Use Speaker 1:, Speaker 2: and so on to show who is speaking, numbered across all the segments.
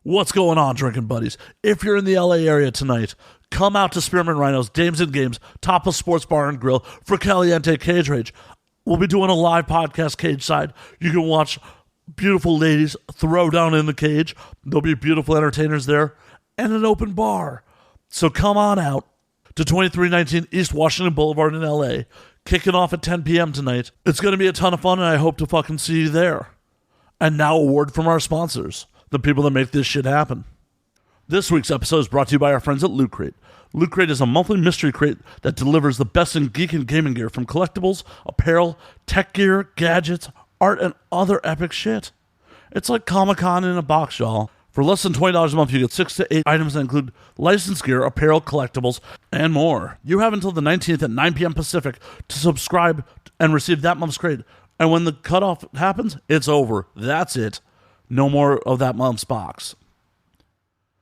Speaker 1: What's going on, drinking buddies? If you're in the LA area tonight, come out to Spearmint Rhinos, Dames and Games, Topless Sports Bar and Grill for Caliente Cage Rage. We'll be doing a live podcast cage side. You can watch beautiful ladies throw down in the cage. There'll be beautiful entertainers there and an open bar. So come on out to 2319 East Washington Boulevard in LA. Kicking off at 10 p.m. tonight. It's going to be a ton of fun, and I hope to fucking see you there. And now a word from our sponsors, the people that make this shit happen. This week's episode is brought to you by our friends at Loot Crate. Loot Crate is a monthly mystery crate that delivers the best in geek and gaming gear, from collectibles, apparel, tech gear, gadgets, art, and other epic shit. It's like Comic-Con in a box, y'all. For less than $20 a month, you get 6 to 8 items that include licensed gear, apparel, collectibles, and more. You have until the 19th at 9 p.m. Pacific to subscribe and receive that month's crate. And when the cutoff happens, it's over. That's it. No more of that month's box.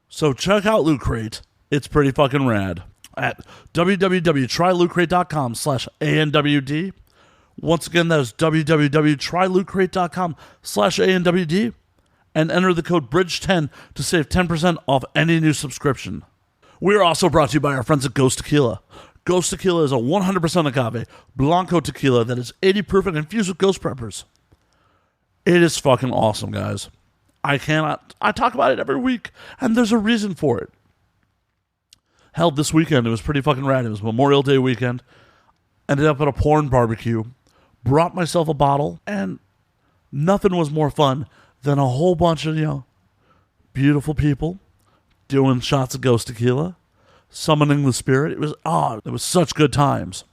Speaker 1: So check out Loot Crate. It's pretty fucking rad. At www.trylootcrate.com/ANWD. Once again, that is www.trylootcrate.com/ANWD. And enter the code BRIDGE10 to save 10% off any new subscription. We are also brought to you by our friends at Ghost Tequila. Ghost Tequila is a 100% agave Blanco tequila that is 80 proof and infused with ghost peppers. It is fucking awesome, guys. I talk about it every week, and there's a reason for it. Hell, this weekend, it was pretty fucking rad. It was Memorial Day weekend. Ended up at a porn barbecue. Brought myself a bottle, and nothing was more fun than a whole bunch of, beautiful people doing shots of Ghost Tequila, summoning the spirit. It was such good times.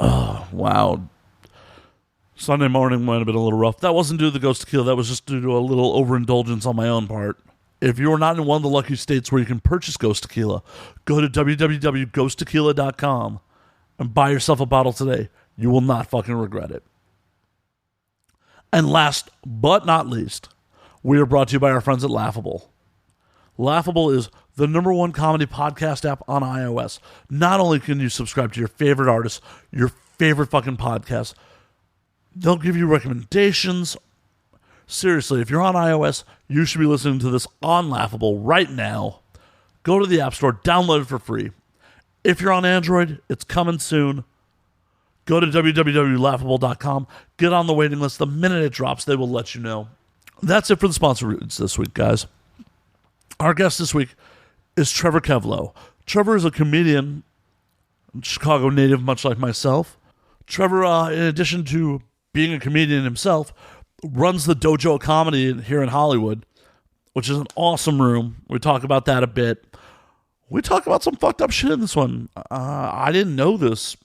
Speaker 1: Oh, wow. Sunday morning might have been a little rough. That wasn't due to the Ghost Tequila. That was just due to a little overindulgence on my own part. If you're not in one of the lucky states where you can purchase Ghost Tequila, go to www.ghosttequila.com and buy yourself a bottle today. You will not fucking regret it. And last but not least, we are brought to you by our friends at Laughable. Laughable is the #1 comedy podcast app on iOS. Not only can you subscribe to your favorite artists, your favorite fucking podcasts, they'll give you recommendations. Seriously, if you're on iOS, you should be listening to this on Laughable right now. Go to the App Store, download it for free. If you're on Android, it's coming soon. Go to www.laughable.com. Get on the waiting list. The minute it drops, they will let you know. That's it for the sponsor reads this week, guys. Our guest this week is Trevor Keveloh. Trevor is a comedian, Chicago native, much like myself. Trevor, in addition to being a comedian himself, runs the Dojo of Comedy here in Hollywood, which is an awesome room. We talk about that a bit. We talk about some fucked up shit in this one. I didn't know this,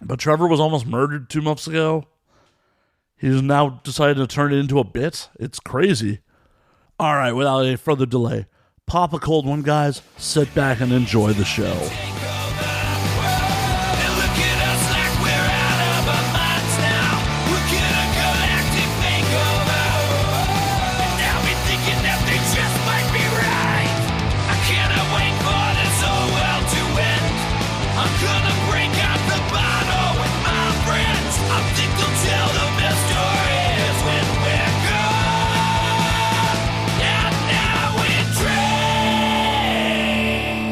Speaker 1: but Trevor was almost murdered 2 months ago. He's now decided to turn it into a bit. It's crazy. All right, without any further delay, pop a cold one, guys. Sit back and enjoy the show.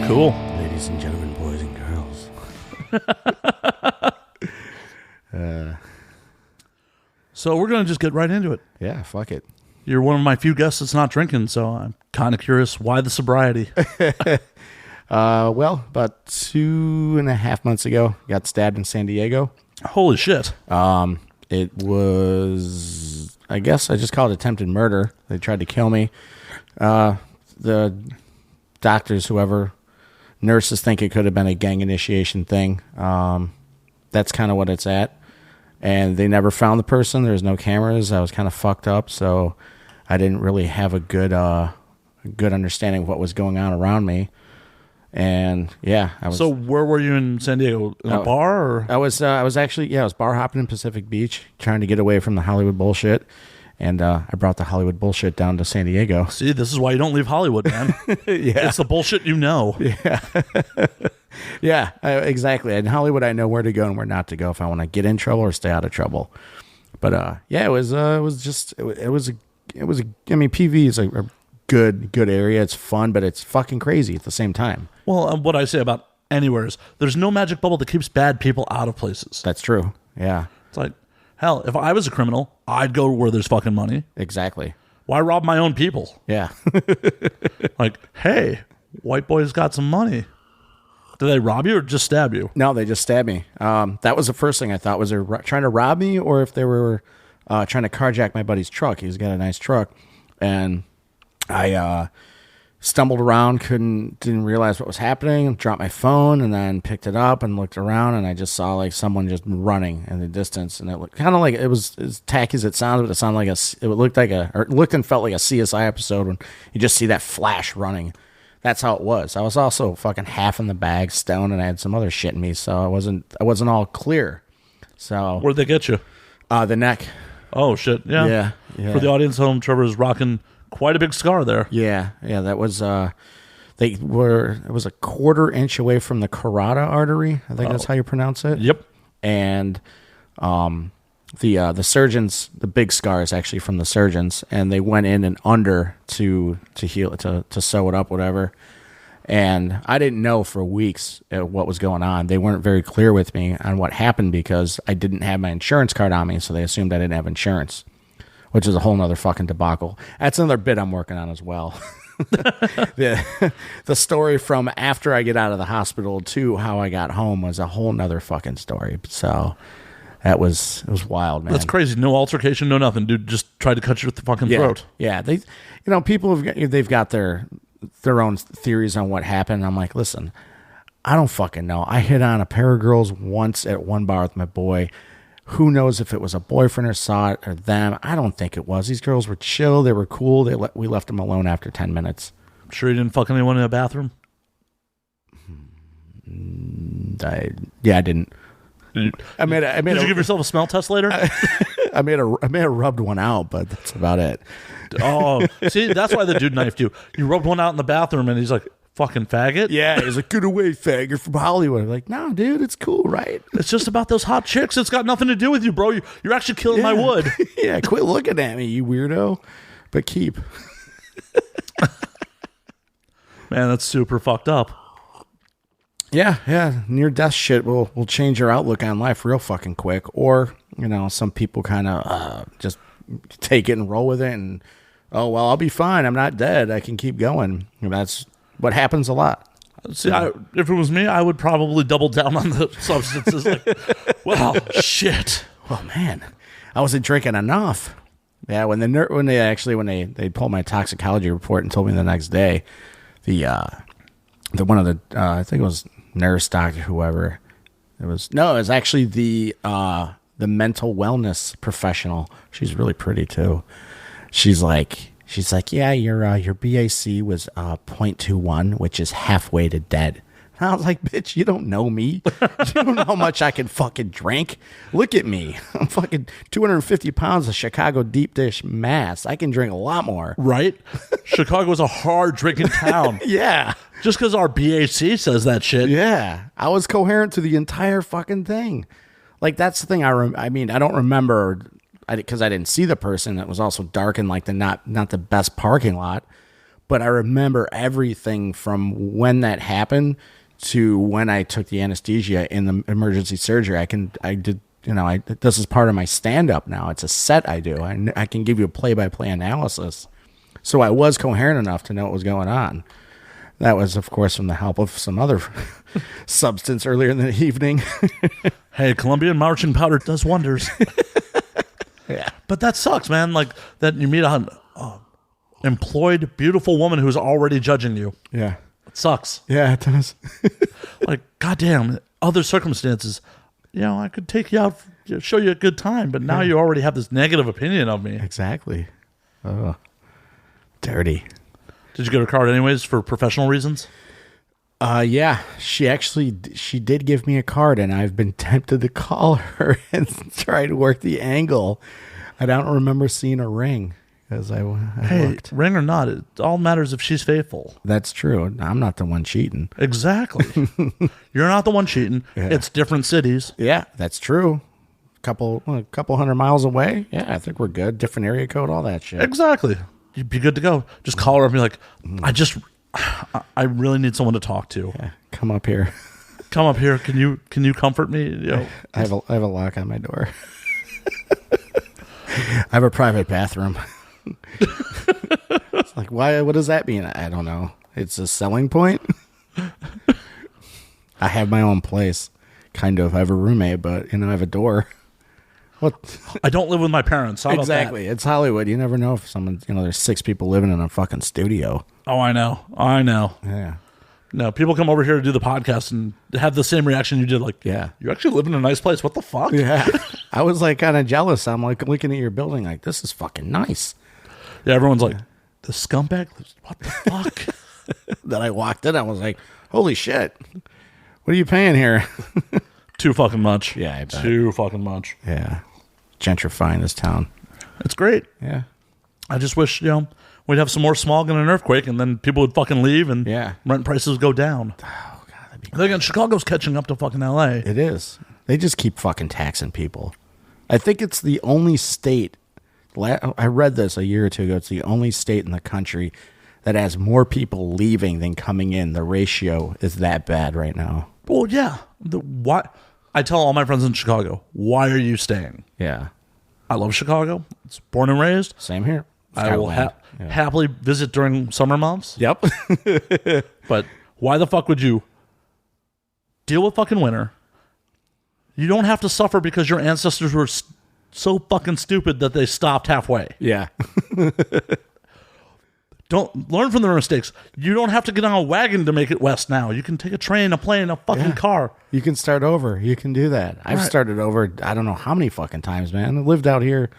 Speaker 1: Cool.
Speaker 2: Ladies and gentlemen, boys and girls.
Speaker 1: So we're going to just get right into it.
Speaker 2: Yeah, fuck it.
Speaker 1: You're one of my few guests that's not drinking, so I'm kind of curious why the sobriety.
Speaker 2: Well, about 2.5 months ago, got stabbed in San Diego.
Speaker 1: Holy shit.
Speaker 2: It was, I guess I just call it attempted murder. They tried to kill me. The doctors, nurses think it could have been a gang initiation thing. That's kind of what it's at. And they never found the person. There's no cameras. I was kind of fucked up, so I didn't really have a good understanding of what was going on around me. And yeah, I was.
Speaker 1: So where were you in San Diego? In a bar? Or?
Speaker 2: I was actually, I was bar hopping in Pacific Beach, trying to get away from the Hollywood bullshit. And I brought the Hollywood bullshit down to San Diego.
Speaker 1: See, this is why you don't leave Hollywood, man.
Speaker 2: Yeah.
Speaker 1: It's the bullshit you know.
Speaker 2: Yeah. Yeah, exactly. In Hollywood, I know where to go and where not to go if I want to get in trouble or stay out of trouble. But yeah, it was I mean, PV is a good area. It's fun, but it's fucking crazy at the same time.
Speaker 1: Well, what I say about anywhere is there's no magic bubble that keeps bad people out of places.
Speaker 2: That's true. Yeah.
Speaker 1: It's like, hell, if I was a criminal, I'd go where there's fucking money.
Speaker 2: Exactly.
Speaker 1: Why rob my own people?
Speaker 2: Yeah.
Speaker 1: Like, hey, white boy's got some money. Did they rob you or just stab you?
Speaker 2: No, they just stabbed me. That was the first thing I thought. Was they trying to rob me, or if they were trying to carjack my buddy's truck? He's got a nice truck, and I stumbled around, didn't realize what was happening, dropped my phone, and then picked it up and looked around, and I just saw like someone just running in the distance, and it looked kind of like it was as tacky as it sounds, but it sounded like it looked and felt like a CSI episode when you just see that flash running. That's how it was. I was also fucking half in the bag, stoned, and I had some other shit in me, so I wasn't all clear. So
Speaker 1: Where'd they get you?
Speaker 2: the neck.
Speaker 1: Oh shit! Yeah. For the audience at home, Trevor is rocking quite a big scar there.
Speaker 2: Yeah. That was it was a quarter inch away from the carotid artery. I think that's how you pronounce it.
Speaker 1: Yep.
Speaker 2: And the surgeons, the big scar is actually from the surgeons, and they went in and under to heal it, to sew it up, whatever. And I didn't know for weeks what was going on. They weren't very clear with me on what happened because I didn't have my insurance card on me, so they assumed I didn't have insurance, which is a whole nother fucking debacle. That's another bit I'm working on as well. The story from after I get out of the hospital to how I got home was a whole nother fucking story. So it was wild, man.
Speaker 1: That's crazy. No altercation, no nothing. Dude just tried to cut you with the fucking throat.
Speaker 2: Yeah. People they've got their own theories on what happened. I'm like, listen, I don't fucking know. I hit on a pair of girls once at one bar with my boy. Who knows if it was a boyfriend or saw it or them? I don't think it was. These girls were chill. They were cool. We left them alone after 10 minutes.
Speaker 1: Sure you didn't fuck anyone in a bathroom?
Speaker 2: I didn't.
Speaker 1: Did you give yourself a smell test later?
Speaker 2: I may have rubbed one out, but that's about it.
Speaker 1: Oh, see, that's why the dude knifed you. You rubbed one out in the bathroom, and he's like, fucking faggot?
Speaker 2: Yeah, he's like, get away, fag. You're from Hollywood. I'm like, no, dude, it's cool, right?
Speaker 1: It's just about those hot chicks. It's got nothing to do with you, bro. You're actually killing my wood.
Speaker 2: Yeah, quit looking at me, you weirdo. But keep.
Speaker 1: Man, that's super fucked up.
Speaker 2: Yeah. Near-death shit will change your outlook on life real fucking quick. Or, some people kind of just take it and roll with it and, oh, well, I'll be fine. I'm not dead. I can keep going. That's what happens a lot.
Speaker 1: See, if it was me, I would probably double down on the substances. Like, well, shit.
Speaker 2: Well, man, I wasn't drinking enough. Yeah, when they pulled my toxicology report and told me the next day, the one of the I think it was nurse, doctor, whoever it was. No, it was actually the mental wellness professional. She's really pretty too. She's like, yeah, your BAC was 0.21, which is halfway to dead. And I was like, bitch, you don't know me. You don't know how much I can fucking drink. Look at me. I'm fucking 250 pounds of Chicago deep dish mass. I can drink a lot more.
Speaker 1: Right? Chicago's a hard drinking town.
Speaker 2: Yeah.
Speaker 1: Just because our BAC says that shit.
Speaker 2: Yeah. I was coherent to the entire fucking thing. Like, that's the thing. I mean, I don't remember, because I didn't see the person. It was also dark in like the not the best parking lot. But I remember everything from when that happened to when I took the anesthesia in the emergency surgery. This is part of my stand-up now. It's a set I do. I can give you a play-by-play analysis. So I was coherent enough to know what was going on. That was, of course, from the help of some other substance earlier in the evening.
Speaker 1: Hey, Colombian marching powder does wonders.
Speaker 2: Yeah.
Speaker 1: But that sucks, man. Like, that you meet an employed, beautiful woman who's already judging you.
Speaker 2: Yeah.
Speaker 1: It sucks.
Speaker 2: Yeah, it does.
Speaker 1: Like, goddamn, other circumstances, I could take you out, show you a good time, but now you already have this negative opinion of me.
Speaker 2: Exactly. Oh, dirty.
Speaker 1: Did you get her card anyways for professional reasons?
Speaker 2: Yeah, she did give me a card, and I've been tempted to call her and try to work the angle. I don't remember seeing a ring because I looked.
Speaker 1: Ring or not, it all matters if she's faithful.
Speaker 2: That's true. I'm not the one cheating.
Speaker 1: Exactly. You're not the one cheating. Yeah. It's different cities.
Speaker 2: Yeah, that's true. couple 100 miles away. Yeah, I think we're good. Different area code, all that shit.
Speaker 1: Exactly. You'd be good to go. Just call her up and be like, I really need someone to talk to.
Speaker 2: Yeah, come up here.
Speaker 1: Come up here. Can you comfort me? You know,
Speaker 2: I have a lock on my door. I have a private bathroom. It's like, why? What does that mean? I don't know. It's a selling point. I have my own place, kind of. I have a roommate, but I have a door. What?
Speaker 1: I don't live with my parents. How
Speaker 2: exactly.
Speaker 1: About that?
Speaker 2: It's Hollywood. You never know if someone, there's 6 people living in a fucking studio.
Speaker 1: Oh, I know.
Speaker 2: Yeah.
Speaker 1: No, people come over here to do the podcast and have the same reaction you did. Like,
Speaker 2: yeah,
Speaker 1: you actually live in a nice place. What the fuck?
Speaker 2: Yeah. I was like kind of jealous. I'm like looking at your building like, this is fucking nice.
Speaker 1: Yeah, everyone's like, the scumbag? What the fuck?
Speaker 2: Then I walked in. I was like, holy shit. What are you paying here?
Speaker 1: Too fucking much.
Speaker 2: Yeah, I bet.
Speaker 1: Too fucking much.
Speaker 2: Yeah. Gentrifying this town.
Speaker 1: It's great.
Speaker 2: Yeah.
Speaker 1: I just wish, we'd have some more smog and an earthquake, and then people would fucking leave, and rent prices would go down.
Speaker 2: Oh, God. That'd be
Speaker 1: Again, Chicago's catching up to fucking L.A.
Speaker 2: It is. They just keep fucking taxing people. I think it's the only state, I read this a year or two ago, it's the only state in the country that has more people leaving than coming in. The ratio is that bad right now.
Speaker 1: Well, yeah. Why? I tell all my friends in Chicago, why are you staying?
Speaker 2: Yeah.
Speaker 1: I love Chicago. It's born and raised.
Speaker 2: Same here.
Speaker 1: I will happily visit during summer months.
Speaker 2: Yep.
Speaker 1: But why the fuck would you deal with fucking winter? You don't have to suffer because your ancestors were so fucking stupid that they stopped halfway.
Speaker 2: Yeah.
Speaker 1: Don't learn from their mistakes. You don't have to get on a wagon to make it west now. You can take a train, a plane, a fucking car.
Speaker 2: You can start over. You can do that. I've started over, I don't know how many fucking times, man. I lived out here.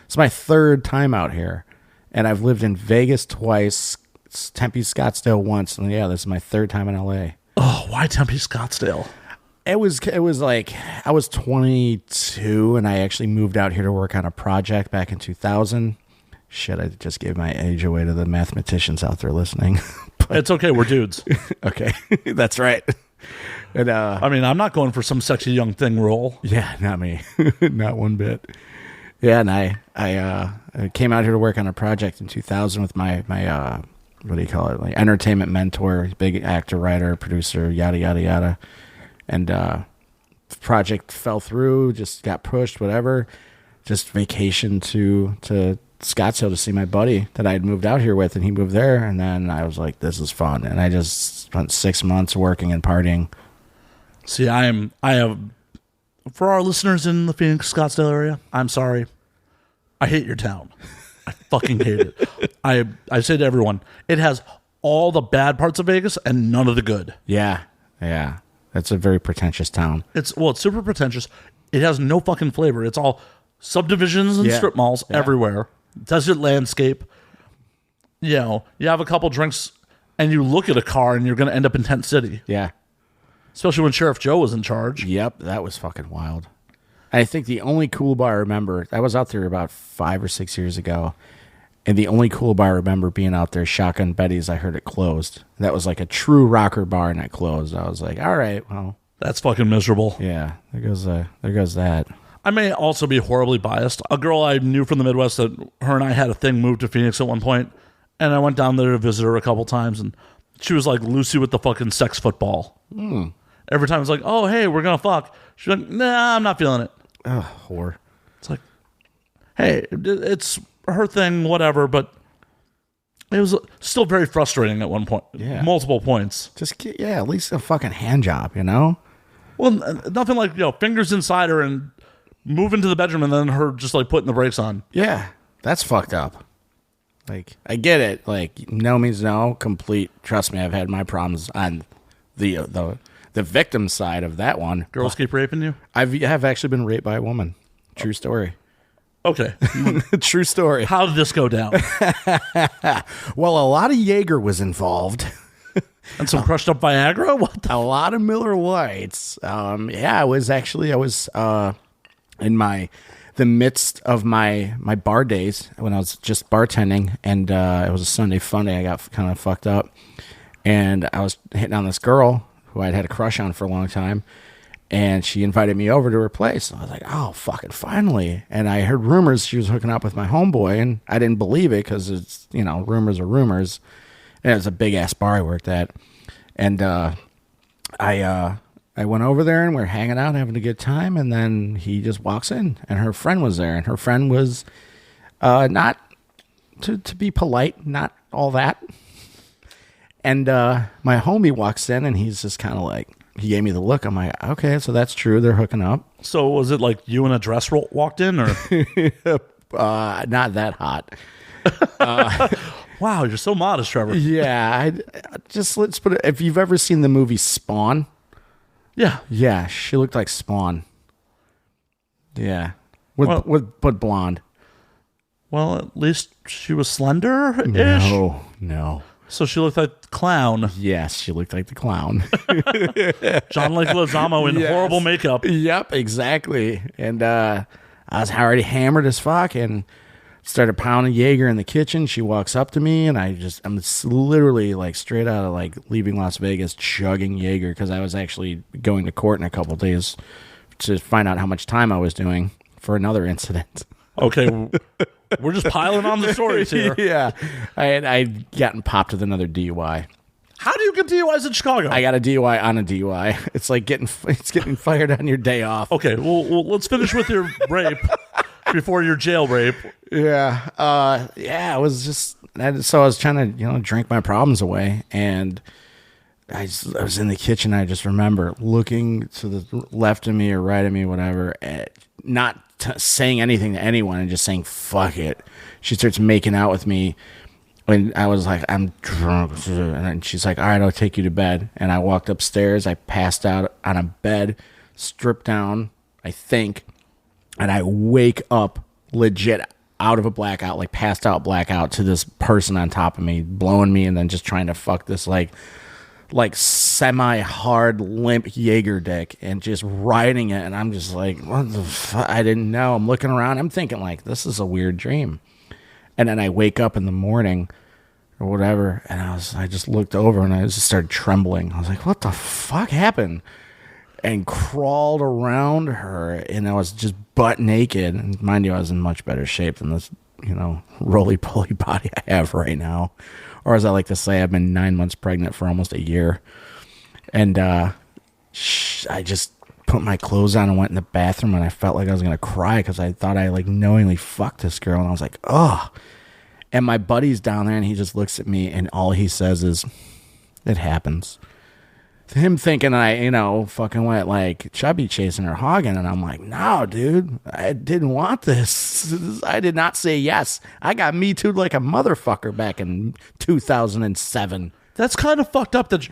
Speaker 2: It's my 3rd time out here. And I've lived in Vegas twice, Tempe, Scottsdale once. And this is my 3rd time in LA.
Speaker 1: Oh, why Tempe, Scottsdale?
Speaker 2: It was like I was 22 and I actually moved out here to work on a project back in 2000. Shit, I just gave my age away to the mathematicians out there listening.
Speaker 1: It's okay, we're dudes.
Speaker 2: Okay, that's right. And
Speaker 1: I'm not going for some sexy young thing role.
Speaker 2: Yeah, not me. Not one bit. Yeah, and I came out here to work on a project in 2000 with my what do you call it? Like entertainment mentor, big actor, writer, producer, yada yada yada. And the project fell through, just got pushed, whatever. Just vacation to Scottsdale to see my buddy that I had moved out here with, and he moved there. And then I was like, this is fun. And I just spent 6 months working and partying.
Speaker 1: See, I have, for our listeners in the Phoenix, Scottsdale area, I'm sorry. I hate your town. I fucking hate it. I say to everyone, it has all the bad parts of Vegas and none of the good.
Speaker 2: Yeah. Yeah. That's a very pretentious town.
Speaker 1: It's super pretentious. It has no fucking flavor. It's all subdivisions and strip malls everywhere. Desert landscape. You have a couple drinks and you look at a car and you're going to end up in Tent City.
Speaker 2: Yeah.
Speaker 1: Especially when Sheriff Joe was in charge.
Speaker 2: Yep, that was fucking wild. I think the only cool bar I remember, I was out there about 5 or 6 years ago, and the only cool bar I remember being out there, Shotgun Betty's, I heard it closed. That was like a true rocker bar, and it closed. I was like, all right, well.
Speaker 1: That's fucking miserable.
Speaker 2: Yeah, there goes that.
Speaker 1: I may also be horribly biased. A girl I knew from the Midwest, that her and I had a thing, moved to Phoenix at one point, and I went down there to visit her a couple times, and she was like Lucy with the fucking sex football. Every time it's like, oh, hey, we're going to fuck. She's like, nah, I'm not feeling it.
Speaker 2: Ugh, whore.
Speaker 1: It's like, hey, it's her thing, whatever, but it was still very frustrating at one point.
Speaker 2: Yeah.
Speaker 1: Multiple points.
Speaker 2: Just, at least a fucking hand job,
Speaker 1: Well, nothing like, fingers inside her and move into the bedroom and then her just like putting the brakes on.
Speaker 2: Yeah, that's fucked up. Like, I get it. Like, no means no. Complete. Trust me, I've had my problems on the victim side of that one.
Speaker 1: Girls keep raping you?
Speaker 2: I have actually been raped by a woman. True story.
Speaker 1: Okay.
Speaker 2: True story.
Speaker 1: How did this go down?
Speaker 2: Well, a lot of Jaeger was involved.
Speaker 1: And some crushed up Viagra? What
Speaker 2: a lot of Miller Lights. I was in the midst of my bar days when I was just bartending, and it was a Sunday fun day. I got kind of fucked up, and I was hitting on this girl who I'd had a crush on for a long time, And she invited me over to her place. I was like, oh, fucking finally. And I heard rumors she was hooking up with my homeboy, and I didn't believe it because it's, rumors are rumors. And it was a big-ass bar I worked at. And I went over there, and we're hanging out, having a good time, and then he just walks in, and her friend was there. And her friend was not, to be polite, not all that. And my homie walks in, and he's just kind of like, he gave me the look. I'm like, okay, so that's true. They're hooking up.
Speaker 1: So was it like you in a dress walked in, or
Speaker 2: not that hot?
Speaker 1: Wow, you're so modest, Trevor.
Speaker 2: Yeah, let's put it. If you've ever seen the movie Spawn, yeah, she looked like Spawn. Yeah, but blonde.
Speaker 1: Well, at least she was slender-ish.
Speaker 2: No.
Speaker 1: So she looked like the clown.
Speaker 2: Yes, she looked like the clown.
Speaker 1: John Leguizamo in horrible makeup.
Speaker 2: Yep, exactly. And I was already hammered as fuck and started pounding Jaeger in the kitchen. She walks up to me, and I'm literally like straight out of like leaving Las Vegas chugging Jaeger because I was actually going to court in a couple days to find out how much time I was doing for another incident.
Speaker 1: Okay, we're just piling on the stories here.
Speaker 2: Yeah, I'd gotten popped with another DUI.
Speaker 1: How do you get DUIs in Chicago?
Speaker 2: I got a DUI on a DUI. It's like getting fired on your day off.
Speaker 1: Okay, well let's finish with your rape before your jail rape.
Speaker 2: Yeah, it was just so I was trying to drink my problems away, and I was in the kitchen. I just remember looking to the left of me or right of me, whatever, not saying anything to anyone and just saying fuck it. She starts making out with me, and I was like, I'm drunk, and she's like, all right, I'll take you to bed. And I walked upstairs. I passed out on a bed, stripped down, I think, and I wake up legit out of a blackout, like passed out blackout, to this person on top of me blowing me and then just trying to fuck this like semi-hard limp Jaeger dick and just riding it. And I'm just like, what the fuck? I didn't know. I'm looking around. I'm thinking like, this is a weird dream. And then I wake up in the morning or whatever, and I just looked over and I just started trembling. I was like, what the fuck happened? And crawled around her, and I was just butt naked. And mind you, I was in much better shape than this, roly-poly body I have right now. Or as I like to say, I've been 9 months pregnant for almost a year. And I just put my clothes on and went in the bathroom, and I felt like I was going to cry because I thought I knowingly fucked this girl. And I was like, oh. And my buddy's down there, and he just looks at me, and all he says is, it happens. Him thinking I, fucking went like chubby chasing her hogging, and I'm like, no, dude, I didn't want this. I did not say yes. I got Me Too'd like a motherfucker back in 2007.
Speaker 1: That's kind of fucked up that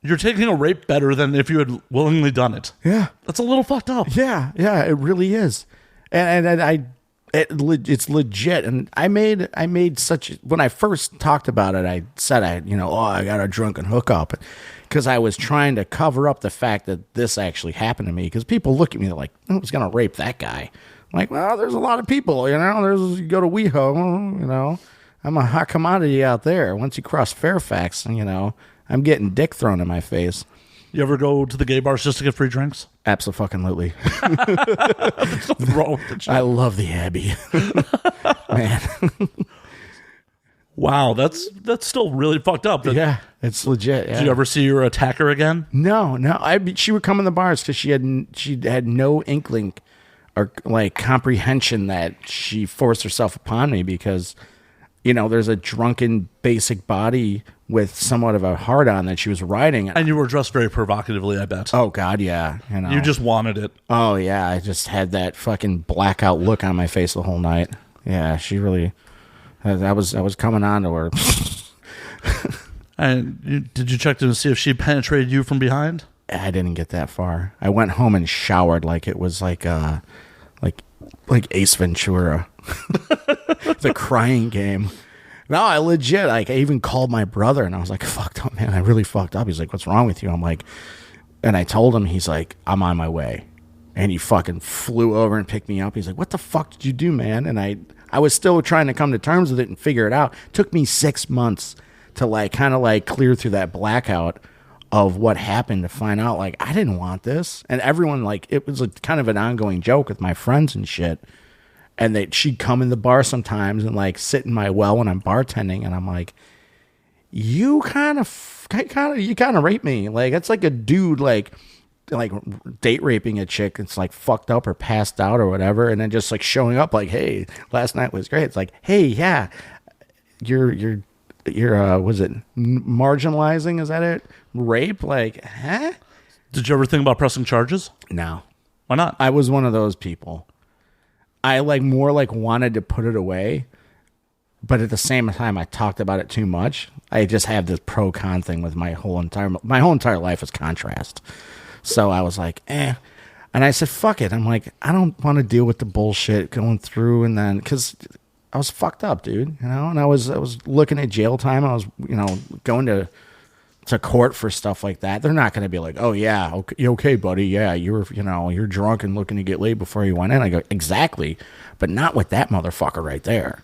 Speaker 1: you're taking a rape better than if you had willingly done it.
Speaker 2: Yeah.
Speaker 1: That's a little fucked up.
Speaker 2: Yeah, it really is. And it's legit. And I made such, when I first talked about it, I said I got a drunken hookup. Because I was trying to cover up the fact that this actually happened to me. Because people look at me like, who's going to rape that guy? I'm like, well, there's a lot of people, you go to WeHo, I'm a hot commodity out there. Once you cross Fairfax, I'm getting dick thrown in my face.
Speaker 1: You ever go to the gay bars just to get free drinks?
Speaker 2: Absolutely.
Speaker 1: There's nothing wrong with the shit.
Speaker 2: I love the Abbey. Man. Wow,
Speaker 1: that's still really fucked up.
Speaker 2: Yeah, it's legit. Yeah.
Speaker 1: Did you ever see your attacker again?
Speaker 2: No. She would come in the bars because she had no inkling or comprehension that she forced herself upon me because, there's a drunken basic body with somewhat of a hard on that she was riding.
Speaker 1: And you were dressed very provocatively, I bet.
Speaker 2: Oh God, yeah.
Speaker 1: You just wanted it.
Speaker 2: Oh yeah, I just had that fucking blackout look on my face the whole night. Yeah, she really. I was coming on to her.
Speaker 1: And did you check to see if she penetrated you from behind?
Speaker 2: I didn't get that far. I went home and showered like it was like Ace Ventura, the crying game. No, I legit. I even called my brother and I was like, "Fucked up, man. I really fucked up." He's like, "What's wrong with you?" I'm like, and I told him. He's like, "I'm on my way," and he fucking flew over and picked me up. He's like, "What the fuck did you do, man?" And I was still trying to come to terms with it and figure it out. It took me 6 months to kind of clear through that blackout of what happened to find out, like, I didn't want this. And everyone, like, it was kind of an ongoing joke with my friends and shit. And she'd come in the bar sometimes and, like, sit in my well when I'm bartending. And I'm like, you kind of rape me. Like, it's like a dude, like date raping a chick that's, like, fucked up or passed out or whatever. And then just, like, showing up like, hey, last night was great. It's like, hey, yeah, you're was it marginalizing? Is that it? Rape? Like, huh?
Speaker 1: Did you ever think about pressing charges?
Speaker 2: No.
Speaker 1: Why not?
Speaker 2: I was one of those people. I more wanted to put it away, but at the same time, I talked about it too much. I just have this pro-con thing with my whole entire life is contrast. So I was like, eh. And I said, fuck it. I'm like, I don't want to deal with the bullshit going through. And then, because I was fucked up, dude, and I was looking at jail time. I was, going to court for stuff like that. They're not going to be like, oh yeah, okay, buddy, yeah, you're drunk and looking to get laid before you went in. I go, exactly, but not with that motherfucker right there.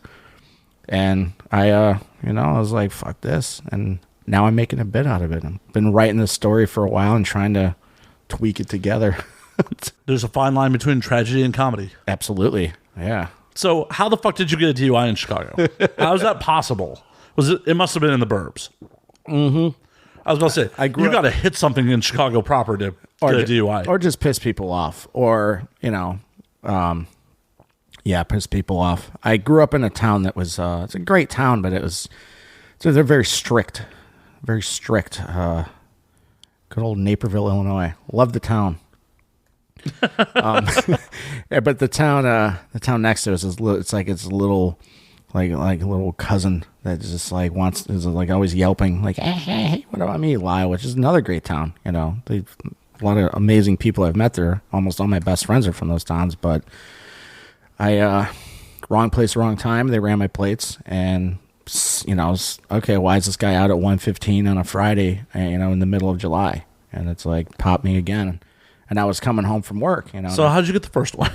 Speaker 2: And I was like, fuck this, and now I'm making a bit out of it. I've been writing this story for a while and trying to tweak it together.
Speaker 1: There's a fine line between tragedy and comedy.
Speaker 2: Absolutely, yeah.
Speaker 1: So how the fuck did you get a DUI in Chicago? How is that possible? It must have been in the burbs.
Speaker 2: Mm-hmm.
Speaker 1: I was about to say, you got to hit something in Chicago proper to get a DUI.
Speaker 2: Or just piss people off. Or, piss people off. I grew up in a town that was, it's a great town, but they're very strict. Very strict. Good old Naperville, Illinois. Love the town. But the town next to us it's like its little, like a little cousin that just like is like always yelping like, hey, what about me, Lyle? Which is another great town. A lot of amazing people I've met there. Almost all my best friends are from those towns. But I wrong place, wrong time. They ran my plates, and okay, why is this guy out at 1:15 on a Friday? In the middle of July, and it's like pop me again. And I was coming home from work,
Speaker 1: So how'd you get the first one?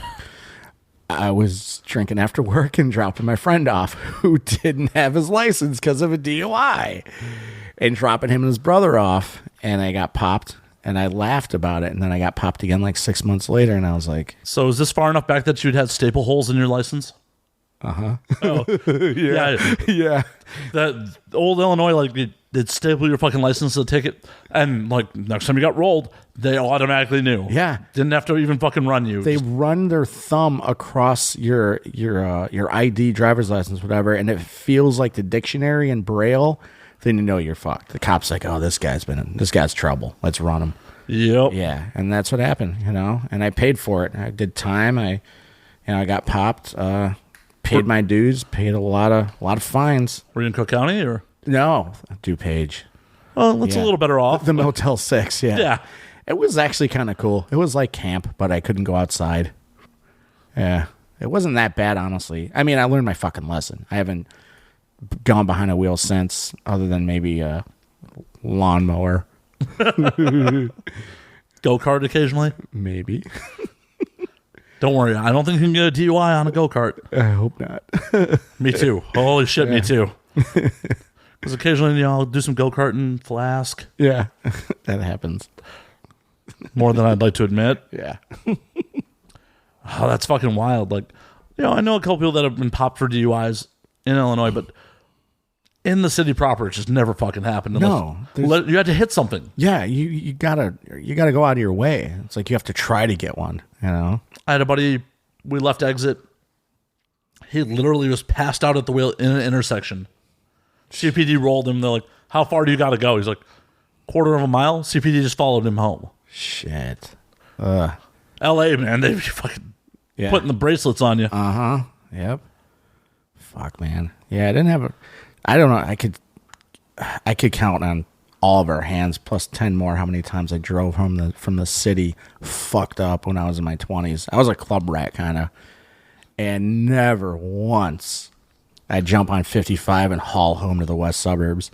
Speaker 2: I was drinking after work and dropping my friend off who didn't have his license because of a DUI, and dropping him and his brother off. And I got popped, and I laughed about it. And then I got popped again like 6 months later. And I was like,
Speaker 1: so is this far enough back that you'd had staple holes in your license?
Speaker 2: Uh-huh.
Speaker 1: Oh,
Speaker 2: yeah.
Speaker 1: That old Illinois, like, they'd staple your fucking license to the ticket, and like next time you got rolled, they automatically knew.
Speaker 2: Yeah,
Speaker 1: didn't have to even fucking run you.
Speaker 2: They run their thumb across your ID, driver's license, whatever, and it feels like the dictionary in Braille. Then you know you're fucked. The cop's like, oh, this guy's trouble. Let's run him.
Speaker 1: Yep.
Speaker 2: Yeah, and that's what happened, And I paid for it. I did time. I got popped. Paid my dues. Paid a lot of fines.
Speaker 1: Were you in Cook County or?
Speaker 2: No, DuPage.
Speaker 1: Well, that's a little better off.
Speaker 2: The Motel 6, yeah.
Speaker 1: Yeah.
Speaker 2: It was actually kind of cool. It was like camp, but I couldn't go outside. Yeah. It wasn't that bad, honestly. I mean, I learned my fucking lesson. I haven't gone behind a wheel since, other than maybe a lawnmower.
Speaker 1: Go-kart occasionally?
Speaker 2: Maybe.
Speaker 1: Don't worry. I don't think you can get a DUI on a go-kart.
Speaker 2: I hope not.
Speaker 1: Me too. Holy shit, me too. Because occasionally, I'll do some go-karting, flask.
Speaker 2: Yeah, that happens.
Speaker 1: More than I'd like to admit.
Speaker 2: Yeah.
Speaker 1: Oh, that's fucking wild. Like, I know a couple people that have been popped for DUIs in Illinois, but in the city proper, it just never fucking happened.
Speaker 2: No.
Speaker 1: You had to hit something.
Speaker 2: Yeah, you gotta go out of your way. It's like you have to try to get one, I
Speaker 1: had a buddy, we left exit. He literally was passed out at the wheel in an intersection. CPD rolled him. They're like, how far do you got to go? He's like, quarter of a mile. CPD just followed him home.
Speaker 2: Shit.
Speaker 1: LA, man, they be fucking putting the bracelets on you.
Speaker 2: Uh-huh. Yep. Fuck, man. Yeah, I don't know. I could count on all of our hands plus 10 more how many times I drove home from the city fucked up when I was in my 20s. I was a club rat, kind of. And never once I'd jump on 55 and haul home to the west suburbs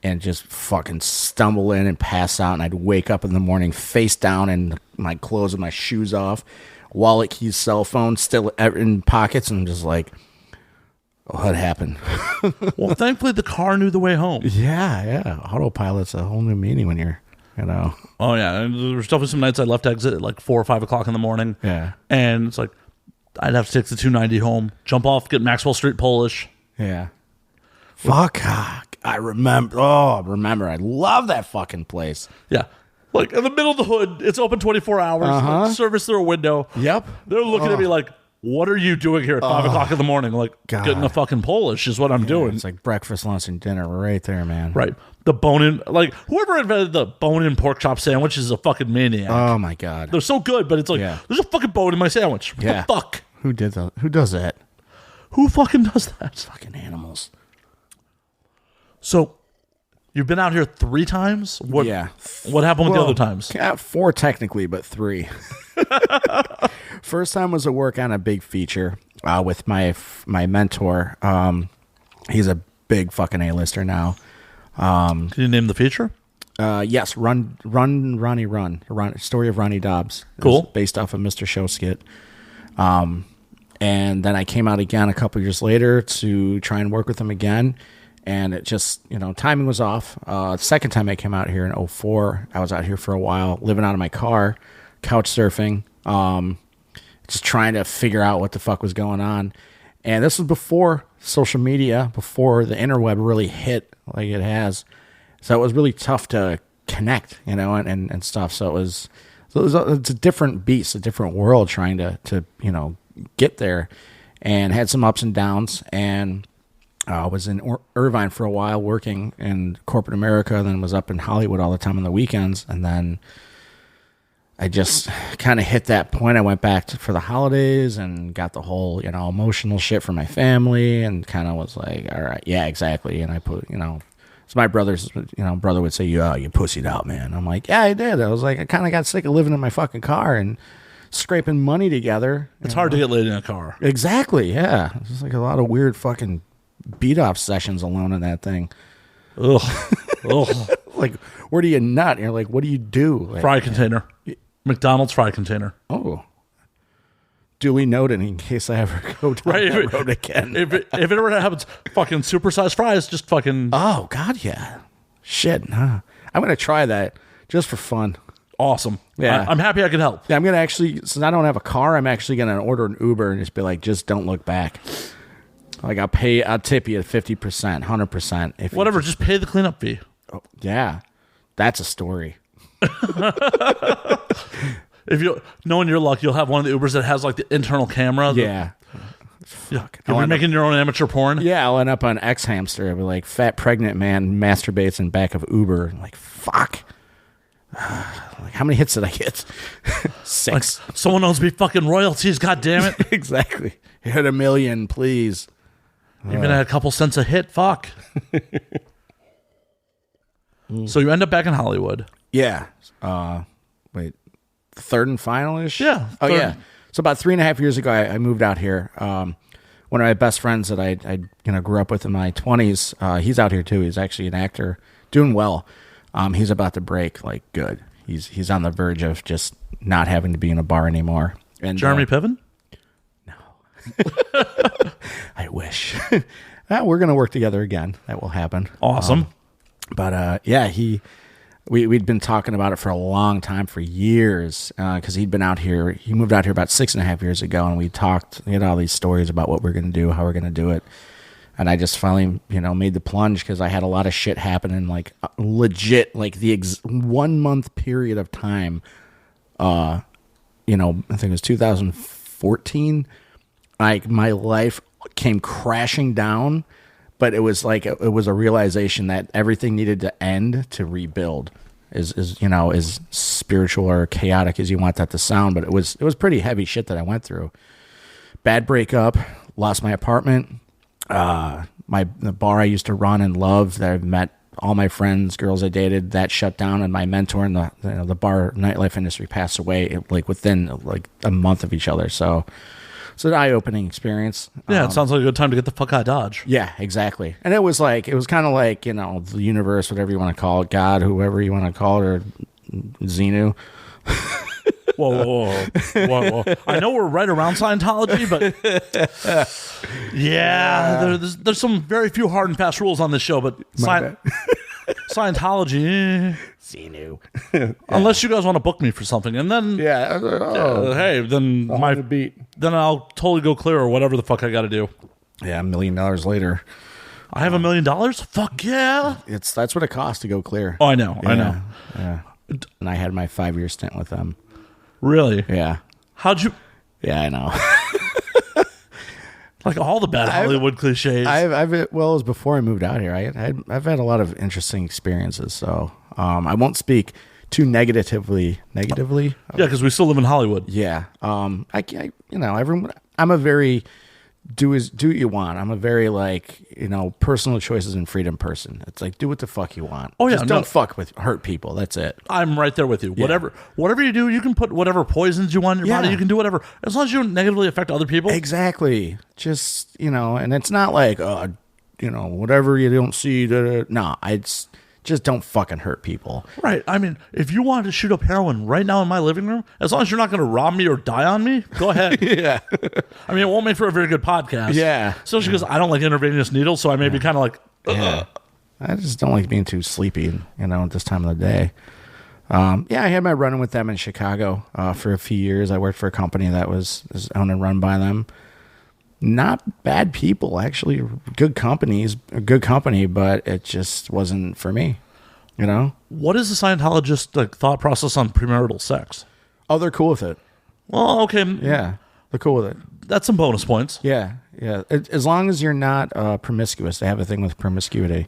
Speaker 2: and just fucking stumble in and pass out. And I'd wake up in the morning face down in my clothes with my shoes off, wallet, keys, cell phone still in pockets, and just like, what happened?
Speaker 1: Well, thankfully the car knew the way home.
Speaker 2: Yeah. Autopilot's a whole new meaning when you're you know.
Speaker 1: Oh, yeah. And there was definitely some nights I left exit at like 4 or 5 o'clock in the morning.
Speaker 2: Yeah.
Speaker 1: And it's like, I'd have to take the 290 home, jump off, get Maxwell Street Polish.
Speaker 2: Yeah. Fuck. I remember. Oh, I love that fucking place.
Speaker 1: Yeah. Like, in the middle of the hood, it's open 24 hours. Like, service through a window.
Speaker 2: Yep.
Speaker 1: They're looking at me like, what are you doing here at 5 o'clock in the morning? Like, getting a fucking Polish is what I'm doing.
Speaker 2: It's like breakfast, lunch, and dinner right there, man.
Speaker 1: Right. The bone-in, like, whoever invented the bone-in pork chop sandwich is a fucking maniac.
Speaker 2: Oh, my God.
Speaker 1: They're so good, but it's like, there's a fucking bone in my sandwich. What the fuck?
Speaker 2: Who did that? Who does that?
Speaker 1: Who fucking does that?
Speaker 2: Fucking animals.
Speaker 1: So, you've been out here 3 times? What happened with the other times?
Speaker 2: 4 technically, but 3. First time was a work on a big feature with my mentor. He's a big fucking A-lister now.
Speaker 1: Can you name the feature?
Speaker 2: Yes, Run, Ronnie Run. Story of Ronnie Dobbs.
Speaker 1: Cool.
Speaker 2: Based off of Mr. Show skit. And then I came out again a couple years later to try and work with him again. And it just, timing was off. The second time I came out here in 2004, I was out here for a while, living out of my car, couch surfing, just trying to figure out what the fuck was going on. And this was before social media, before the interweb really hit like it has. So it was really tough to connect, and stuff. So it's a different beast, a different world trying to get there, and had some ups and downs. And I was in Irvine for a while working in corporate America, then was up in Hollywood all the time on the weekends. And then I just kind of hit that point. I went back for the holidays and got the whole, emotional shit from my family, and kind of was like, all right, yeah, exactly. And I put, so my brother would say, you pussied out, man. I'm like, yeah, I did. I was like, I kind of got sick of living in my fucking car and scraping money together.
Speaker 1: It's hard to get laid in a car.
Speaker 2: Exactly, yeah. It's just like a lot of weird fucking beat-off sessions alone in that thing.
Speaker 1: Ugh.
Speaker 2: Like, where do you nut? You're like, what do you do? Like,
Speaker 1: fry container. McDonald's fry container.
Speaker 2: Oh. Duly noted in case I ever go down that road again.
Speaker 1: If it ever happens, fucking supersized fries, just fucking...
Speaker 2: Oh, God, yeah. Shit, huh? I'm going to try that just for fun.
Speaker 1: Awesome.
Speaker 2: Yeah.
Speaker 1: I'm happy I could help.
Speaker 2: Yeah, I'm going to actually, since I don't have a car, I'm actually going to order an Uber and just be like, just don't look back. Like, I'll tip you at 50%, 100%.
Speaker 1: Whatever, just pay the cleanup fee.
Speaker 2: Oh, yeah. That's a story.
Speaker 1: If you knowing your luck, you'll have one of the Ubers that has like the internal camera.
Speaker 2: Yeah.
Speaker 1: Fuck. If you're making your own amateur porn.
Speaker 2: Yeah, I'll end up on X Hamster. I'll be like, fat pregnant man masturbates in back of Uber. I'm like, fuck. Like, how many hits did I get? 6.
Speaker 1: Like, someone owes me fucking royalties, god damn it.
Speaker 2: Exactly. Hit 1 million, please.
Speaker 1: Even at a couple cents a hit, fuck. So you end up back in Hollywood.
Speaker 2: Yeah. Wait, third and final-ish?
Speaker 1: Yeah.
Speaker 2: Oh, yeah. So about 3.5 years ago, I moved out here. One of my best friends that I grew up with in my 20s, he's out here too. He's actually an actor, doing well. He's about to break, like, good. He's on the verge of just not having to be in a bar anymore. And
Speaker 1: Jeremy Piven?
Speaker 2: No. I wish. We're going to work together again. That will happen.
Speaker 1: Awesome.
Speaker 2: But yeah, we'd been talking about it for a long time, for years, because he'd been out here. He moved out here about 6.5 years ago, and we talked. He had all these stories about what we're going to do, how we're going to do it. And I just finally, made the plunge because I had a lot of shit happening, like legit, like the 1 month period of time. I think it was 2014. Like, my life came crashing down. But it was like it was a realization that everything needed to end to rebuild. As spiritual or chaotic as you want that to sound, but it was pretty heavy shit that I went through. Bad breakup, lost my apartment, the bar I used to run and love that I've met all my friends, girls I dated, that shut down, and my mentor in the bar nightlife industry passed away within a month of each other. So. It's an eye-opening experience.
Speaker 1: Yeah, it sounds like a good time to get the fuck out of Dodge.
Speaker 2: Yeah, exactly. And it was kind of like, the universe, whatever you want to call it, God, whoever you want to call it, or Xenu.
Speaker 1: Whoa. I know we're right around Scientology, but yeah, there's some very few hard and fast rules on this show, but Scientology.
Speaker 2: Xenu.
Speaker 1: Unless you guys want to book me for something, and then hey, then then I'll totally go clear or whatever the fuck I got to do.
Speaker 2: Yeah, $1 million later.
Speaker 1: I have $1 million. Fuck yeah!
Speaker 2: That's what it costs to go clear.
Speaker 1: Oh, I know.
Speaker 2: Yeah. And I had my 5-year stint with them.
Speaker 1: Really?
Speaker 2: Yeah.
Speaker 1: How'd you?
Speaker 2: Yeah, I know.
Speaker 1: Like all the bad Hollywood cliches.
Speaker 2: It was before I moved out here. I've had a lot of interesting experiences. So I won't speak too negatively.
Speaker 1: Yeah, because we still live in Hollywood.
Speaker 2: Yeah. Everyone. I'm a very do what you want. I'm a very personal choices and freedom person. It's like do what the fuck you want.
Speaker 1: Oh yeah,
Speaker 2: just don't fuck with hurt people. That's it.
Speaker 1: I'm right there with you. Yeah. Whatever you do, you can put whatever poisons you want in your body. You can do whatever as long as you don't negatively affect other people.
Speaker 2: Exactly. Just and it's not like whatever you don't see. No, just don't fucking hurt people.
Speaker 1: Right. I mean, if you wanted to shoot up heroin right now in my living room, as long as you're not going to rob me or die on me, go ahead.
Speaker 2: Yeah.
Speaker 1: I mean, it won't make for a very good podcast.
Speaker 2: Yeah.
Speaker 1: Especially because I don't like intravenous needles, so I may be kind of like,
Speaker 2: yeah. I just don't like being too sleepy, at this time of the day. I had my run-in with them in Chicago for a few years. I worked for a company that was owned and run by them. Not bad people, actually. Good company, but it just wasn't for me,
Speaker 1: What is the Scientologist thought process on premarital sex?
Speaker 2: Oh, they're cool with it.
Speaker 1: Well, okay.
Speaker 2: Yeah, they're cool with it.
Speaker 1: That's some bonus points.
Speaker 2: Yeah. As long as you're not promiscuous. They have a thing with promiscuity.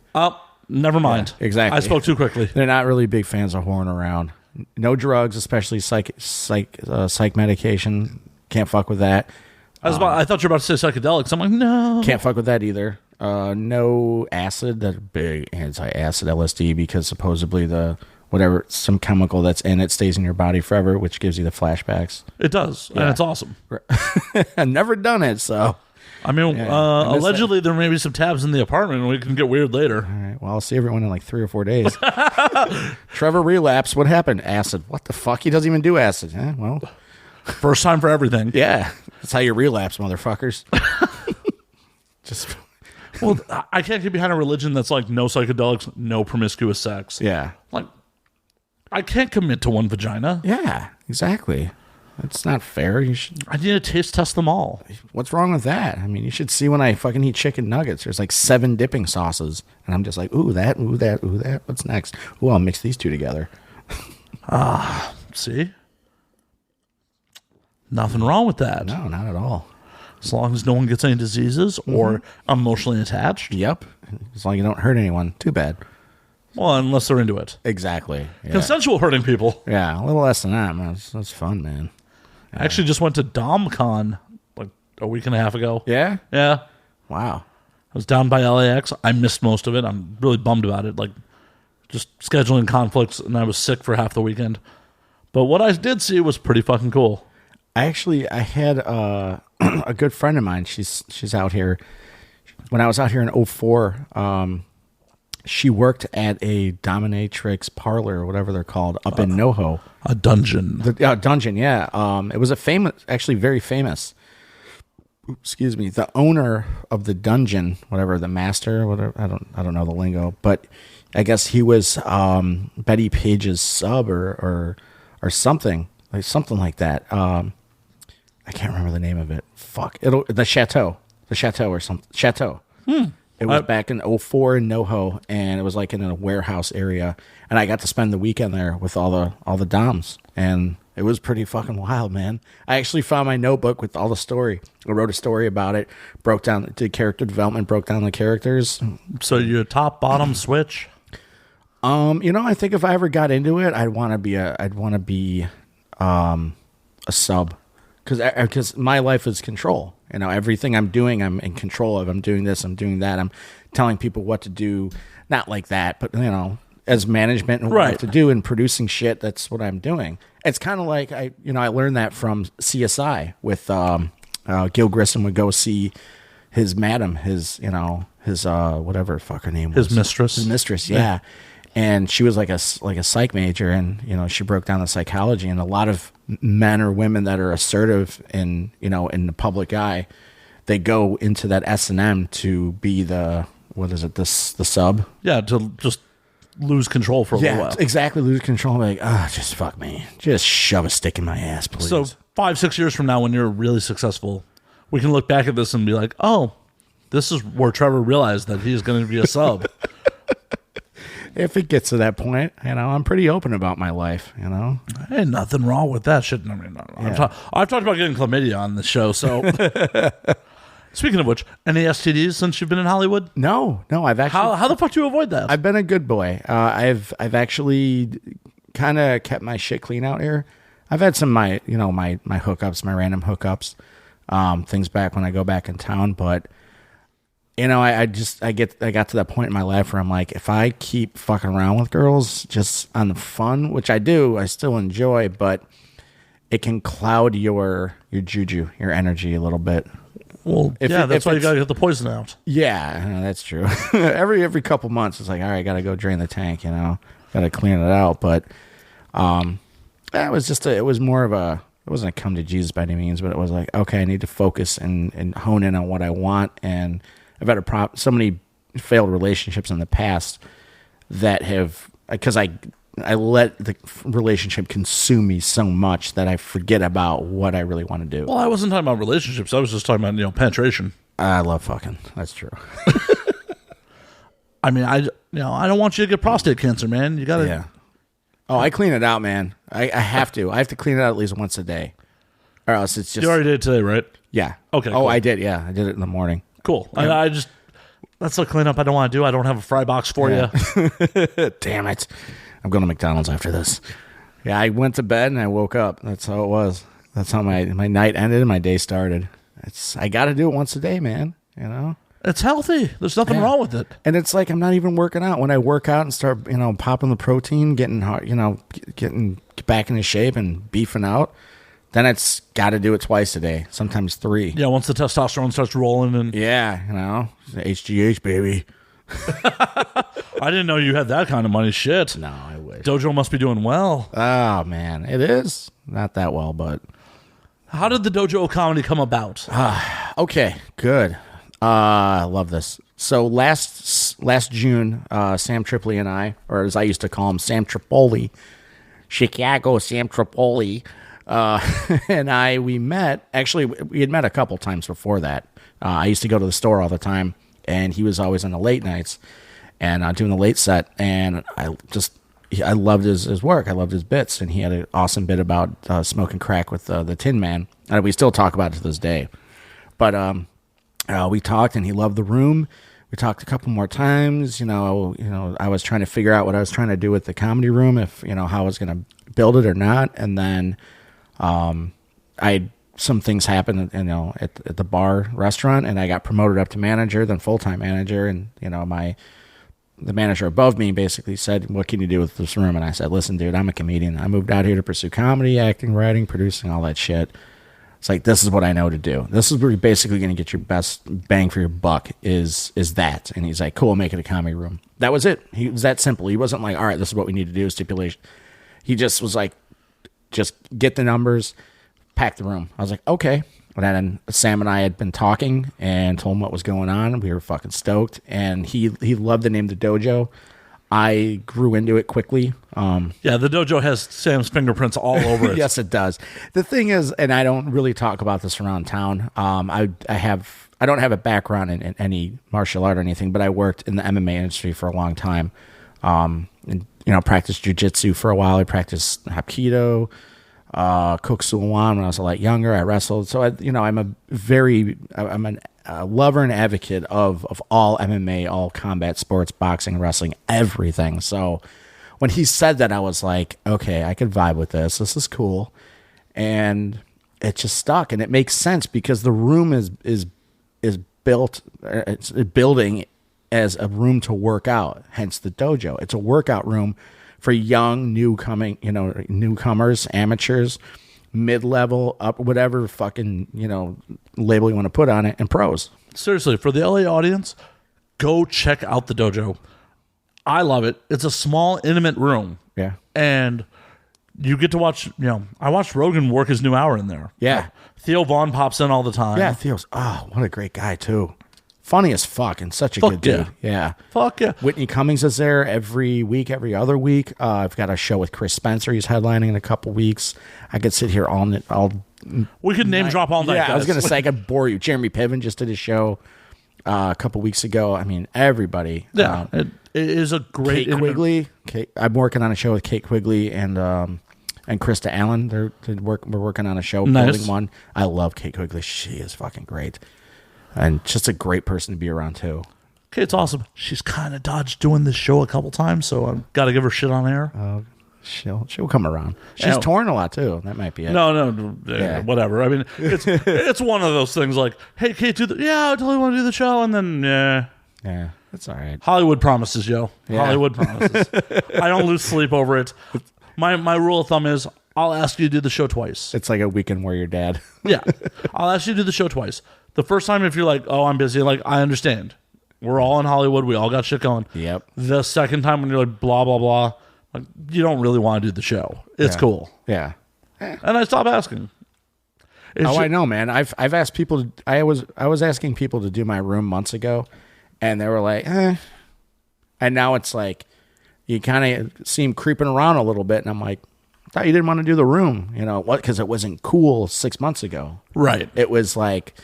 Speaker 1: Never mind.
Speaker 2: Yeah, exactly.
Speaker 1: I spoke too quickly.
Speaker 2: They're not really big fans of whoring around. No drugs, especially psych medication. Can't fuck with that.
Speaker 1: I thought you were about to say psychedelics. I'm like, no.
Speaker 2: Can't fuck with that either. No acid. That's big anti-acid LSD because supposedly some chemical that's in it stays in your body forever, which gives you the flashbacks.
Speaker 1: It does, and it's awesome.
Speaker 2: I've never done it, so.
Speaker 1: I mean, allegedly there may be some tabs in the apartment, and we can get weird later.
Speaker 2: All right. Well, I'll see everyone in like 3 or 4 days. Trevor relapsed. What happened? Acid. What the fuck? He doesn't even do acid. Well.
Speaker 1: First time for everything.
Speaker 2: Yeah. That's how you relapse, motherfuckers.
Speaker 1: Well, I can't get behind a religion that's like no psychedelics, no promiscuous sex.
Speaker 2: Yeah.
Speaker 1: Like, I can't commit to one vagina.
Speaker 2: Yeah, exactly. That's not fair.
Speaker 1: I need to taste test them all.
Speaker 2: What's wrong with that? I mean, you should see when I fucking eat chicken nuggets. There's like 7 dipping sauces. And I'm just like, ooh, that, ooh, that, ooh, that. What's next? Ooh, I'll mix these two together.
Speaker 1: See? Nothing wrong with that.
Speaker 2: No, not at all.
Speaker 1: As long as no one gets any diseases or emotionally attached.
Speaker 2: Yep. As long as you don't hurt anyone. Too bad.
Speaker 1: Well, unless they're into it.
Speaker 2: Exactly. Yeah.
Speaker 1: Consensual hurting people.
Speaker 2: Yeah, a little less than that, man. That's fun, man. Yeah.
Speaker 1: I actually just went to DomCon like a week and a half ago.
Speaker 2: Yeah?
Speaker 1: Yeah.
Speaker 2: Wow.
Speaker 1: I was down by LAX. I missed most of it. I'm really bummed about it. Like, just scheduling conflicts, and I was sick for half the weekend. But what I did see was pretty fucking cool.
Speaker 2: I had a good friend of mine. She's out here. When I was out here in 2004, she worked at a dominatrix parlor or whatever they're called up in NoHo.
Speaker 1: A dungeon.
Speaker 2: Dungeon, yeah. It was actually very famous. Excuse me. The owner of the dungeon, whatever, the master, whatever. I don't know the lingo, but I guess he was Betty Page's sub or something like that. I can't remember the name of it. Fuck. The Chateau or something. Chateau. It was back in 2004 in NoHo, and it was like in a warehouse area. And I got to spend the weekend there with all the doms, and it was pretty fucking wild, man. I actually found my notebook with all the story. I wrote a story about it, did character development, broke down the characters.
Speaker 1: So you top bottom switch?
Speaker 2: I think if I ever got into it, I'd want to be a sub. Because my life is control. Everything I'm doing, I'm in control of. I'm doing this, I'm doing that. I'm telling people what to do. Not like that, but, as management and what I have to do and producing shit, that's what I'm doing. It's kind of like, I learned that from CSI with Gil Grissom would go see his madam, his whatever the fuck her name was.
Speaker 1: His mistress.
Speaker 2: His mistress, yeah. And she was like a psych major, and she broke down the psychology. And a lot of men or women that are assertive in the public eye, they go into that S&M to be the sub.
Speaker 1: Yeah, to just lose control for a little while.
Speaker 2: Exactly. Lose control. Like, just fuck me. Just shove a stick in my ass, please.
Speaker 1: So 5-6 years from now, when you're really successful, we can look back at this and be like, oh, this is where Trevor realized that he's going to be a sub.
Speaker 2: If it gets to that point, I'm pretty open about my life,
Speaker 1: Ain't nothing wrong with that shit. I mean, I've talked about getting chlamydia on the show, so. Speaking of which, any STDs since you've been in Hollywood?
Speaker 2: No, I've actually.
Speaker 1: How the fuck do you avoid that?
Speaker 2: I've been a good boy. I've actually kind of kept my shit clean out here. I've had some my hookups, my random hookups, things back when I go back in town, but I got to that point in my life where I'm like, if I keep fucking around with girls just on the fun, which I do, I still enjoy, but it can cloud your juju, your energy a little bit.
Speaker 1: Well, that's why you gotta get the poison out.
Speaker 2: Yeah, that's true. every couple months, it's like, all right, gotta go drain the tank. Gotta clean it out. But it was more of a. It wasn't a come to Jesus by any means, but it was like, okay, I need to focus and hone in on what I want. And I've had so many failed relationships in the past that have, because I let the relationship consume me so much that I forget about what I really want to do.
Speaker 1: Well, I wasn't talking about relationships. I was just talking about, penetration.
Speaker 2: I love fucking. That's true.
Speaker 1: I mean, I don't want you to get prostate cancer, man. You gotta.
Speaker 2: Yeah. Oh, I clean it out, man. I have to. I have to clean it out at least once a day, or else it's just.
Speaker 1: You already did it today, right?
Speaker 2: Yeah.
Speaker 1: Okay.
Speaker 2: Oh,
Speaker 1: cool.
Speaker 2: I did. Yeah, I did it in the morning.
Speaker 1: Cool. Yeah. That's a cleanup I don't want to do. I don't have a fry box for you.
Speaker 2: Damn it. I'm going to McDonald's after this. Yeah, I went to bed and I woke up. That's how it was. That's how my night ended and my day started. I got to do it once a day, man.
Speaker 1: It's healthy. There's nothing wrong with it.
Speaker 2: And it's like I'm not even working out. When I work out and start, popping the protein, getting hard, getting back into shape and beefing out, then it's got to do it twice a day, sometimes 3.
Speaker 1: Yeah, once the testosterone starts rolling and
Speaker 2: HGH, baby.
Speaker 1: I didn't know you had that kind of money. Shit.
Speaker 2: No, I wish.
Speaker 1: Dojo must be doing well.
Speaker 2: Oh, man. It is. Not that well, but.
Speaker 1: How did the Dojo of Comedy come about?
Speaker 2: Okay, good. I love this. So last June, Sam Tripoli and I, or as I used to call him, Sam Tripoli, Chicago Sam Tripoli, and we met. Actually, we had met a couple times before that. I used to go to the store all the time, and he was always on the late nights and doing the late set. And I loved his work. I loved his bits, and he had an awesome bit about smoking crack with the Tin Man, and we still talk about it to this day. But we talked, and he loved the room. We talked a couple more times. I was trying to figure out what I was trying to do with the comedy room, if how I was going to build it or not. And then some things happened, at the bar restaurant, and I got promoted up to manager, then full-time manager. And, the manager above me basically said, what can you do with this room? And I said, listen, dude, I'm a comedian. I moved out here to pursue comedy, acting, writing, producing, all that shit. It's like, this is what I know to do. This is where you're basically going to get your best bang for your buck is that. And he's like, cool, make it a comedy room. That was it. He was that simple. He wasn't like, all right, this is what we need to do, stipulation. He just was like, just get the numbers, pack the room. I was like, okay. And then Sam and I had been talking and told him what was going on. We were fucking stoked. And he loved the name The Dojo. I grew into it quickly.
Speaker 1: Yeah, the dojo has Sam's fingerprints all over it.
Speaker 2: Yes, it does. The thing is, and I don't really talk about this around town. I don't have a background in any martial art or anything, but I worked in the MMA industry for a long time. And practiced jiu-jitsu for a while. I practiced Hapkido, Kuk Sool when I was a lot younger. I wrestled. So I'm a lover and advocate of all MMA, all combat sports, boxing, wrestling, everything. So when he said that, I was like, okay, I could vibe with this. This is cool. And it just stuck. And it makes sense because the room is built, it's building as a room to work out, hence the dojo. It's a workout room for young, newcomers, amateurs, mid-level, up, whatever fucking, label you want to put on it, and pros.
Speaker 1: Seriously, for the LA audience, go check out the dojo. I love it. It's a small, intimate room.
Speaker 2: Yeah.
Speaker 1: And you get to watch, I watched Rogan work his new hour in there.
Speaker 2: Yeah.
Speaker 1: Theo Vaughn pops in all the time.
Speaker 2: Yeah, Theo's, what a great guy, too. Funny as fuck and such a
Speaker 1: Fuck
Speaker 2: good dude. Yeah.
Speaker 1: Fuck yeah.
Speaker 2: Whitney Cummings is there every week, every other week. I've got a show with Chris Spencer. He's headlining in a couple weeks. I could sit here all
Speaker 1: We could name drop all night.
Speaker 2: Yeah,
Speaker 1: guys.
Speaker 2: I was going to say I could bore you. Jeremy Piven just did a show a couple weeks ago. I mean, everybody.
Speaker 1: Yeah, it is a great...
Speaker 2: Kate Quigley. I'm working on a show with Kate Quigley and Krista Allen. We're working on a show, building one. I love Kate Quigley. She is fucking great. And just a great person to be around, too.
Speaker 1: Kate's awesome. She's kind of dodged doing this show a couple times, so I've got to give her shit on air.
Speaker 2: She'll come around. She's touring a lot, too. That might be it.
Speaker 1: No, whatever. I mean, it's one of those things like, hey, Kate, I totally want to do the show, and then,
Speaker 2: Yeah, that's all right.
Speaker 1: Hollywood promises, yo.
Speaker 2: Yeah.
Speaker 1: Hollywood promises. I don't lose sleep over it. My rule of thumb is I'll ask you to do the show twice.
Speaker 2: It's like a Weekend Warrior Dad.
Speaker 1: Yeah. I'll ask you to do the show twice. The first time, if you're like, oh, I'm busy, like, I understand. We're all in Hollywood. We all got shit going.
Speaker 2: Yep.
Speaker 1: The second time when you're like, blah, blah, blah, like, you don't really want to do the show. It's cool.
Speaker 2: Yeah.
Speaker 1: And I stop asking.
Speaker 2: I know, man. I've asked people. I was asking people to do my room months ago, and they were like, eh. And now it's like, you kind of seem creeping around a little bit, and I'm like, I thought you didn't want to do the room. You know what? Because it wasn't cool 6 months ago.
Speaker 1: Right.
Speaker 2: It was like,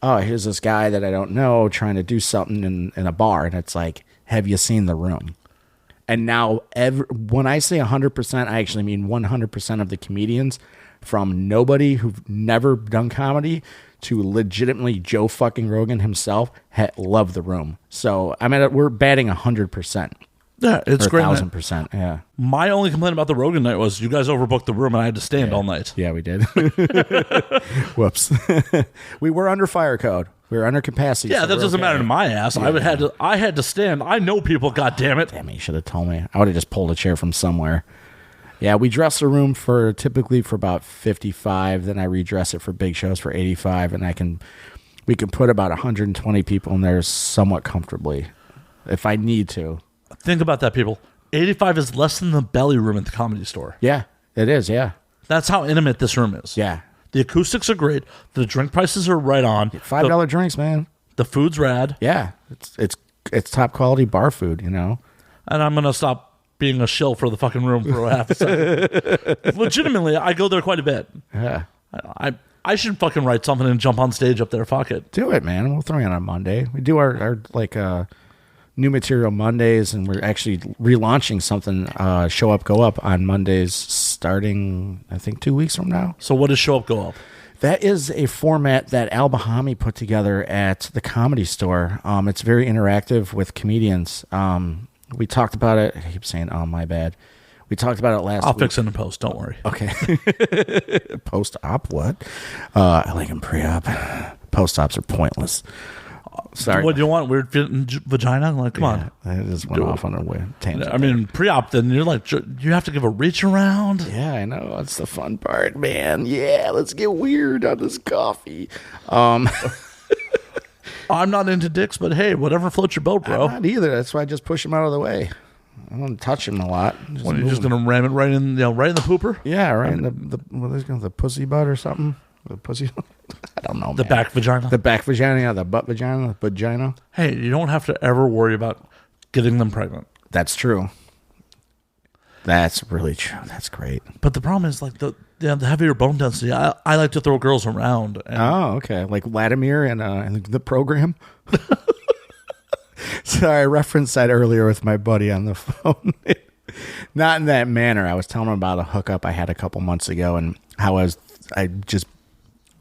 Speaker 2: oh, here's this guy that I don't know trying to do something in a bar. And it's like, have you seen the room? And now when I say 100%, I actually mean 100% of the comedians, from nobody who've never done comedy to legitimately Joe fucking Rogan himself, love the room. So we're batting 100%.
Speaker 1: Yeah, it's great.
Speaker 2: 1,000%. Yeah.
Speaker 1: My only complaint about the Rogan night was you guys overbooked the room and I had to stand all night.
Speaker 2: Yeah, we did. Whoops. We were under fire code. We were under capacity.
Speaker 1: Yeah, so that doesn't matter to my ass. Yeah. I had to stand. I know people, God damn it.
Speaker 2: Damn it, you should have told me. I would have just pulled a chair from somewhere. Yeah, we dress the room typically for about 55, then I redress it for big shows for 85, and we can put about 120 people in there somewhat comfortably if I need to.
Speaker 1: Think about that, people. 85 is less than the belly room at the Comedy Store.
Speaker 2: Yeah, it is, yeah.
Speaker 1: That's how intimate this room is.
Speaker 2: Yeah.
Speaker 1: The acoustics are great. The drink prices are right on.
Speaker 2: $5 drinks, man.
Speaker 1: The food's rad.
Speaker 2: Yeah, it's top quality bar food, you know.
Speaker 1: And I'm going to stop being a shill for the fucking room for a half a second. Legitimately, I go there quite a bit.
Speaker 2: Yeah.
Speaker 1: I should fucking write something and jump on stage up there. Fuck it.
Speaker 2: Do it, man. We'll throw you on a Monday. We do our new material Mondays, and we're actually relaunching something, Show Up, Go Up, on Mondays starting, I think, 2 weeks from now.
Speaker 1: So what is Show Up, Go Up?
Speaker 2: That is a format that Al Bahami put together at the Comedy Store. It's very interactive with comedians. We talked about it. I keep saying, oh, my bad. We talked about it last week.
Speaker 1: I'll fix it in post. Don't worry.
Speaker 2: Okay. Post-op, what? I like them pre-op. Post-ops are pointless. Sorry.
Speaker 1: What do you want? Weird vagina? Like, come on.
Speaker 2: I just went off on a tangent.
Speaker 1: I mean, pre-op, then you're like, you have to give a reach around.
Speaker 2: Yeah, I know. That's the fun part, man. Yeah, let's get weird on this coffee.
Speaker 1: I'm not into dicks, but hey, whatever floats your boat, bro.
Speaker 2: I'm not either. That's why I just push him out of the way. I don't touch him a lot.
Speaker 1: What, you're just gonna ram it right in the pooper?
Speaker 2: Yeah, right in the pussy butt or something. The pussy. I don't know.
Speaker 1: The
Speaker 2: man.
Speaker 1: back vagina.
Speaker 2: The back vagina. Yeah, the butt vagina. The vagina.
Speaker 1: Hey, you don't have to ever worry about getting them pregnant.
Speaker 2: That's true. That's really true. That's great.
Speaker 1: But the problem is, like, the heavier bone density. I like to throw girls around.
Speaker 2: Oh, okay. Like Vladimir and the program. Sorry, I referenced that earlier with my buddy on the phone. Not in that manner. I was telling him about a hookup I had a couple months ago and how I just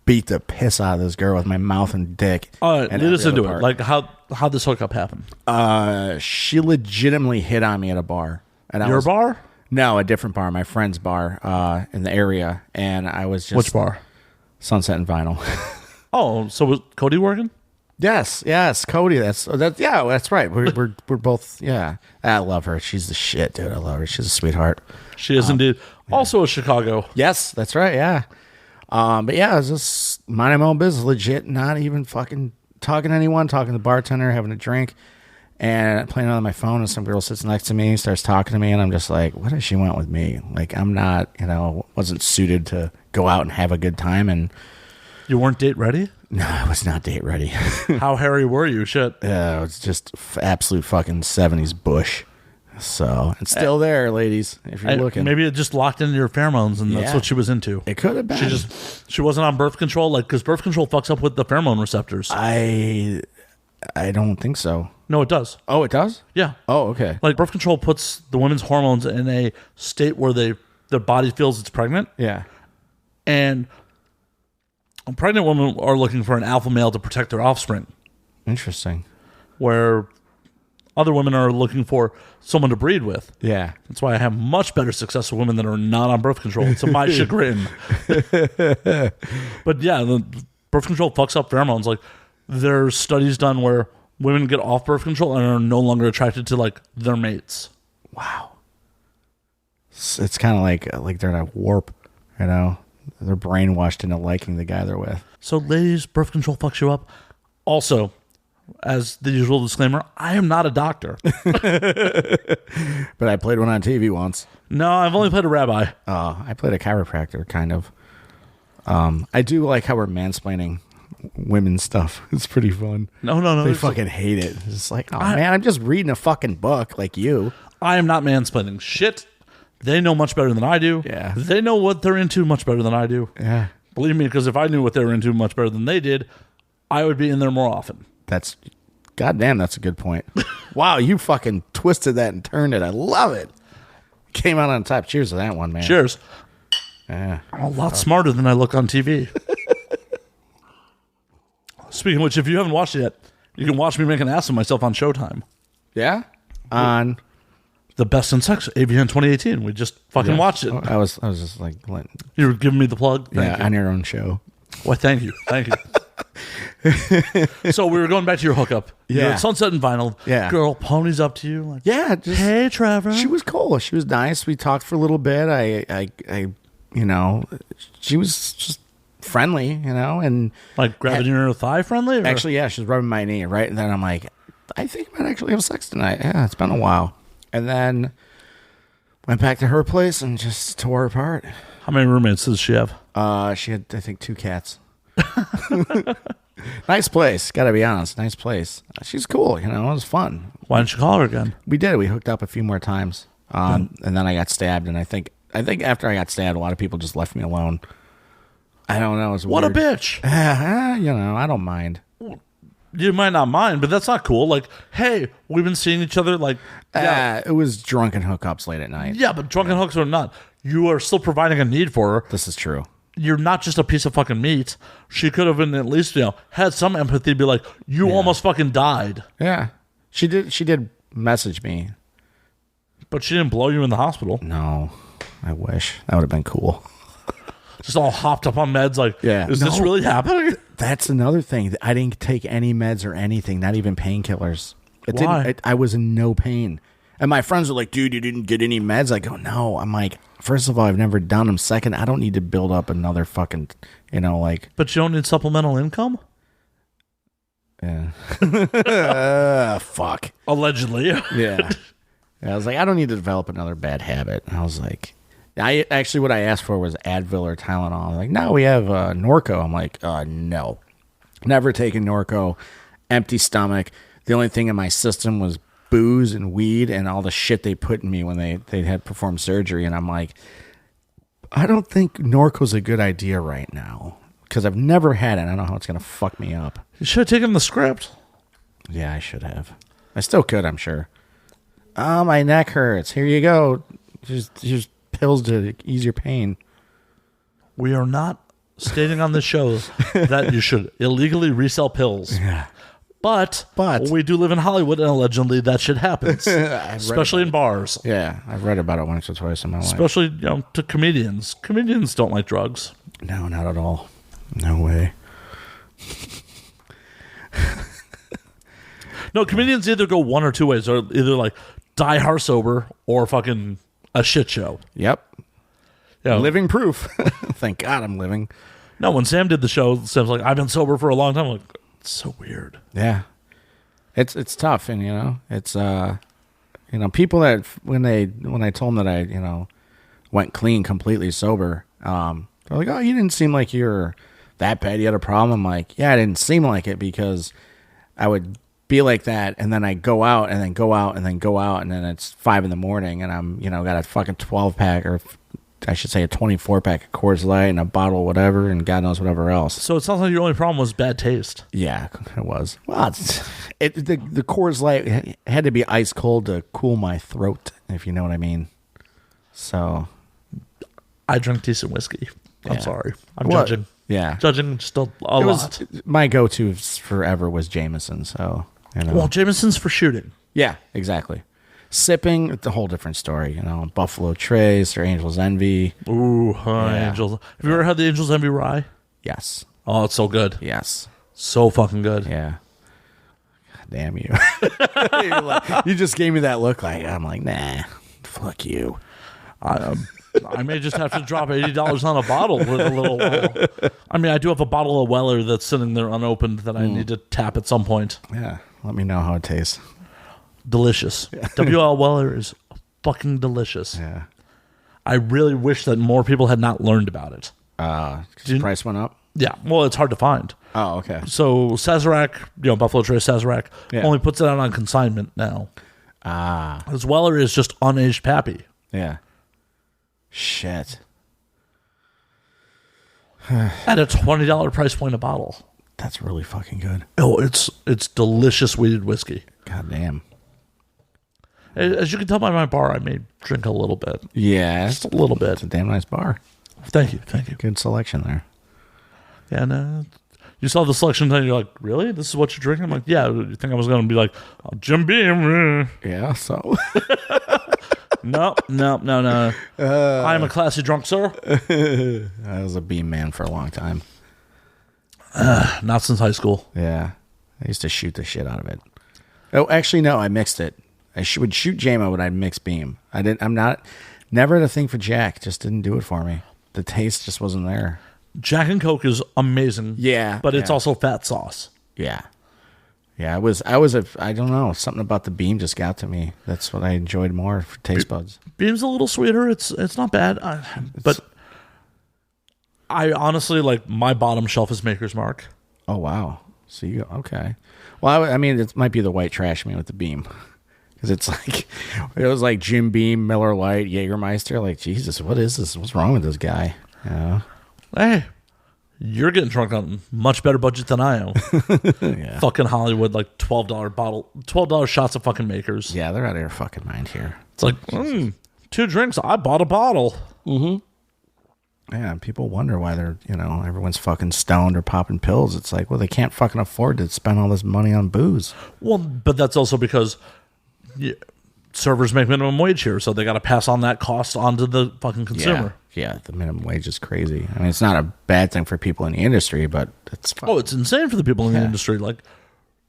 Speaker 2: beat the piss out of this girl with my mouth and dick.
Speaker 1: Lead us into it. Like, how this hookup happened?
Speaker 2: She legitimately hit on me at a bar. And
Speaker 1: Your bar?
Speaker 2: No, a different bar, my friend's bar in the area, and I was just...
Speaker 1: Which bar?
Speaker 2: Sunset and Vinyl.
Speaker 1: Oh, so was Cody working?
Speaker 2: Yes, Cody. That's right. We're both. Yeah, I love her. She's the shit, dude. I love her. She's a sweetheart.
Speaker 1: She is indeed. Also a Chicago.
Speaker 2: Yes, that's right. Yeah. But yeah, I was just minding my own business, legit, not even fucking talking to anyone, talking to the bartender, having a drink. And playing on my phone, and some girl sits next to me, starts talking to me, and I'm just like, what if she went with me? Like, I'm not, wasn't suited to go out and have a good time. And
Speaker 1: you weren't date ready?
Speaker 2: No, I was not date ready.
Speaker 1: How hairy were you? Shit.
Speaker 2: Yeah, it was just absolute fucking 70s bush. So it's still there, ladies, if you're looking.
Speaker 1: Maybe it just locked into your pheromones, and that's what she was into.
Speaker 2: It could have been.
Speaker 1: She wasn't on birth control, like, because birth control fucks up with the pheromone receptors.
Speaker 2: I don't think so.
Speaker 1: No, it does.
Speaker 2: Oh, it does?
Speaker 1: Yeah.
Speaker 2: Oh, okay.
Speaker 1: Like, birth control puts the women's hormones in a state where their body feels it's pregnant.
Speaker 2: Yeah.
Speaker 1: And pregnant women are looking for an alpha male to protect their offspring.
Speaker 2: Interesting.
Speaker 1: Where other women are looking for someone to breed with.
Speaker 2: Yeah.
Speaker 1: That's why I have much better success with women that are not on birth control, to my chagrin. But yeah, the birth control fucks up pheromones. Like, there's studies done where women get off birth control and are no longer attracted to, like, their mates.
Speaker 2: Wow. It's kind of like they're in a warp, you know? They're brainwashed into liking the guy they're with.
Speaker 1: So, ladies, birth control fucks you up. Also, as the usual disclaimer, I am not a doctor.
Speaker 2: But I played one on TV once.
Speaker 1: No, I've only played a rabbi.
Speaker 2: I played a chiropractor, kind of. I do like how we're mansplaining women's stuff. It's pretty fun.
Speaker 1: No.
Speaker 2: They fucking hate it. It's like, oh, man, I'm just reading a fucking book like you.
Speaker 1: I am not mansplaining shit. They know much better than I do.
Speaker 2: Yeah.
Speaker 1: They know what they're into much better than I do.
Speaker 2: Yeah.
Speaker 1: Believe me, because if I knew what they were into much better than they did, I would be in there more often.
Speaker 2: Goddamn, that's a good point. Wow, you fucking twisted that and turned it. I love it. Came out on top. Cheers to that one, man.
Speaker 1: Cheers.
Speaker 2: Yeah.
Speaker 1: I'm a lot smarter than I look on TV. Speaking of which, if you haven't watched it yet, you can watch me make an ass of myself on Showtime.
Speaker 2: Yeah? On
Speaker 1: The Best in Sex, AVN 2018. We just fucking watched it.
Speaker 2: I was just like,
Speaker 1: You were giving me the plug? Thank you.
Speaker 2: on your own show.
Speaker 1: Why, thank you. Thank you. So we were going back to your hookup.
Speaker 2: Yeah.
Speaker 1: You're at Sunset and Vinyl.
Speaker 2: Yeah.
Speaker 1: Girl ponies up to you. Like,
Speaker 2: Yeah.
Speaker 1: hey, Trevor.
Speaker 2: She was cool. She was nice. We talked for a little bit. I you know, she was just friendly, you know, and
Speaker 1: like grabbing your thigh friendly? Or?
Speaker 2: actually, yeah, she was rubbing my knee, right? And then I'm like, I think I might actually have sex tonight. Yeah, it's been a while. And then went back to her place and just tore her apart.
Speaker 1: How many roommates does she have?
Speaker 2: She had, I think, 2 cats. Nice place, gotta be honest. Nice place. She's cool, you know. It was fun.
Speaker 1: Why didn't you call her again?
Speaker 2: We did. We hooked up a few more times, and then I got stabbed. And I think after I got stabbed, a lot of people just left me alone. I don't know. It was
Speaker 1: What
Speaker 2: weird.
Speaker 1: a bitch.
Speaker 2: You know, I don't mind.
Speaker 1: You might not mind, but that's not cool. Like, hey, we've been seeing each other. Like, yeah,
Speaker 2: It was drunken hookups late at night.
Speaker 1: yeah, but drunken hooks or not, you are still providing a need for her.
Speaker 2: This is true.
Speaker 1: You're not just a piece of fucking meat. She could have been at least, you know, had some empathy. Be like, you almost fucking died.
Speaker 2: Yeah, she did message me.
Speaker 1: But she didn't blow you in the hospital.
Speaker 2: No, I wish that would have been cool.
Speaker 1: Just all hopped up on meds. Like,
Speaker 2: Yeah.
Speaker 1: is this
Speaker 2: No.
Speaker 1: really happening?
Speaker 2: That's another thing. I didn't take any meds or anything, not even painkillers.
Speaker 1: Why?
Speaker 2: I was in no pain. And my friends were like, dude, you didn't get any meds? I go, no. I'm like, first of all, I've never done them. Second, I don't need to build up another fucking, you know, like.
Speaker 1: But you don't need supplemental income?
Speaker 2: Yeah. Fuck.
Speaker 1: Allegedly.
Speaker 2: Yeah. I was like, I don't need to develop another bad habit. And I was like, what I asked for was Advil or Tylenol. Like, no, we have Norco. I'm like, no. Never taken Norco. Empty stomach. The only thing in my system was booze and weed and all the shit they put in me when they had performed surgery. And I'm like, I don't think Norco's a good idea right now because I've never had it. I don't know how it's going to fuck me up.
Speaker 1: You should have taken the script.
Speaker 2: Yeah, I should have. I still could, I'm sure. Oh, my neck hurts. Here you go. Here's pills to ease your pain.
Speaker 1: We are not stating on this show that you should illegally resell pills.
Speaker 2: Yeah.
Speaker 1: But we do live in Hollywood, and allegedly that shit happens, especially in bars.
Speaker 2: Yeah, I've read about it once or twice in my life.
Speaker 1: Especially, you know, to comedians. Comedians don't like drugs.
Speaker 2: No, not at all. No way.
Speaker 1: No, comedians either go one or two ways. Or either like die hard sober or fucking a shit show.
Speaker 2: Yep.
Speaker 1: You know,
Speaker 2: Living proof. Thank God I'm living.
Speaker 1: no, when Sam did the show, Sam's like, I've been sober for a long time. I'm like, it's so weird.
Speaker 2: Yeah. It's tough, and you know, it's people that when I told them that I, you know, went clean completely sober, they're like, "Oh, you didn't seem like you're that bad? You had a problem? I'm like, yeah, it didn't seem like it because I would be like that, and then I go out, and then go out, and then go out, and then it's 5 a.m, and I'm, got a fucking 12-pack, or I should say a 24-pack of Coors Light and a bottle of whatever, and God knows whatever else.
Speaker 1: So it sounds like your only problem was bad taste.
Speaker 2: Yeah, it was. Well, the Coors Light had to be ice cold to cool my throat, if you know what I mean. So
Speaker 1: I drink decent whiskey. I'm
Speaker 2: Yeah.
Speaker 1: sorry. I'm judging.
Speaker 2: Yeah.
Speaker 1: Judging just a lot.
Speaker 2: My go-to forever was Jameson, so,
Speaker 1: Well, Jameson's for shooting.
Speaker 2: Yeah, exactly. Sipping, it's a whole different story, Buffalo Trace or Angel's Envy.
Speaker 1: Ooh,
Speaker 2: Yeah.
Speaker 1: Angels. Have you ever had the Angel's Envy rye?
Speaker 2: Yes.
Speaker 1: Oh, it's so good.
Speaker 2: Yes.
Speaker 1: So fucking good.
Speaker 2: Yeah. God damn you. You just gave me that look I'm like, nah, fuck you.
Speaker 1: I may just have to drop $80 on a bottle in a little while. I mean, I do have a bottle of Weller that's sitting there unopened that I need to tap at some point.
Speaker 2: Yeah. Let me know how it tastes.
Speaker 1: Delicious. WL Weller is fucking delicious.
Speaker 2: Yeah.
Speaker 1: I really wish that more people had not learned about it.
Speaker 2: 'Cause the price went up?
Speaker 1: Yeah, well, it's hard to find.
Speaker 2: Oh, okay.
Speaker 1: So Sazerac, Buffalo Trace Sazerac,
Speaker 2: Yeah.
Speaker 1: only puts it out on consignment now.
Speaker 2: Ah.
Speaker 1: Because Weller is just unaged Pappy.
Speaker 2: Yeah. Shit.
Speaker 1: At a $20 price point a bottle.
Speaker 2: That's really fucking good.
Speaker 1: Oh, it's delicious weeded whiskey.
Speaker 2: God damn.
Speaker 1: As you can tell by my bar, I may drink a little bit.
Speaker 2: Yeah.
Speaker 1: Just a little bit.
Speaker 2: It's a damn nice bar.
Speaker 1: Thank you.
Speaker 2: Good selection there.
Speaker 1: And you saw the selection and you're like, really? This is what you're drinking? I'm like, yeah. You think I was going to be like, oh, Jim Beam?
Speaker 2: Yeah, so.
Speaker 1: No. I'm a classy drunk, sir.
Speaker 2: I was a beam man for a long time.
Speaker 1: Not since high school.
Speaker 2: Yeah. I used to shoot the shit out of it. Oh, actually, no, I mixed it. I would shoot JMO, but I'd mix beam. Never the thing for Jack. Just didn't do it for me. The taste just wasn't there.
Speaker 1: Jack and Coke is amazing.
Speaker 2: Yeah.
Speaker 1: But it's also fat sauce.
Speaker 2: Yeah. Yeah, I don't know. Something about the beam just got to me. That's what I enjoyed more for taste buds.
Speaker 1: Beam's a little sweeter. It's not bad. But I honestly, my bottom shelf is Maker's Mark.
Speaker 2: Oh, wow. So okay. Well, I mean, it might be the white trash me with the beam. Because it was like Jim Beam, Miller Lite, Jägermeister. Like, Jesus, what is this? What's wrong with this guy?
Speaker 1: Hey, you're getting drunk on much better budget than I am.
Speaker 2: Yeah.
Speaker 1: Fucking Hollywood, $12 bottle, $12 shots of fucking Makers.
Speaker 2: Yeah, they're out of their fucking mind here.
Speaker 1: It's like, 2 drinks, I bought a bottle.
Speaker 2: Mm-hmm. Yeah, and people wonder why they're, everyone's fucking stoned or popping pills. It's like, well, they can't fucking afford to spend all this money on booze.
Speaker 1: Well, but that's also because servers make minimum wage here, so they got to pass on that cost onto the fucking consumer.
Speaker 2: Yeah, the minimum wage is crazy. I mean, it's not a bad thing for people in the industry, but it's
Speaker 1: it's insane for the people in the industry.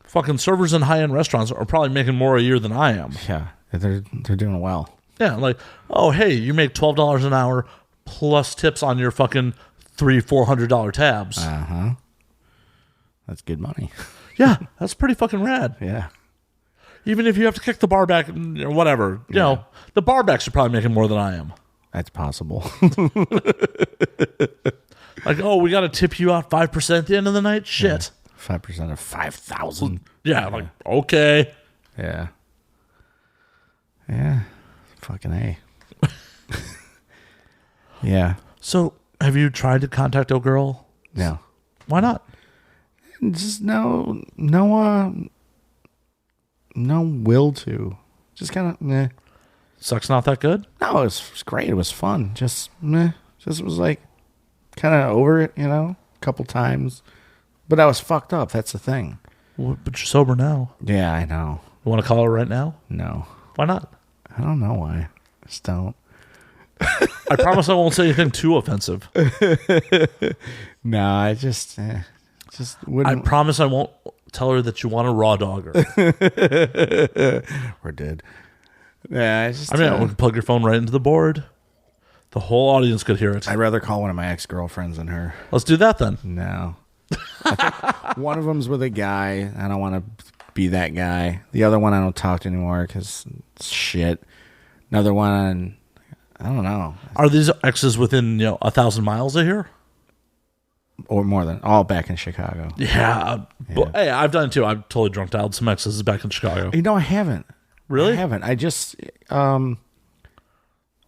Speaker 1: Fucking servers in high-end restaurants are probably making more a year than I am.
Speaker 2: Yeah, they're doing well.
Speaker 1: Yeah, hey, you make $12 an hour plus tips on your fucking $300-$400 tabs.
Speaker 2: Uh-huh. That's good money.
Speaker 1: Yeah, that's pretty fucking rad.
Speaker 2: Yeah.
Speaker 1: Even if you have to kick the bar back or whatever, the bar backs are probably making more than I am.
Speaker 2: That's possible.
Speaker 1: We got to tip you out 5% at the end of the night? Shit.
Speaker 2: 5% of 5,000.
Speaker 1: Yeah, okay.
Speaker 2: Yeah. Yeah. Fucking A. Yeah.
Speaker 1: So, have you tried to contact a girl?
Speaker 2: No.
Speaker 1: Why not?
Speaker 2: Just no will to. Just kind of meh.
Speaker 1: Sex not that good?
Speaker 2: No, it was great. It was fun. Just meh. Just was kind of over it, a couple times. But I was fucked up. That's the thing.
Speaker 1: Well, but you're sober now.
Speaker 2: Yeah, I know.
Speaker 1: You want to call her right now?
Speaker 2: No.
Speaker 1: Why not?
Speaker 2: I don't know why. Just don't.
Speaker 1: I promise I won't say anything too offensive.
Speaker 2: No, I just wouldn't.
Speaker 1: I promise I won't tell her that you want to raw dog her.
Speaker 2: Or did. Yeah,
Speaker 1: I would plug your phone right into the board. The whole audience could hear it.
Speaker 2: I'd rather call one of my ex-girlfriends than her.
Speaker 1: Let's do that then.
Speaker 2: No. I think one of them's with a guy. I don't want to be that guy. The other one I don't talk to anymore because it's shit. Another one, I don't know.
Speaker 1: Are these exes within 1,000 miles of here?
Speaker 2: or more than all back in Chicago.
Speaker 1: Yeah. But, hey, I've done it too. I've totally drunk dialed some exes back in Chicago.
Speaker 2: I haven't.
Speaker 1: Really?
Speaker 2: I haven't. I just, I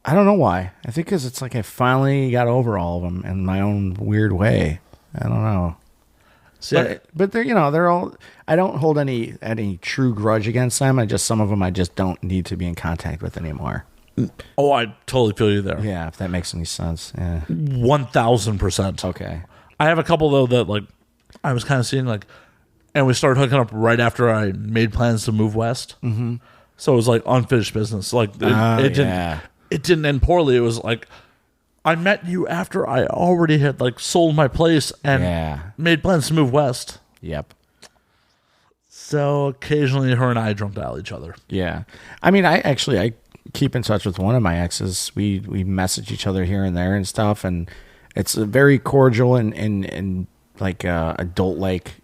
Speaker 2: don't know why. I think because it's like I finally got over all of them in my own weird way. I don't know. But they're, they're all, I don't hold any true grudge against them. Some of them I just don't need to be in contact with anymore.
Speaker 1: Oh, I totally feel you there.
Speaker 2: Yeah, if that makes any sense. Yeah.
Speaker 1: 1,000%.
Speaker 2: Okay.
Speaker 1: I have a couple though that like I was kind of seeing like, and we started hooking up right after I made plans to move west. Mm-hmm. So it was like unfinished business. Like it didn't end poorly. It was like I met you after I already had like sold my place and made plans to move west.
Speaker 2: Yep.
Speaker 1: So occasionally her and I drunk dial each other.
Speaker 2: Yeah. I mean, I keep in touch with one of my exes. We message each other here and there and stuff, and it's a very cordial and like adult like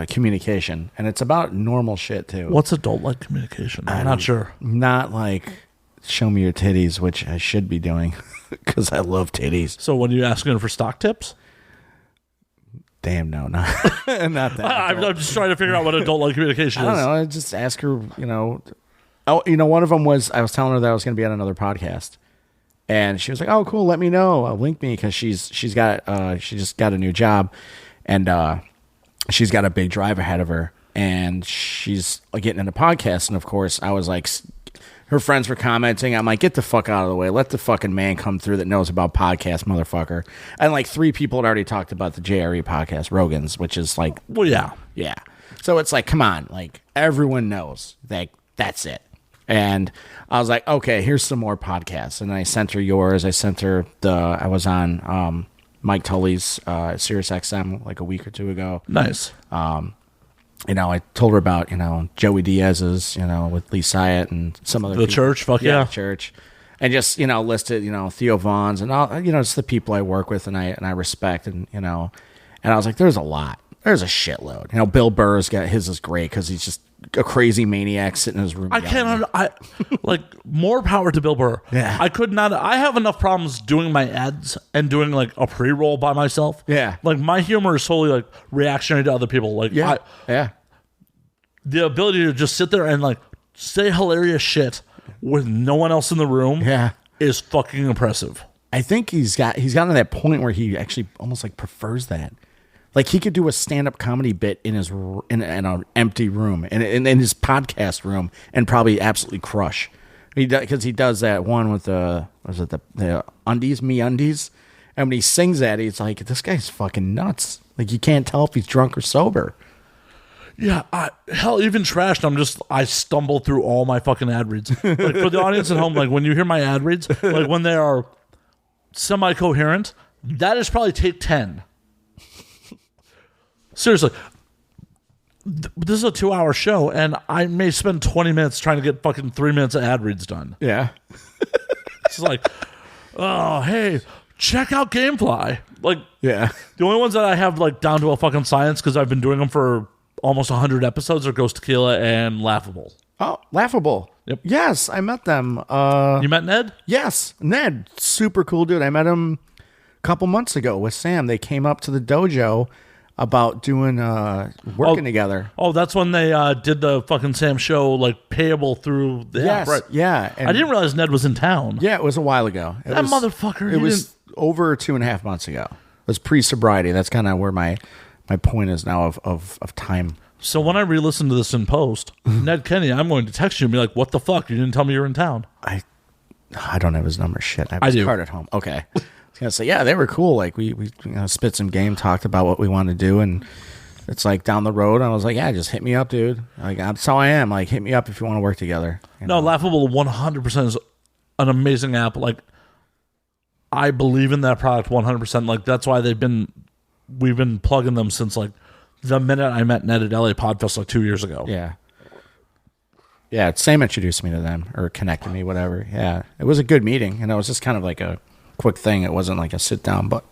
Speaker 2: communication, and it's about normal shit too.
Speaker 1: What's adult like communication? I'm not sure.
Speaker 2: Not like show me your titties, which I should be doing because I love titties.
Speaker 1: So when you asking her for stock tips?
Speaker 2: Damn, no, not that.
Speaker 1: I'm just trying to figure out what adult like communication is.
Speaker 2: I don't know. I just ask her, Oh, one of them was I was telling her that I was going to be on another podcast, and she was like, "Oh, cool, let me know, link me," because she just got a new job, and she's got a big drive ahead of her, and she's getting into podcasts, and of course, I was like, her friends were commenting. I'm like, get the fuck out of the way, let the fucking man come through that knows about podcasts, motherfucker. And like 3 people had already talked about the JRE podcast, Rogan's, which is like,
Speaker 1: well,
Speaker 2: yeah. So it's like, come on, like everyone knows that that's it. And I was like, okay, here's some more podcasts. And I sent her yours. I sent her I was on Mike Tully's Sirius XM like a week or 2 ago.
Speaker 1: Nice.
Speaker 2: I told her about, Joey Diaz's, with Lee Syatt and some other
Speaker 1: people. Church, fuck yeah.
Speaker 2: The church. And just, listed, Theo Vaughn's and all, it's the people I work with and I respect and I was like, there's a lot. There's a shitload. Bill Burr's got his is great because he's just a crazy maniac sitting in his room. More power to Bill Burr.
Speaker 1: Yeah. I could not. I have enough problems doing my ads and doing like a pre-roll by myself.
Speaker 2: Yeah.
Speaker 1: Like my humor is solely like reactionary to other people. Like the ability to just sit there and like say hilarious shit with no one else in the room.
Speaker 2: Yeah.
Speaker 1: Is fucking impressive.
Speaker 2: I think he's gotten to that point where he actually almost like prefers that. Like he could do a stand-up comedy bit in in an empty room, in his podcast room, and probably absolutely crush. Because he does that one with the undies, me undies, and when he sings that, he's like, this guy's fucking nuts. Like you can't tell if he's drunk or sober.
Speaker 1: Yeah, hell, even trashed. I stumble through all my fucking ad reads. Like for the audience at home, like when you hear my ad reads, like when they are semi-coherent, that is probably take 10. Seriously, this is a 2-hour show, and I may spend 20 minutes trying to get fucking 3 minutes of ad reads done.
Speaker 2: Yeah.
Speaker 1: It's like, oh, hey, check out Gamefly. Like,
Speaker 2: yeah.
Speaker 1: The only ones that I have like down to a fucking science because I've been doing them for almost 100 episodes are Ghost Tequila and Laughable.
Speaker 2: Oh, Laughable.
Speaker 1: Yep.
Speaker 2: Yes, I met them.
Speaker 1: You met Ned?
Speaker 2: Yes, Ned. Super cool dude. I met him a couple months ago with Sam. They came up to the dojo about doing working together. Oh,
Speaker 1: that's when they did the fucking Sam show like payable through the app, right?
Speaker 2: Yeah.
Speaker 1: And I didn't realize Ned was in town.
Speaker 2: Yeah, it was a while ago.
Speaker 1: Motherfucker.
Speaker 2: It was over 2.5 months ago. It was pre-sobriety. That's kind of where my point is now of time.
Speaker 1: So when I re-listen to this in post, Ned Kenny, I'm going to text you and be like, what the fuck? You didn't tell me you were in town.
Speaker 2: I don't have his number. Shit. I have his card at home. Okay. So yeah, they were cool. Like we spit some game, talked about what we wanted to do, and it's like down the road. I was like, yeah, just hit me up, dude. Like that's how I am. Like hit me up if you want to work together.
Speaker 1: No, Laughable 100% is an amazing app. Like I believe in that product 100%. Like that's why we've been plugging them since like the minute I met Ned at LA Podfest like 2 years ago.
Speaker 2: Yeah. Yeah, Sam introduced me to them or connected me, whatever. Yeah, it was a good meeting, and it was just kind of like a quick thing. It wasn't like a sit down, but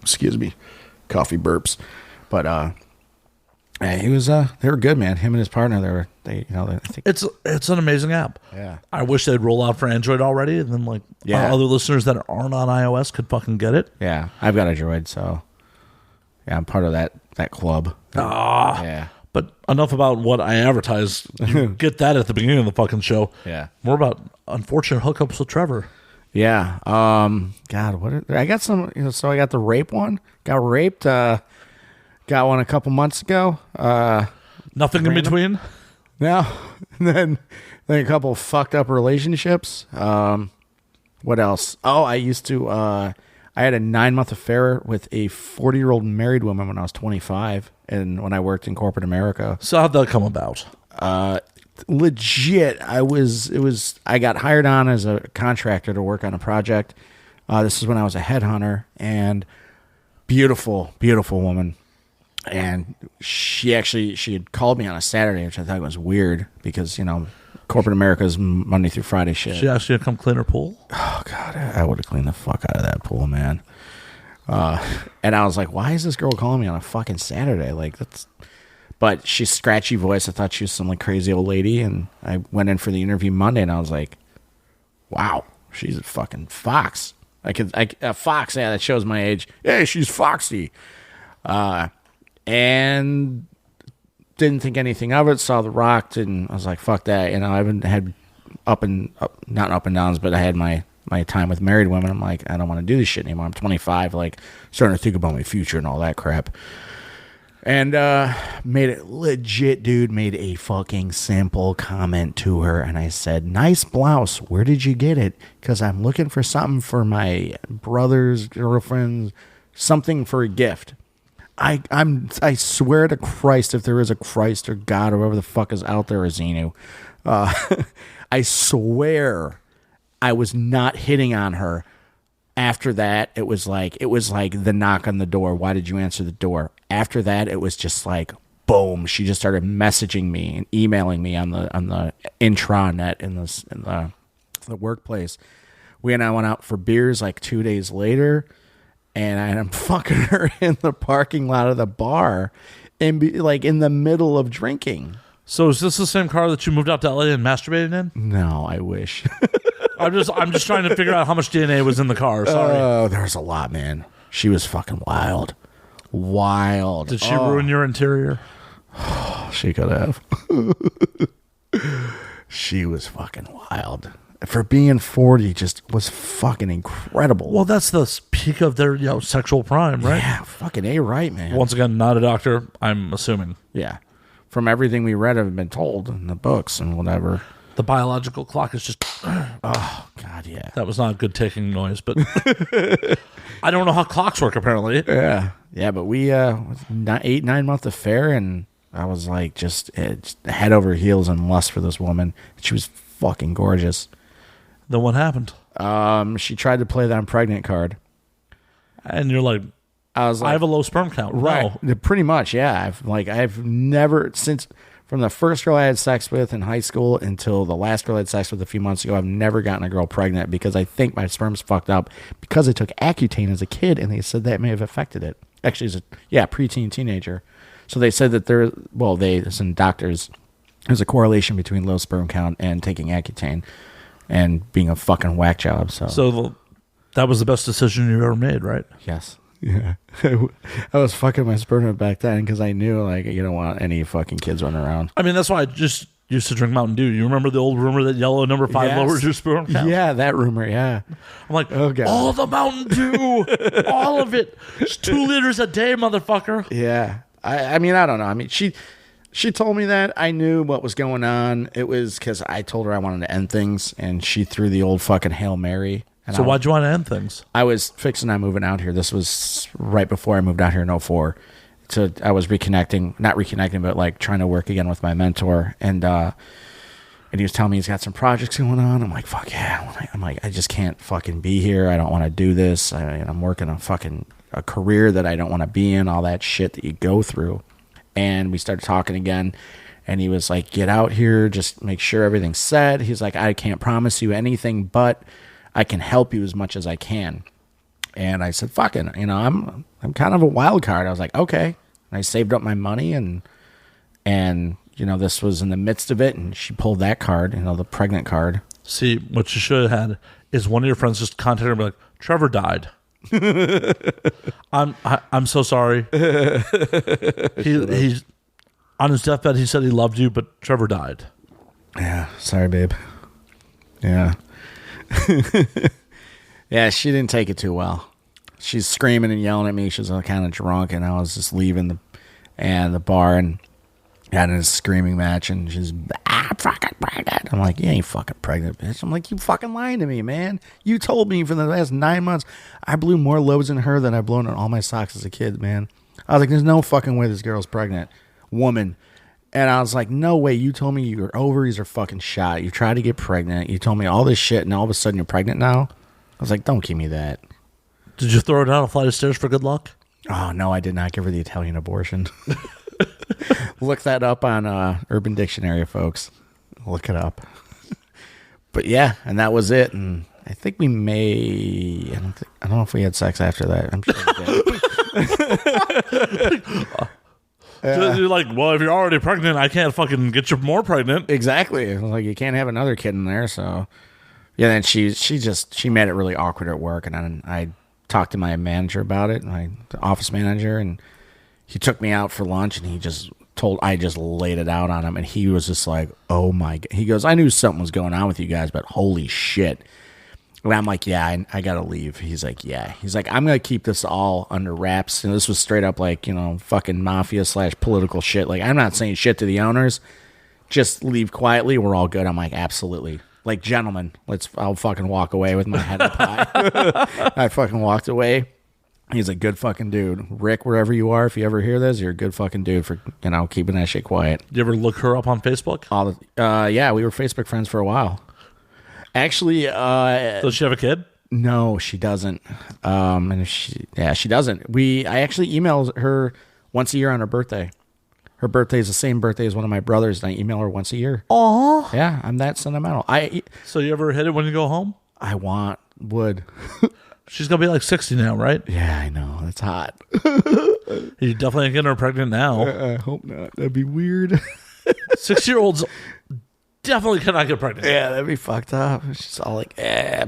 Speaker 2: excuse me, coffee burps. But he was they were good, man. Him and his partner, I think
Speaker 1: it's an amazing app.
Speaker 2: Yeah,
Speaker 1: I wish they'd roll out for Android already, and then other listeners that aren't on iOS could fucking get it.
Speaker 2: Yeah, I've got a Droid, so Yeah, I'm part of that club. Yeah.
Speaker 1: But enough about what I advertised. You get that at the beginning of the fucking show.
Speaker 2: Yeah.
Speaker 1: More about unfortunate hookups with Trevor.
Speaker 2: Yeah. God, I got some, so I got the rape one. Got raped. Got one a couple months ago.
Speaker 1: Nothing in between?
Speaker 2: No. And then a couple fucked up relationships. What else? Oh, I had a 9-month affair with a 40-year-old married woman when I was 25 and when I worked in corporate America.
Speaker 1: So how'd that come about?
Speaker 2: Legit, I got hired on as a contractor to work on a project. This is when I was a headhunter, and beautiful, beautiful woman. And she had called me on a Saturday, which I thought was weird because, corporate America's Monday through Friday shit.
Speaker 1: She asked you to come clean her pool?
Speaker 2: Oh, God, I would have cleaned the fuck out of that pool, man. And I was like, why is this girl calling me on a fucking Saturday? But she's scratchy voice. I thought she was some crazy old lady. And I went in for the interview Monday, and I was like, wow, she's a fucking fox. A fox, yeah, that shows my age. Hey, she's foxy. And didn't think anything of it. Saw The Rock, and I was like, fuck that. I haven't had not up and downs, but I had my time with married women. I'm like, I don't want to do this shit anymore. I'm 25, starting to think about my future and all that crap. And made it legit, dude. Made a fucking simple comment to her, and I said, "Nice blouse. Where did you get it? Because I'm looking for something for my brother's girlfriend, something for a gift." I swear to Christ, if there is a Christ or God or whoever the fuck is out there, or Xenu, I swear I was not hitting on her. After that, it was like the knock on the door. Why did you answer the door? After that, it was just like boom. She just started messaging me and emailing me on the intranet in the workplace. We and I went out for beers 2 days later. And I'm fucking her in the parking lot of the bar, in the middle of drinking.
Speaker 1: So is this the same car that you moved out to LA and masturbated in?
Speaker 2: No, I wish.
Speaker 1: I'm just trying to figure out how much DNA was in the car. Sorry.
Speaker 2: Oh, there's a lot, man. She was fucking wild. Wild.
Speaker 1: Did she ruin your interior?
Speaker 2: She could have. She was fucking wild. For being 40, just was fucking incredible.
Speaker 1: Well, that's the peak of their sexual prime, right?
Speaker 2: Yeah, fucking A right, man.
Speaker 1: Once again, not a doctor, I'm assuming.
Speaker 2: Yeah. From everything we read have been told in the books and whatever.
Speaker 1: The biological clock is just...
Speaker 2: Oh, God, yeah.
Speaker 1: That was not a good ticking noise, but... I don't know how clocks work, apparently.
Speaker 2: Yeah. Yeah, but we... 8-9-month affair, and I was just head over heels in lust for this woman. She was fucking gorgeous.
Speaker 1: Then what happened?
Speaker 2: She tried to play the I'm pregnant card.
Speaker 1: And you're like, I have a low sperm count.
Speaker 2: Right.
Speaker 1: No.
Speaker 2: Pretty much, yeah. I've never, since from the first girl I had sex with in high school until the last girl I had sex with a few months ago, I've never gotten a girl pregnant because I think my sperm's fucked up because I took Accutane as a kid, and they said that may have affected it. Actually, preteen, teenager. So they said that some doctors, there's a correlation between low sperm count and taking Accutane and being a fucking whack job. So
Speaker 1: that was the best decision you ever made, right?
Speaker 2: Yes. Yeah. I was fucking my sperm back then because I knew you don't want any fucking kids running around.
Speaker 1: I mean, that's why I just used to drink Mountain Dew. You remember the old rumor that yellow number 5 lowers your sperm count?
Speaker 2: Yeah, that rumor, yeah.
Speaker 1: I'm like, oh God. All the Mountain Dew, all of it. It's 2 liters a day, motherfucker.
Speaker 2: Yeah. I mean, I don't know. I mean, She told me that. I knew what was going on. It was because I told her I wanted to end things, and she threw the old fucking Hail Mary.
Speaker 1: So why'd you want to end things?
Speaker 2: I was fixing on moving out here. This was right before I moved out here in 2004. So I was not reconnecting, but trying to work again with my mentor. And he was telling me he's got some projects going on. I'm like, fuck yeah. I'm like, I just can't fucking be here. I don't want to do this. I'm working a career that I don't want to be in, all that shit that you go through. And we started talking again, and he was like, get out here, just make sure everything's set. He's like, I can't promise you anything, but I can help you as much as I can. And I said, fucking, I'm kind of a wild card. I was like, okay. And I saved up my money, and this was in the midst of it, and she pulled that card, the pregnant card.
Speaker 1: See, what you should have had is one of your friends just contact her and be like, Trevor died. I'm so sorry. He's on his deathbed. He said he loved you, but Trevor died.
Speaker 2: Yeah, sorry, babe. Yeah. Yeah, she didn't take it too well. She's screaming and yelling at me. She was kind of drunk, and I was just leaving the bar and had a screaming match, and she's fucking pregnant. I'm like, you ain't fucking pregnant, bitch. I'm like, you fucking lying to me, man. You told me for the last 9 months I blew more loads in her than I've blown in all my socks as a kid, man. I was like, there's no fucking way this girl's pregnant. Woman. And I was like, no way. You told me your ovaries are fucking shot. You tried to get pregnant. You told me all this shit, and all of a sudden you're pregnant now? I was like, don't give me that.
Speaker 1: Did you throw her down a flight of stairs for good luck?
Speaker 2: Oh, no, I did not give her the Italian abortion. Look that up on Urban Dictionary, folks. Look it up. But yeah, and that was it. And I think we may... I don't know if we had sex after that. I'm sure we did.
Speaker 1: You're like, well, if you're already pregnant, I can't fucking get you more pregnant.
Speaker 2: Exactly. Like, you can't have another kid in there, so... Yeah, then she made it really awkward at work, and then I talked to my manager about it, the office manager, and he took me out for lunch, and I just laid it out on him, and he was just like, oh my God. He goes, I knew something was going on with you guys, but holy shit. And I'm like, yeah, I gotta leave. He's like, yeah. He's like, I'm gonna keep this all under wraps. And this was straight up like, fucking mafia / political shit. Like, I'm not saying shit to the owners. Just leave quietly. We're all good. I'm like, absolutely. Like, gentlemen, I'll fucking walk away with my head in pie. I fucking walked away. He's a good fucking dude. Rick, wherever you are, if you ever hear this, you're a good fucking dude for, keeping that shit quiet.
Speaker 1: You ever look her up on Facebook?
Speaker 2: Yeah, we were Facebook friends for a while. Actually,
Speaker 1: does she have a kid?
Speaker 2: No, she doesn't. And she doesn't. I actually email her once a year on her birthday. Her birthday is the same birthday as one of my brothers, and I email her once a year.
Speaker 1: Aww.
Speaker 2: Yeah, I'm that sentimental.
Speaker 1: So you ever hit it when you go home?
Speaker 2: I would.
Speaker 1: She's gonna be like 60 now, right?
Speaker 2: Yeah, I know. That's hot.
Speaker 1: You definitely ain't getting her pregnant now.
Speaker 2: I hope not. That'd be weird.
Speaker 1: 6-year-olds definitely cannot get pregnant.
Speaker 2: Yeah, that'd be fucked up. She's all like,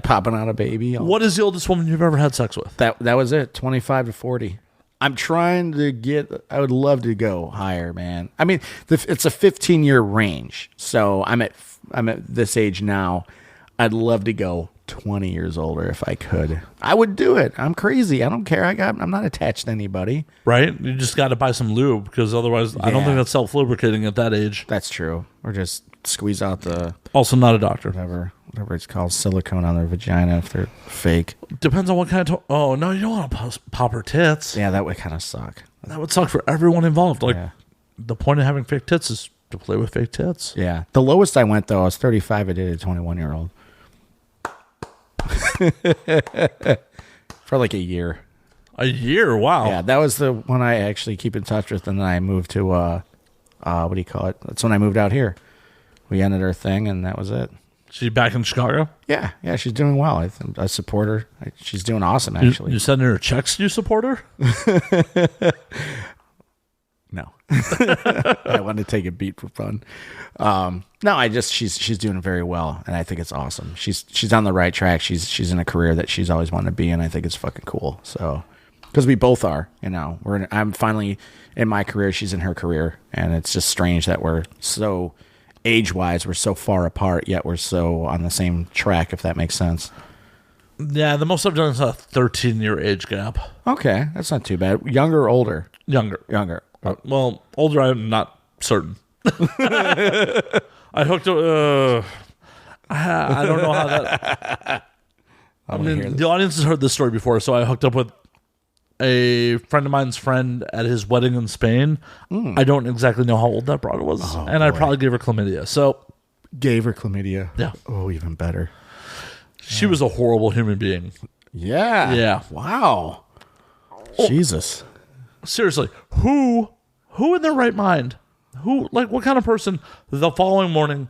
Speaker 2: popping out a baby.
Speaker 1: What is the oldest woman you've ever had sex with?
Speaker 2: That was it. 25 to 40. I'm trying to I would love to go higher, man. I mean, it's a 15-year range. So I'm at this age now. I'd love to go 20 years older if I could. I would do it. I'm crazy. I don't care. I'm not attached to anybody.
Speaker 1: Right? You just got to buy some lube because otherwise I don't think that's self-lubricating at that age.
Speaker 2: That's true. Or just squeeze out the...
Speaker 1: Also not a doctor.
Speaker 2: Whatever it's called, silicone on their vagina if they're fake.
Speaker 1: Depends on what kind of... Oh, no, you don't want to pop her tits.
Speaker 2: Yeah, that would kind of suck.
Speaker 1: That would suck for everyone involved. Like, The point of having fake tits is to play with fake tits.
Speaker 2: Yeah. The lowest I went, though, I was 35. I did a 21-year-old. For like a year.
Speaker 1: A year? Wow.
Speaker 2: Yeah, that was the one I actually keep in touch with, and then I moved to, what do you call it? That's when I moved out here. We ended our thing, and that was it.
Speaker 1: She's back in Chicago?
Speaker 2: Yeah, she's doing well. I support her. She's doing awesome, actually.
Speaker 1: You sending her checks? You support her?
Speaker 2: No. I wanted to take a beat for fun. No, she's doing very well, and I think it's awesome. She's on the right track. She's in a career that she's always wanted to be in. I think it's fucking cool. So, because we both are, I'm finally in my career. She's in her career, and it's just strange that we're so... age-wise, we're so far apart, yet we're so on the same track, if that makes sense.
Speaker 1: Yeah, the most I've done is a 13-year age gap.
Speaker 2: Okay, that's not too bad. Younger or older?
Speaker 1: Younger. Well, older, I'm not certain. I hooked up... I don't know how that... I mean, the audience has heard this story before, so I hooked up with a friend of mine's friend at his wedding in Spain. I don't exactly know how old that broad was, and I probably gave her chlamydia. So,
Speaker 2: gave her chlamydia.
Speaker 1: Yeah.
Speaker 2: Oh, even better.
Speaker 1: She was a horrible human being.
Speaker 2: Yeah.
Speaker 1: Yeah.
Speaker 2: Wow. Jesus.
Speaker 1: Seriously, who in their right mind? What kind of person the following morning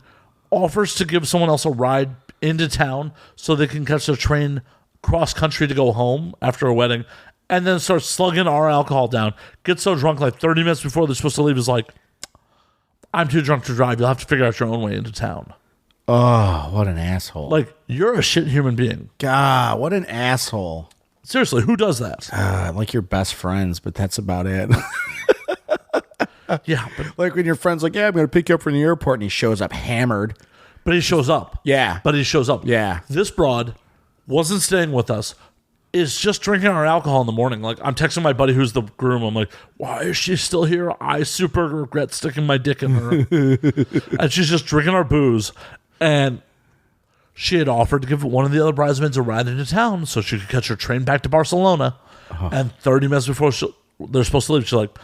Speaker 1: offers to give someone else a ride into town so they can catch a train cross country to go home after a wedding? And then starts slugging our alcohol down. Gets so drunk like 30 minutes before they're supposed to leave is like, I'm too drunk to drive. You'll have to figure out your own way into town.
Speaker 2: Oh, what an asshole.
Speaker 1: Like, you're a shit human being.
Speaker 2: God, what an asshole.
Speaker 1: Seriously, who does that?
Speaker 2: Like your best friends, but that's about it.
Speaker 1: Yeah, but
Speaker 2: Like when your friend's like, yeah, I'm going to pick you up from the airport, and he shows up hammered.
Speaker 1: he shows up.
Speaker 2: Yeah.
Speaker 1: But he shows up.
Speaker 2: Yeah.
Speaker 1: This broad wasn't staying with us. Is just drinking our alcohol in the morning. Like, I'm texting my buddy who's the groom. I'm like, why is she still here? I super regret sticking my dick in her. And she's just drinking our booze. And she had offered to give one of the other bridesmaids a ride into town so she could catch her train back to Barcelona. And 30 minutes before they're supposed to leave, she's like,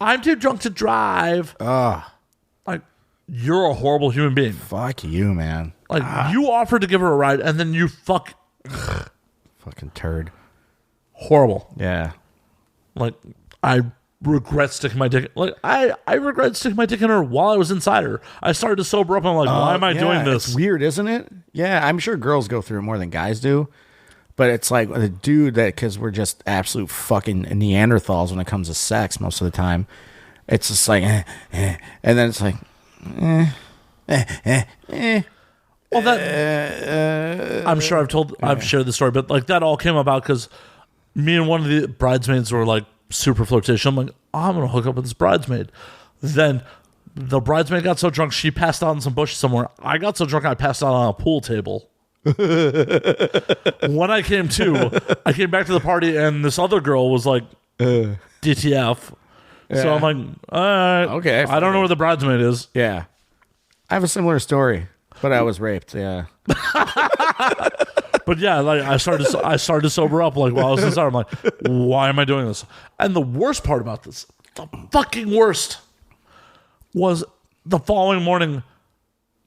Speaker 1: I'm too drunk to drive. Like, you're a horrible human being.
Speaker 2: Fuck you, man.
Speaker 1: Like, you offered to give her a ride, and then you
Speaker 2: Fucking turd.
Speaker 1: horrible.
Speaker 2: Yeah.
Speaker 1: Like, I regret sticking my dick. Like, I regret sticking my dick in her while I was inside her. I started to sober up. I'm like, why am I doing this?
Speaker 2: It's weird, isn't it? Yeah, I'm sure girls go through it more than guys do. But it's like the dude that, because we're just absolute fucking Neanderthals when it comes to sex most of the time. It's just like, and then it's like,
Speaker 1: Well, that I'm sure I've shared the story, but like that all came about because me and one of the bridesmaids were like super flirtatious. I'm like, I'm gonna hook up with this bridesmaid. Then the bridesmaid got so drunk she passed out in some bush somewhere. I got so drunk I passed out on a pool table. When I came I came back to the party and this other girl was like, DTF.
Speaker 2: Yeah.
Speaker 1: So I'm like, all right,
Speaker 2: Okay,
Speaker 1: I don't know where the bridesmaid is.
Speaker 2: yeah. I have a similar story, but I was raped. Yeah.
Speaker 1: But yeah, like I started to sober up like while I was inside. I'm like, why am I doing this? And the worst part about this, the fucking worst, was the following morning.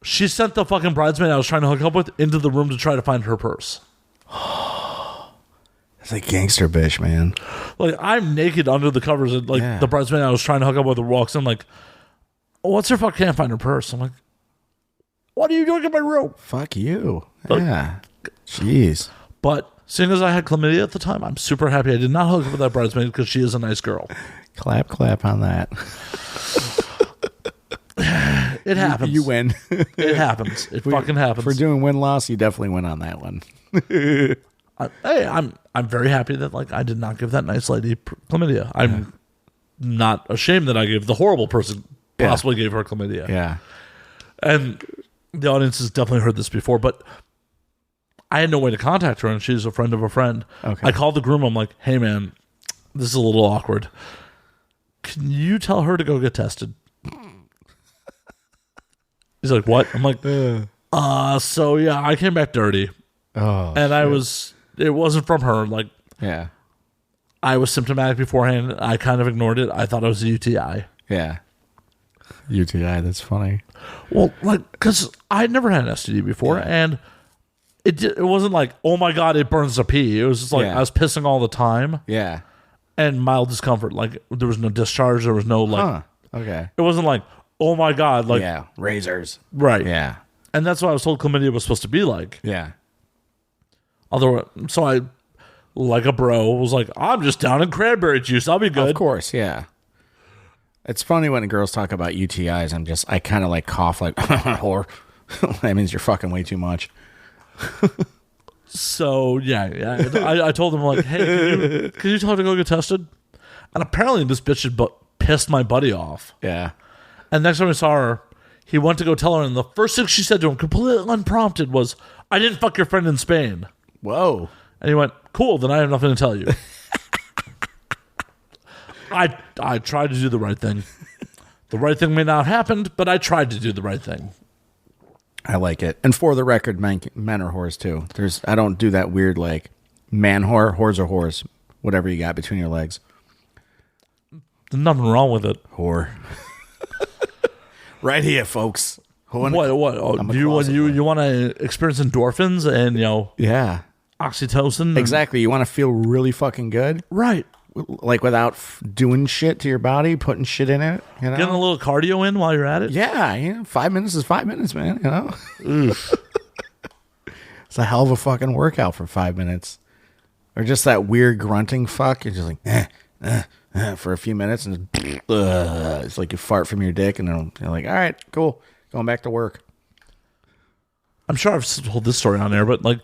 Speaker 1: She sent the fucking bridesmaid I was trying to hook up with into the room to try to find her purse.
Speaker 2: It's like gangster bitch, man.
Speaker 1: Like, I'm naked under the covers, and like the bridesmaid I was trying to hook up with walks in like, what's her fuck? Can't find her purse. I'm like, what are you doing in my room?
Speaker 2: Fuck you. Yeah. Jeez.
Speaker 1: But seeing as I had chlamydia at the time, I'm super happy I did not hook up with that bridesmaid because she is a nice girl.
Speaker 2: Clap, clap on that.
Speaker 1: It happens.
Speaker 2: You win.
Speaker 1: It happens. It fucking happens.
Speaker 2: For doing win-loss, you definitely win on that one.
Speaker 1: I'm very happy that like I did not give that nice lady chlamydia. I'm not ashamed that I gave the horrible person possibly gave her chlamydia.
Speaker 2: Yeah.
Speaker 1: And the audience has definitely heard this before, but I had no way to contact her, and she's a friend of a friend.
Speaker 2: Okay.
Speaker 1: I called the groom. I'm like, hey man, this is a little awkward. Can you tell her to go get tested? He's like, what? I'm like, so yeah, I came back dirty.
Speaker 2: Oh,
Speaker 1: and it wasn't from her. Like,
Speaker 2: yeah.
Speaker 1: I was symptomatic beforehand. I kind of ignored it. I thought it was a UTI.
Speaker 2: Yeah. UTI, that's funny.
Speaker 1: Well, like, because I had never had an STD before, and it wasn't like, oh my God, it burns to pee. It was just like, I was pissing all the time.
Speaker 2: Yeah.
Speaker 1: And mild discomfort. Like, there was no discharge. There was no, like,
Speaker 2: okay.
Speaker 1: It wasn't like, oh my God. Like,
Speaker 2: razors.
Speaker 1: Right.
Speaker 2: Yeah.
Speaker 1: And that's what I was told chlamydia was supposed to be like.
Speaker 2: Yeah.
Speaker 1: Otherwise, so I, like a bro, was like, I'm just down in cranberry juice. I'll be good.
Speaker 2: Of course, yeah. It's funny when girls talk about UTIs. I kind of like cough like, whore. That means you're fucking way too much.
Speaker 1: So, yeah. I told him, like, hey, can you tell her to go get tested? And apparently this bitch had pissed my buddy off.
Speaker 2: Yeah.
Speaker 1: And next time I saw her, he went to go tell her, and the first thing she said to him, completely unprompted, was, I didn't fuck your friend in Spain.
Speaker 2: Whoa.
Speaker 1: And he went, cool, then I have nothing to tell you. I tried to do the right thing. The right thing may not have happened, but I tried to do the right thing.
Speaker 2: I like it. And for the record, men are whores too. I don't do that weird like man whore, whores are whores, whatever you got between your legs.
Speaker 1: There's nothing wrong with it.
Speaker 2: Whore. Right here, folks.
Speaker 1: What? Oh, do you want to experience endorphins and
Speaker 2: yeah,
Speaker 1: oxytocin?
Speaker 2: Exactly. You want to feel really fucking good,
Speaker 1: right?
Speaker 2: Like without doing shit to your body, putting shit in it.
Speaker 1: Getting a little cardio in while you're at it.
Speaker 2: Yeah, 5 minutes is 5 minutes, man. It's a hell of a fucking workout for 5 minutes, or just that weird grunting fuck. You're just like for a few minutes, and it's like you fart from your dick, and then you're like, all right, cool, going back to work.
Speaker 1: I'm sure I've told this story on there, but like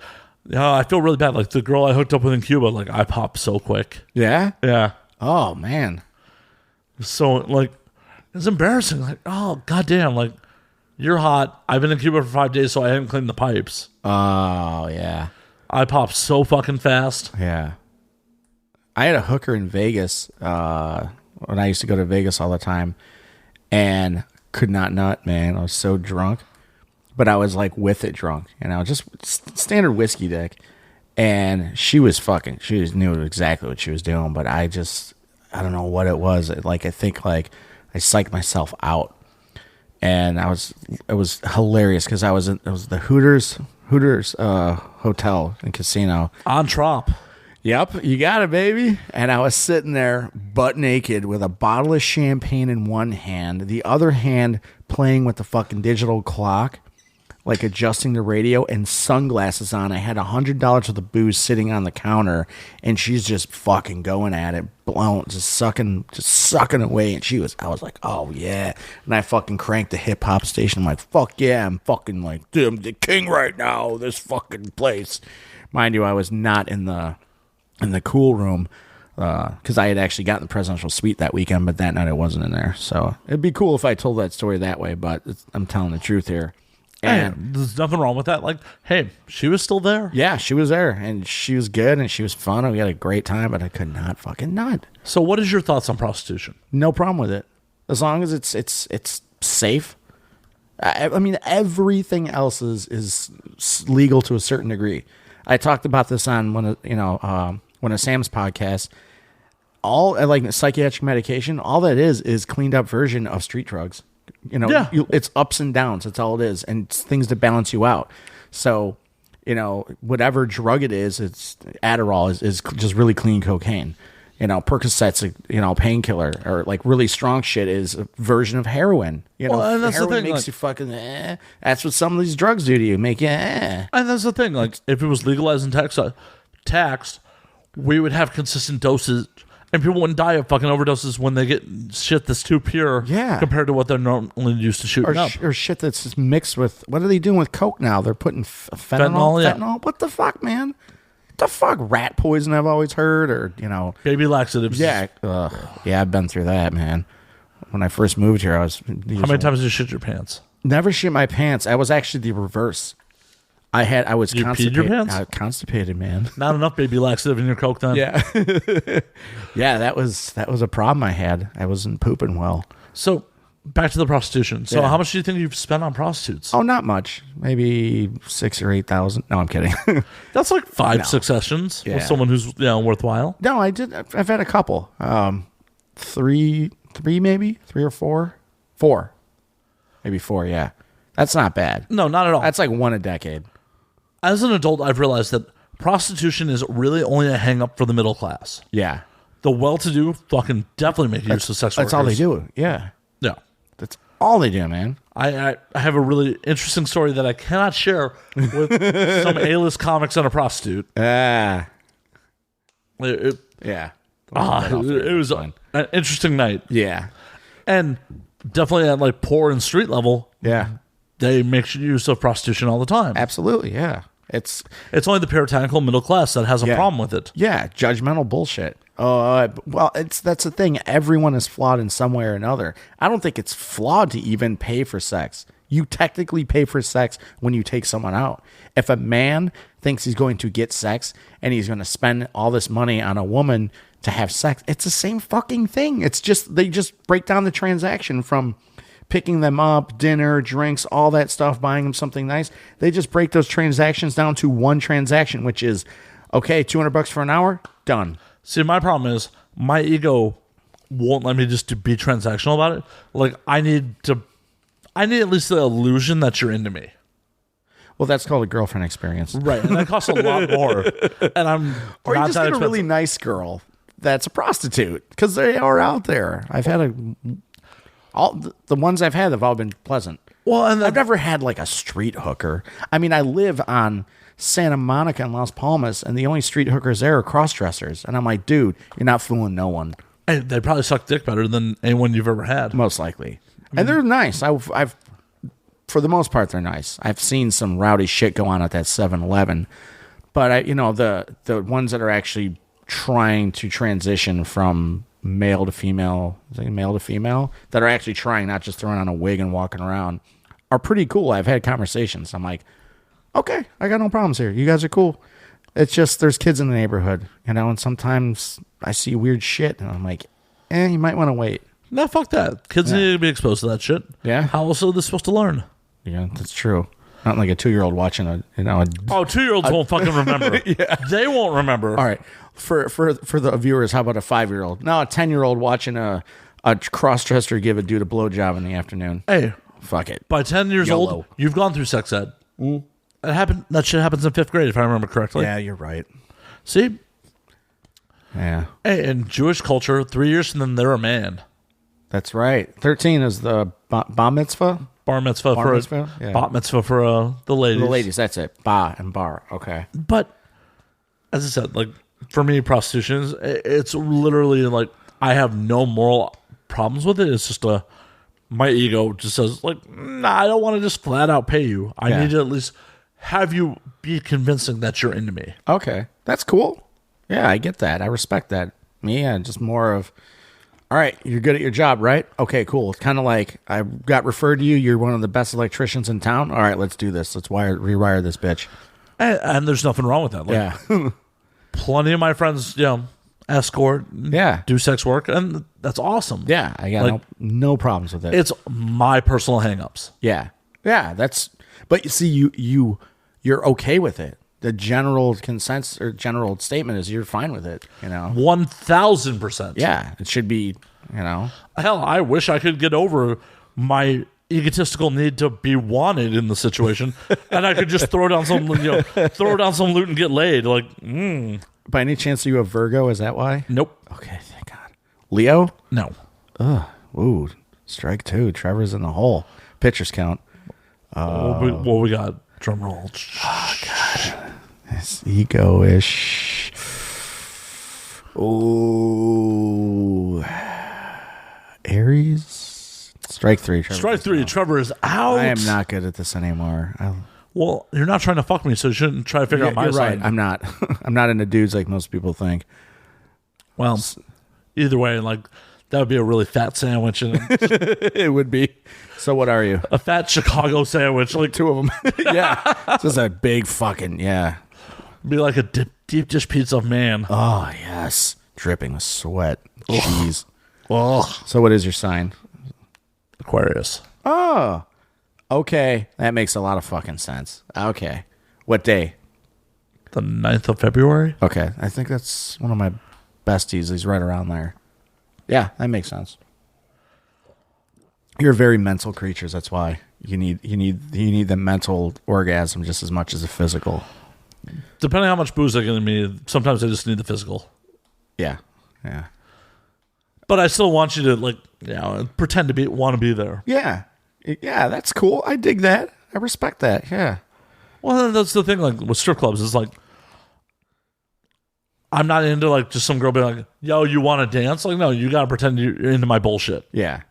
Speaker 1: Yeah, I feel really bad. Like the girl I hooked up with in Cuba, like I popped so quick.
Speaker 2: Yeah?
Speaker 1: Yeah.
Speaker 2: Oh, man.
Speaker 1: So like, it's embarrassing. Like, oh goddamn, like you're hot. I've been in Cuba for 5 days, so I haven't cleaned the pipes.
Speaker 2: Oh, yeah.
Speaker 1: I popped so fucking fast.
Speaker 2: Yeah. I had a hooker in Vegas when I used to go to Vegas all the time and could not nut, man. I was so drunk. But I was like with it drunk, just standard whiskey dick. And she was knew exactly what she was doing, but I don't know what it was. Like, I think like I psyched myself out. And it was hilarious because it was the Hooters hotel and casino.
Speaker 1: On Trop.
Speaker 2: Yep, you got it, baby. And I was sitting there butt naked with a bottle of champagne in one hand, the other hand playing with the fucking digital clock, like adjusting the radio, and sunglasses on. I had $100 worth of booze sitting on the counter, and she's just fucking going at it, blown, just sucking away. And I was like, oh yeah. And I fucking cranked the hip hop station. I'm like, fuck yeah, I'm fucking like, I'm the king right now, this fucking place. Mind you, I was not in the cool room because I had actually gotten the presidential suite that weekend, but that night I wasn't in there. So it'd be cool if I told that story that way, but I'm telling the truth here. And
Speaker 1: hey, there's nothing wrong with that. Like, hey, she was still there.
Speaker 2: Yeah, she was there, and she was good, and she was fun, and we had a great time, but I could not fucking nut.
Speaker 1: So what is your thoughts on prostitution?
Speaker 2: No problem with it. As long as it's safe. I mean, everything else is legal to a certain degree. I talked about this on one of Sam's podcasts. All like psychiatric medication, all that is cleaned up version of street drugs. It's ups and downs. That's all it is, and it's things to balance you out. So, whatever drug it is, it's Adderall is just really clean cocaine. Percocet's painkiller, or like really strong shit is a version of heroin.
Speaker 1: And that's
Speaker 2: heroin
Speaker 1: the thing,
Speaker 2: makes
Speaker 1: like,
Speaker 2: you fucking. That's what some of these drugs do to you. Make you.
Speaker 1: And that's the thing. Like, if it was legalized and taxed, we would have consistent doses. And people wouldn't die of fucking overdoses when they get shit that's too pure compared to what they're normally used to shooting up.
Speaker 2: Or shit that's just mixed with... What are they doing with coke now? They're putting fentanyl?
Speaker 1: Fentanyl?
Speaker 2: What the fuck, man? What the fuck? Rat poison, I've always heard, or,
Speaker 1: Baby laxatives.
Speaker 2: Yeah. Yeah, I've been through that, man. When I first moved here, I was...
Speaker 1: How many times did you shit your pants?
Speaker 2: Never shit my pants. I was actually the reverse. I was
Speaker 1: you
Speaker 2: constipated.
Speaker 1: Peed your pants?
Speaker 2: I was constipated, man.
Speaker 1: Not enough baby laxative in your coke then.
Speaker 2: Yeah. Yeah, that was a problem I had. I wasn't pooping well.
Speaker 1: So back to the prostitution. So how much do you think you've spent on prostitutes?
Speaker 2: Oh, not much. Maybe 6,000 or 8,000. No, I'm kidding.
Speaker 1: That's like 5-6 sessions with someone who's worthwhile.
Speaker 2: No, I did. I've had a couple. Three maybe, 3 or 4, maybe 4. Yeah, that's not bad.
Speaker 1: No, not at all.
Speaker 2: That's like one a decade.
Speaker 1: As an adult, I've realized that prostitution is really only a hang up for the middle class.
Speaker 2: Yeah.
Speaker 1: The well-to-do fucking definitely make use of sex workers.
Speaker 2: That's all they do. Yeah.
Speaker 1: Yeah.
Speaker 2: That's all they do, man.
Speaker 1: I have a really interesting story that I cannot share with some A-list comics and a prostitute.
Speaker 2: Yeah.
Speaker 1: It was an interesting night.
Speaker 2: Yeah.
Speaker 1: And definitely at like poor and street level.
Speaker 2: Yeah.
Speaker 1: They make use of prostitution all the time.
Speaker 2: Absolutely, yeah. It's
Speaker 1: only the puritanical middle class that has a problem with it.
Speaker 2: Yeah, judgmental bullshit. Well, that's the thing. Everyone is flawed in some way or another. I don't think it's flawed to even pay for sex. You technically pay for sex when you take someone out. If a man thinks he's going to get sex and he's going to spend all this money on a woman to have sex, it's the same fucking thing. It's just they just break down the transaction from picking them up, dinner, drinks, all that stuff, buying them something nice. They just break those transactions down to one transaction, which is, okay, $200 for an hour, done.
Speaker 1: See, my problem is my ego won't let me just be transactional about it. Like, I need at least the illusion that you're into me.
Speaker 2: Well, that's called a girlfriend experience.
Speaker 1: Right, and that costs a lot more. And I'm
Speaker 2: or
Speaker 1: not
Speaker 2: you just
Speaker 1: that
Speaker 2: get
Speaker 1: expensive.
Speaker 2: a really nice girl that's a prostitute, because they are out there. I've had all the ones I've had have all been pleasant.
Speaker 1: Well, and
Speaker 2: I've never had like a street hooker. I mean, I live on Santa Monica and Las Palmas, and the only street hookers there are cross-dressers. And I'm like, dude, you're not fooling no one.
Speaker 1: And they probably suck dick better than anyone you've ever had.
Speaker 2: Most likely. And they're nice. I've for the most part, they're nice. I've seen some rowdy shit go on at that 7-Eleven. But the ones that are actually trying to transition from male to female, that are actually trying, not just throwing on a wig and walking around, are pretty cool. I've had conversations. I'm like, okay, I got no problems here. You guys are cool. It's just there's kids in the neighborhood, and sometimes I see weird shit, and I'm like, you might want to wait.
Speaker 1: No, fuck that. Kids need to be exposed to that shit.
Speaker 2: Yeah.
Speaker 1: How else are they supposed to learn?
Speaker 2: Yeah, that's true. Not like a 2-year-old watching a
Speaker 1: 2-year-olds won't fucking remember. Yeah. They won't remember.
Speaker 2: All right. For the viewers, how about a 5-year-old? No, a 10-year-old watching a cross-dresser give a dude a blowjob in the afternoon.
Speaker 1: Hey.
Speaker 2: Fuck it.
Speaker 1: By 10 years
Speaker 2: YOLO.
Speaker 1: old, you've gone through sex ed. That shit happens in 5th grade, if I remember correctly.
Speaker 2: Yeah, you're right.
Speaker 1: See?
Speaker 2: Yeah.
Speaker 1: Hey, in Jewish culture, 3 years and then they're a man.
Speaker 2: That's right. 13 is the bar mitzvah?
Speaker 1: Bar mitzvah
Speaker 2: Bar
Speaker 1: for
Speaker 2: mitzvah? Yeah.
Speaker 1: bat mitzvah for the ladies.
Speaker 2: The ladies, that's it. Ba and bar. Okay.
Speaker 1: But as I said, like for me, prostitution it's literally like I have no moral problems with it. It's just my ego just says like, nah, I don't want to just flat out pay you. I need to at least have you be convincing that you're into me.
Speaker 2: Okay, that's cool. Yeah, I get that. I respect that. Yeah, just more of, all right, you're good at your job, right? Okay, cool. It's kind of like I got referred to you. You're one of the best electricians in town. All right, let's do this. Let's rewire this bitch.
Speaker 1: And there's nothing wrong with that. Like,
Speaker 2: yeah.
Speaker 1: Plenty of my friends, escort, do sex work, and that's awesome.
Speaker 2: Yeah, I got no problems with it.
Speaker 1: It's my personal hangups.
Speaker 2: Yeah, but you see, you're okay with it. The general consensus or general statement is you're fine with it.
Speaker 1: 1,000%.
Speaker 2: Yeah, it should be.
Speaker 1: Hell, I wish I could get over my egotistical need to be wanted in the situation, and I could just throw down some loot and get laid. Like,
Speaker 2: By any chance, are you a Virgo? Is that why?
Speaker 1: Nope.
Speaker 2: Okay, thank God. Leo?
Speaker 1: No.
Speaker 2: Ugh. Ooh, strike 2. Trevor's in the hole. Pitchers count.
Speaker 1: What we got? Drum roll.
Speaker 2: Oh, God. It's ego-ish. Ooh. Aries? Strike 3. Trevor.
Speaker 1: Strike 3. Trevor is out.
Speaker 2: I am not good at this anymore.
Speaker 1: Well, you're not trying to fuck me, so you shouldn't try to figure out my side.
Speaker 2: Right. I'm not. I'm not into dudes like most people think.
Speaker 1: Well, either way, like that would be a really fat sandwich, and
Speaker 2: it would be. So what are you?
Speaker 1: A fat Chicago sandwich, like
Speaker 2: 2 of them. Yeah, just a big fucking
Speaker 1: Be like a deep dish pizza of man.
Speaker 2: Oh yes, dripping with sweat, cheese. Oh. So what is your sign?
Speaker 1: Aquarius.
Speaker 2: Oh. Okay, that makes a lot of fucking sense. Okay. What day?
Speaker 1: The 9th of February?
Speaker 2: Okay, I think that's one of my besties. He's right around there. Yeah, that makes sense. You're very mental creatures, that's why. You need the mental orgasm just as much as the physical.
Speaker 1: Depending on how much booze they're giving me, sometimes I just need the physical.
Speaker 2: Yeah.
Speaker 1: But I still want you to pretend to want to be there.
Speaker 2: Yeah. Yeah, that's cool. I dig that. I respect that. Yeah.
Speaker 1: Well, that's the thing. Like with strip clubs, it's like I'm not into like just some girl being like, "Yo, you want to dance?" Like, no, you gotta pretend you're into my bullshit.
Speaker 2: Yeah.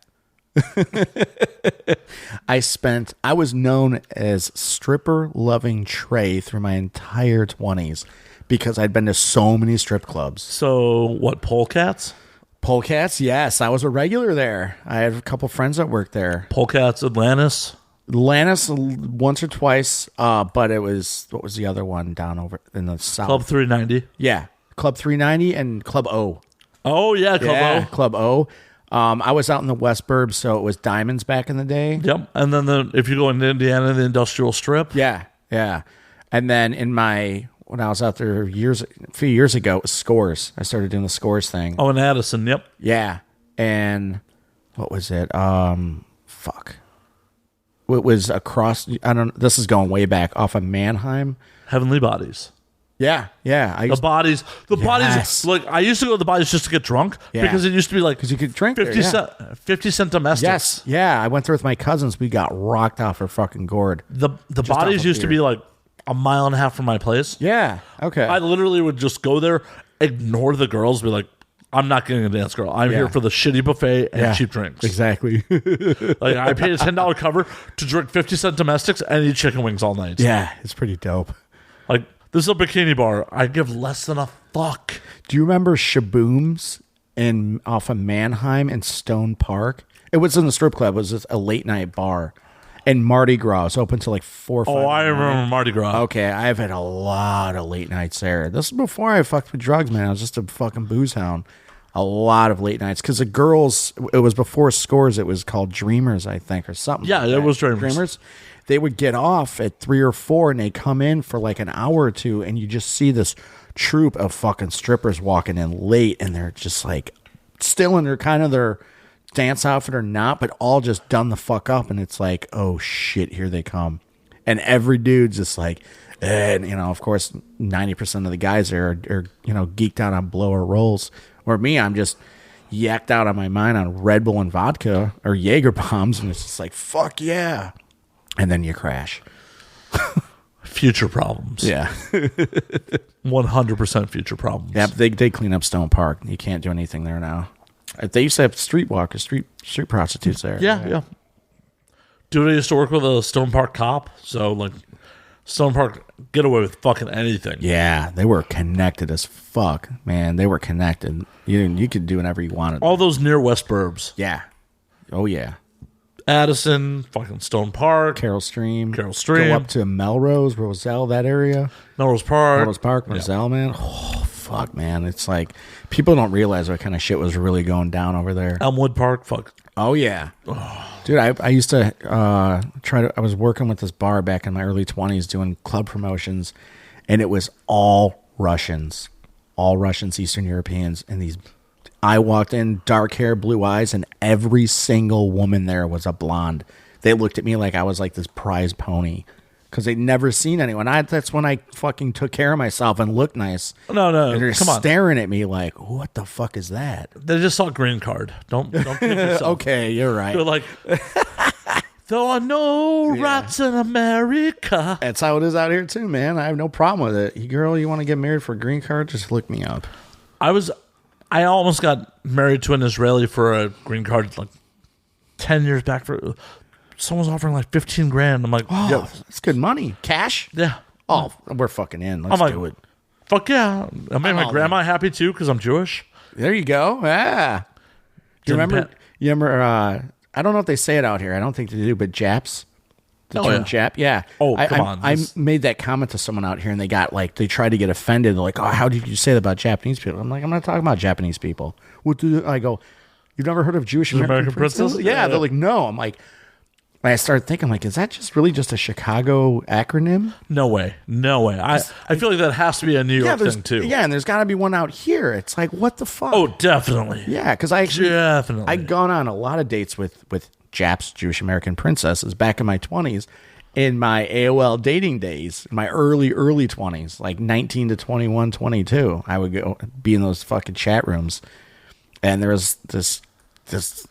Speaker 2: I was known as stripper loving Trey through my entire 20s because I'd been to so many strip clubs.
Speaker 1: So what? Polecats?
Speaker 2: Polecats, yes. I was a regular there. I had a couple friends that worked there.
Speaker 1: Polecats, Atlantis once or twice, but it was, what was the other one down over in the south? Club 390.
Speaker 2: Yeah, Club 390 and Club O.
Speaker 1: Oh, yeah, Club O.
Speaker 2: Club O. I was out in the West Burbs, so it was Diamonds back in the day.
Speaker 1: Yep, and then if you go into Indiana, the Industrial Strip.
Speaker 2: Yeah. And then when I was out there a few years ago, it was Scores. I started doing the Scores thing.
Speaker 1: Oh, in Addison, yep.
Speaker 2: Yeah. And what was it? Fuck. It was across, this is going way back, off of Mannheim.
Speaker 1: Heavenly Bodies.
Speaker 2: Yeah.
Speaker 1: The bodies. Like, I used to go to the bodies just to get drunk because it used to be like,
Speaker 2: because you could drink
Speaker 1: 50 cent domestics.
Speaker 2: Yes. Yeah. I went there with my cousins. We got rocked off for fucking gourd.
Speaker 1: The bodies used to be like a mile and a half from my place.
Speaker 2: Yeah. Okay.
Speaker 1: I literally would just go there, ignore the girls, be like, I'm not getting a dance girl. I'm here for the shitty buffet and cheap drinks.
Speaker 2: Exactly.
Speaker 1: Like, I paid a $10 cover to drink 50 cent domestics and eat chicken wings all night.
Speaker 2: Yeah. It's pretty dope.
Speaker 1: Like, This is a bikini bar. I give less than a fuck.
Speaker 2: Do you remember Shaboom's off of Mannheim and Stone Park? It was in the strip club. It was just a late night bar. And Mardi Gras was open till like 4 or 5.
Speaker 1: Oh, I remember Mardi Gras.
Speaker 2: Okay, I've had a lot of late nights there. This is before I fucked with drugs, man. I was just a fucking booze hound. A lot of late nights. Because the girls, it was before Scores. It was called Dreamers, I think, or something.
Speaker 1: Yeah,
Speaker 2: like
Speaker 1: it
Speaker 2: that.
Speaker 1: was Dreamers.
Speaker 2: They would get off at 3 or 4 and they come in for like an hour or two. And you just see this troop of fucking strippers walking in late. And they're just like still in their dance outfit or not, but all just done the fuck up. And it's like, oh shit, here they come. And every dude's just like, and of course 90% of the guys are geeked out on blower rolls, or me, I'm just yacked out on my mind on Red Bull and vodka or Jaeger bombs, and it's just like, fuck yeah. And then you crash.
Speaker 1: Future problems.
Speaker 2: Yeah.
Speaker 1: 100% future problems.
Speaker 2: Yeah, they clean up Stone Park. You can't do anything there now. They used to have streetwalkers, street prostitutes there.
Speaker 1: Yeah. Dude, I used to work with a Stone Park cop, so like Stone Park get away with fucking anything.
Speaker 2: Yeah, they were connected as fuck, man. They were connected. You could do whatever you wanted.
Speaker 1: All those near West Burbs.
Speaker 2: Yeah. Oh yeah.
Speaker 1: Addison, fucking Stone Park,
Speaker 2: Carroll Stream.
Speaker 1: Go up
Speaker 2: to Melrose, Roselle, that area.
Speaker 1: Melrose Park,
Speaker 2: Roselle, man. Oh fuck, man. It's like people don't realize what kind of shit was really going down over there.
Speaker 1: Elmwood Park, fuck.
Speaker 2: Oh yeah. Dude, I used to I was working with this bar back in my early 20s doing club promotions, and it was all Russians, Eastern Europeans, and I walked in, dark hair, blue eyes, and every single woman there was a blonde. They looked at me like I was like this prize pony because they'd never seen anyone. That's when I fucking took care of myself and looked nice.
Speaker 1: No,
Speaker 2: and they're staring at me like, what the fuck is that?
Speaker 1: They just saw green card. Don't kid yourself.
Speaker 2: Okay, you're right.
Speaker 1: They're like, there are no rats in America.
Speaker 2: That's how it is out here too, man. I have no problem with it. Girl, you want to get married for a green card? Just look me up.
Speaker 1: I almost got married to an Israeli for a green card like 10 years back. Someone's offering like 15 grand. I'm like,
Speaker 2: oh, that's good money. Cash?
Speaker 1: Yeah.
Speaker 2: Oh, we're fucking in. Let's do it.
Speaker 1: Fuck yeah. I made my grandma happy too because I'm Jewish.
Speaker 2: There you go. Yeah. You remember, I don't know if they say it out here. I don't think they do, but Japs. The term Jap. Yeah.
Speaker 1: Oh, come on.
Speaker 2: I made that comment to someone out here and they tried to get offended. They're like, oh, how did you say that about Japanese people? I'm like, I'm not talking about Japanese people. I go, you've never heard of Jewish American Princess? Yeah. They're like, no. I'm like, I started thinking, like, is that just a Chicago acronym?
Speaker 1: No way. I feel like that has to be a New York thing too.
Speaker 2: Yeah, and there's got to be one out here. It's like, what the fuck?
Speaker 1: Oh, definitely.
Speaker 2: Yeah, because I'd gone on a lot of dates with Japs, Jewish American princesses, back in my 20s. In my AOL dating days, in my early 20s, like 19 to 21, 22, I would be in those fucking chat rooms. And there was this,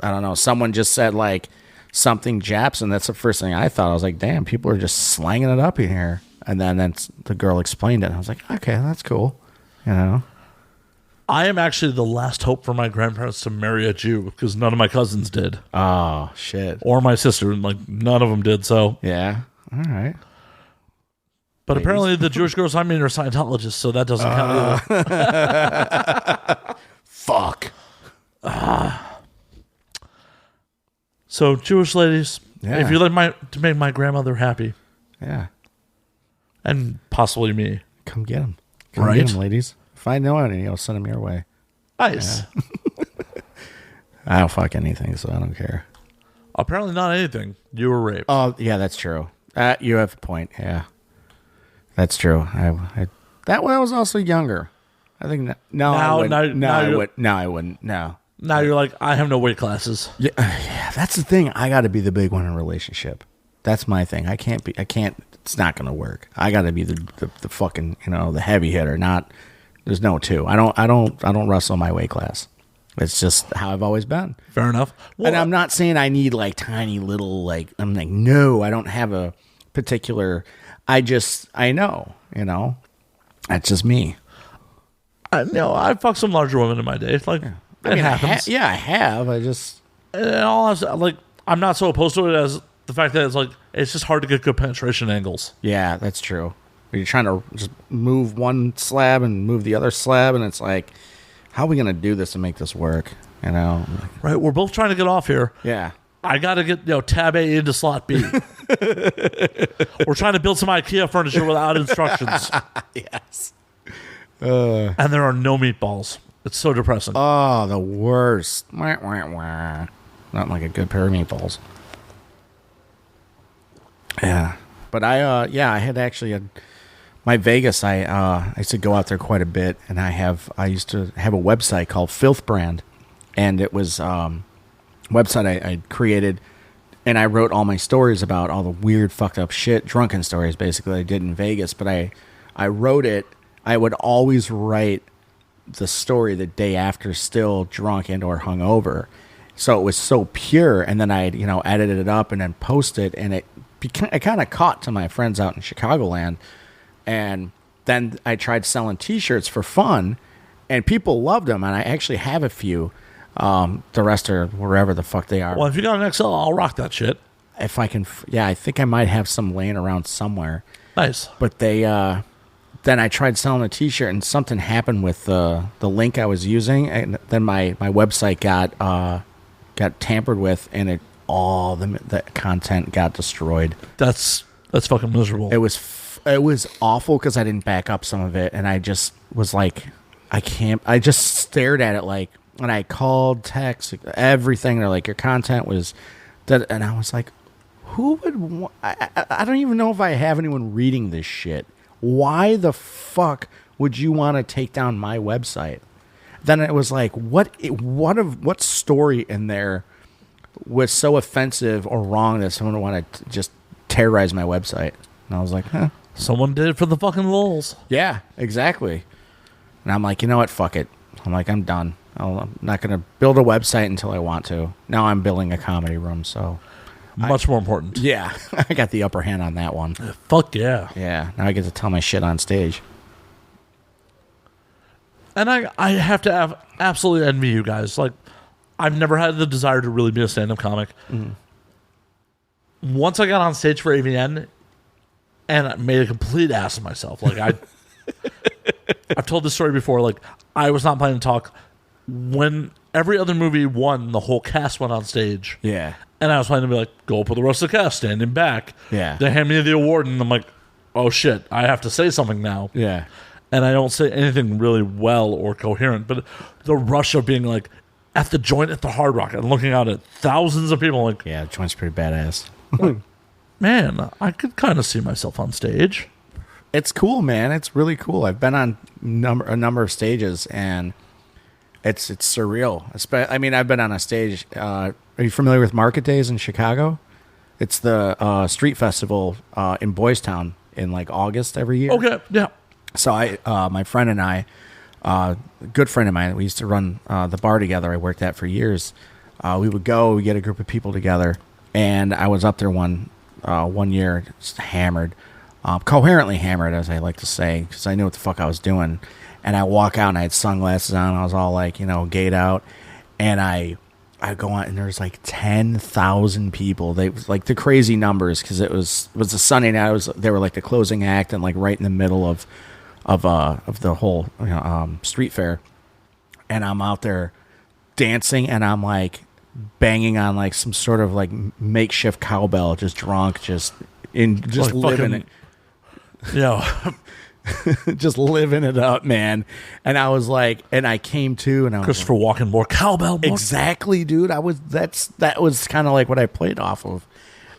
Speaker 2: I don't know, someone just said like something Japs, and that's the first thing I thought. I was like, damn, people are just slanging it up in here. And then the girl explained it. And I was like, okay, that's cool.
Speaker 1: I am actually the last hope for my grandparents to marry a Jew because none of my cousins did.
Speaker 2: Oh, shit.
Speaker 1: Or my sister. Like, none of them did, so.
Speaker 2: Yeah. All right.
Speaker 1: But apparently the Jewish girls I mean are Scientologists, so that doesn't count either.
Speaker 2: Fuck.
Speaker 1: So, Jewish ladies, if you'd like to make my grandmother happy.
Speaker 2: Yeah.
Speaker 1: And possibly me.
Speaker 2: Come get them. Come get them, ladies. If I know any, I'll send them your way.
Speaker 1: Nice.
Speaker 2: Yeah. I don't fuck anything, so I don't care.
Speaker 1: Apparently not anything. You were raped.
Speaker 2: Oh, yeah, that's true. You have a point. Yeah, that's true. I that way I was also younger. I think I wouldn't. No.
Speaker 1: Now you're like, I have no weight classes.
Speaker 2: Yeah, that's the thing. I got to be the big one in a relationship. That's my thing. I can't. It's not going to work. I got to be the fucking the heavy hitter. Not. There's no two. I don't wrestle my weight class. It's just how I've always been.
Speaker 1: Fair enough.
Speaker 2: Well, and I'm not saying I need like tiny little I'm like, no, I don't have a particular. I know. That's just me.
Speaker 1: No, I fucked some larger women in my day. Like, it happens.
Speaker 2: I have.
Speaker 1: I'm not so opposed to it as the fact that it's just hard to get good penetration angles.
Speaker 2: Yeah, that's true. You're trying to just move one slab and move the other slab, and it's like, how are we going to do this and make this work? You know?
Speaker 1: Right, we're both trying to get off here.
Speaker 2: Yeah.
Speaker 1: I got to get tab A into slot B. We're trying to build some IKEA furniture without instructions.
Speaker 2: Yes.
Speaker 1: And there are no meatballs. It's so depressing.
Speaker 2: Oh, the worst. Wah, wah, wah. Not like a good pair of meatballs. Yeah. But I had actually my Vegas, I used to go out there quite a bit, and I used to have a website called Filth Brand, and it was website I created, and I wrote all my stories about all the weird, fucked up shit, drunken stories, basically, I did in Vegas. But I wrote it. I would always write the story the day after, still drunk and or hungover, so it was so pure. And then I edited it up and then posted, and it kind of caught to my friends out in Chicagoland. And then I tried selling T-shirts for fun, and people loved them. And I actually have a few. The rest are wherever the fuck they are.
Speaker 1: Well, if you got an XL, I'll rock that shit.
Speaker 2: If I can, I think I might have some laying around somewhere.
Speaker 1: Nice.
Speaker 2: But they, then I tried selling a T-shirt, and something happened with the link I was using, and then my website got tampered with, and all the content got destroyed.
Speaker 1: That's fucking miserable.
Speaker 2: It was awful because I didn't back up some of it, and I just was like, I can't. I just stared at it like. And I called, text, everything. They're like, your content was dead. And I was like, who would... I don't even know if I have anyone reading this shit. Why the fuck would you want to take down my website? Then it was like, what story in there was so offensive or wrong that someone would want to just terrorize my website? And I was like, huh.
Speaker 1: Someone did it for the fucking lulz.
Speaker 2: Yeah, exactly. And I'm like, you know what? Fuck it. I'm like, I'm done. I'm not going to build a website until I want to. Now I'm building a comedy room, so...
Speaker 1: Much more important.
Speaker 2: Yeah, I got the upper hand on that one.
Speaker 1: Fuck yeah.
Speaker 2: Yeah, now I get to tell my shit on stage.
Speaker 1: And I have to absolutely envy you guys. Like, I've never had the desire to really be a stand-up comic. Mm-hmm. Once I got on stage for AVN, and I made a complete ass of myself. Like, I've told this story before. Like, I was not planning to talk... When every other movie won, the whole cast went on stage.
Speaker 2: Yeah.
Speaker 1: And I was planning to be like, go up with the rest of the cast, standing back.
Speaker 2: Yeah.
Speaker 1: They hand me the award, and I'm like, oh shit, I have to say something now.
Speaker 2: Yeah.
Speaker 1: And I don't say anything really well or coherent, but the rush of being like at the joint at the Hard Rock and looking out at thousands of people, like,
Speaker 2: yeah, the joint's pretty badass.
Speaker 1: Man, I could kind of see myself on stage.
Speaker 2: It's cool, man. It's really cool. I've been on a number of stages, and it's surreal. I mean, I've been on a stage. Are you familiar with Market Days in Chicago? It's the street festival in Boys Town in like August every year.
Speaker 1: Okay, yeah.
Speaker 2: So my friend and I, a good friend of mine, we used to run the bar together. I worked at for years. We would go, we get a group of people together, and I was up there one year, just hammered, coherently hammered, as I like to say, because I knew what the fuck I was doing. And I walk out, and I had sunglasses on. I was all like, gayed out. And I go on, and there's like 10,000 people. They was like the crazy numbers because it was a Sunday night. They were like the closing act, and like right in the middle of the whole street fair. And I'm out there dancing, and I'm like banging on like some sort of like makeshift cowbell, just drunk, just
Speaker 1: like
Speaker 2: living it.
Speaker 1: Yeah.
Speaker 2: Just living it up, man. And I was like, and I came to, and I was
Speaker 1: Christopher Walken, more cowbell. More
Speaker 2: exactly, dude. That was kind of like what I played off of.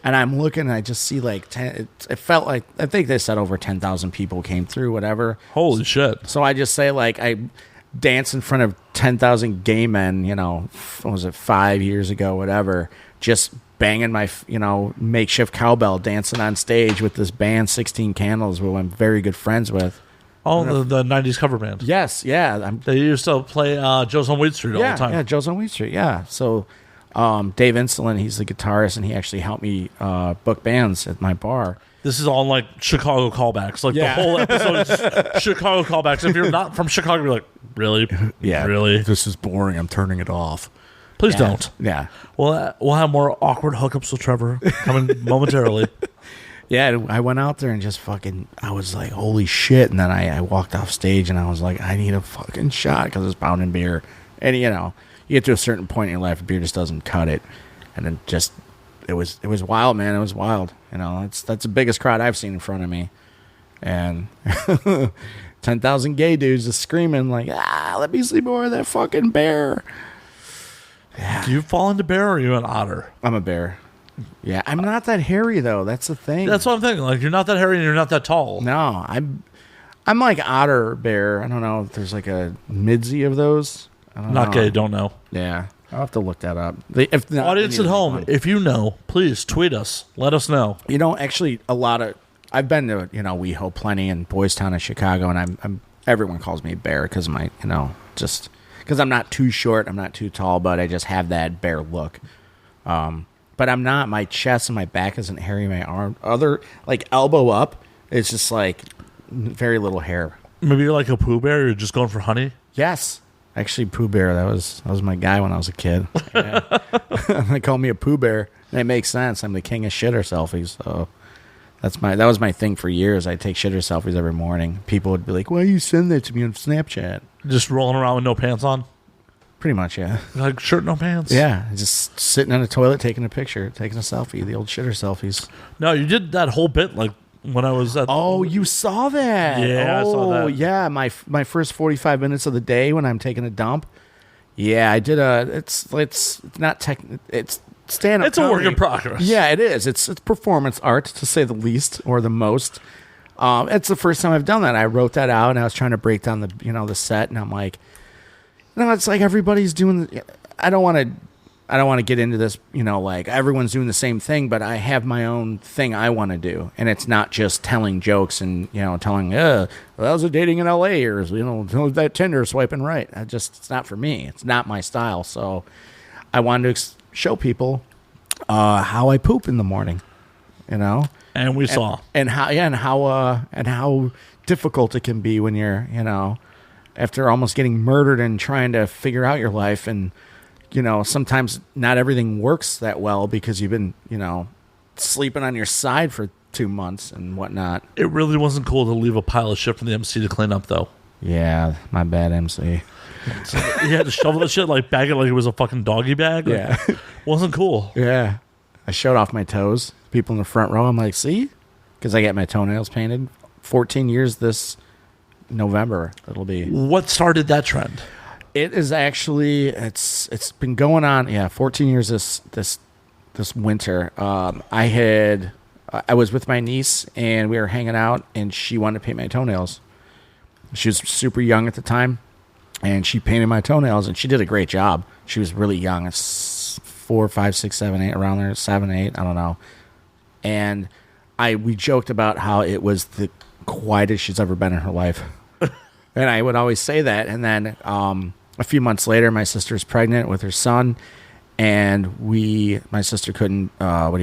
Speaker 2: And I'm looking, and I just see like 10. It felt like, I think they said over 10,000 people came through, whatever.
Speaker 1: Holy shit!
Speaker 2: So I just say like I danced in front of 10,000 gay men. What was it, 5 years ago, whatever? Just banging my makeshift cowbell, dancing on stage with this band 16 Candles, who I'm very good friends with.
Speaker 1: Oh, the 90s cover band.
Speaker 2: Yes, yeah.
Speaker 1: They used to play Joe's on Wheat Street all the time.
Speaker 2: Yeah, Joe's on Wheat Street, yeah. So Dave Insolin, he's the guitarist, and he actually helped me book bands at my bar.
Speaker 1: This is all like Chicago callbacks. Like the whole episode is just Chicago callbacks. If you're not from Chicago, you're like, really?
Speaker 2: Yeah.
Speaker 1: Really?
Speaker 2: This is boring. I'm turning it off.
Speaker 1: Please don't.
Speaker 2: Yeah.
Speaker 1: We'll have more awkward hookups with Trevor coming momentarily.
Speaker 2: Yeah, I went out there and just fucking, I was like, holy shit. And then I walked off stage and I was like, I need a fucking shot because it's pounding beer. And, you know, you get to a certain point in your life, beer just doesn't cut it. And then just, it was wild, man. It was wild. You know, that's the biggest crowd I've seen in front of me. And 10,000 gay dudes just screaming like, let me see more of that fucking bear. Yeah.
Speaker 1: Do you fall into bear or are you an otter?
Speaker 2: I'm a bear. Yeah, I'm not that hairy though. That's the thing.
Speaker 1: That's what I'm thinking. Like, you're not that hairy and you're not that tall.
Speaker 2: No, I'm like otter bear. I don't know if there's like a midsy of those. I don't
Speaker 1: Not
Speaker 2: know.
Speaker 1: gay, don't know.
Speaker 2: Yeah, I'll have to look that up. If not,
Speaker 1: Audience
Speaker 2: they
Speaker 1: at
Speaker 2: need to
Speaker 1: home,
Speaker 2: make one.
Speaker 1: if you know, please tweet us. Let us know.
Speaker 2: You know, actually, I've been to WeHo plenty in Boys Town in Chicago, and I'm everyone calls me bear because of my just because I'm not too short, I'm not too tall, but I just have that bear look. But I'm not. My chest and my back isn't hairy. My arm, like elbow up, it's just like very little hair.
Speaker 1: Maybe you're like a Pooh Bear. You're just going for honey.
Speaker 2: Yes, actually, Pooh Bear. That was my guy when I was a kid. Yeah. They call me a Pooh Bear, and it makes sense. I'm the king of shitter selfies. So that was my thing for years. I take shitter selfies every morning. People would be like, "Why you send that to me on Snapchat?"
Speaker 1: Just rolling around with no pants on.
Speaker 2: Pretty much, yeah.
Speaker 1: Like shirt, no pants.
Speaker 2: Yeah, just sitting on a toilet, taking a picture, taking a selfie. The old shitter selfies.
Speaker 1: No, you did that whole bit like when I was at.
Speaker 2: Oh, you saw that?
Speaker 1: Yeah, I saw that.
Speaker 2: Yeah, my first 45 minutes of the day when I'm taking a dump. Yeah, I did it's not tech. It's stand-up.
Speaker 1: It's a work
Speaker 2: comedy.
Speaker 1: in progress.
Speaker 2: Yeah, it is. It's performance art to say the least, or the most. It's the first time I've done that. I wrote that out, and I was trying to break down the set, and I'm like, it's like everybody's doing. I don't want to get into this, like everyone's doing the same thing, but I have my own thing I want to do, and it's not just telling jokes and telling, well, I was dating in L.A. or that Tinder swiping right. It's not for me. It's not my style. So I wanted to show people how I poop in the morning,
Speaker 1: And we saw.
Speaker 2: and how difficult it can be when you're after almost getting murdered and trying to figure out your life. And sometimes not everything works that well because you've been sleeping on your side for 2 months and whatnot.
Speaker 1: It really wasn't cool to leave a pile of shit for the MC to clean up, though.
Speaker 2: Yeah, my bad, MC.
Speaker 1: You had to shovel that shit, like bag it like it was a fucking doggy bag.
Speaker 2: Yeah.
Speaker 1: Wasn't cool.
Speaker 2: Yeah, I showed off my toes. People in the front row, I'm like, see, because I got my toenails painted. 14 years this November it'll be.
Speaker 1: What started that trend?
Speaker 2: It is actually it's been going on 14 years this winter. I was with my niece and we were hanging out and she wanted to paint my toenails. She was super young at the time and she painted my toenails and she did a great job. She was really young. It's 4, 5, 6, 7, 8 around there, 7, 8, I don't know. And we joked about how it was the quietest she's ever been in her life. And I would always say that. And then a few months later, my sister's pregnant with her son. And my sister couldn't, go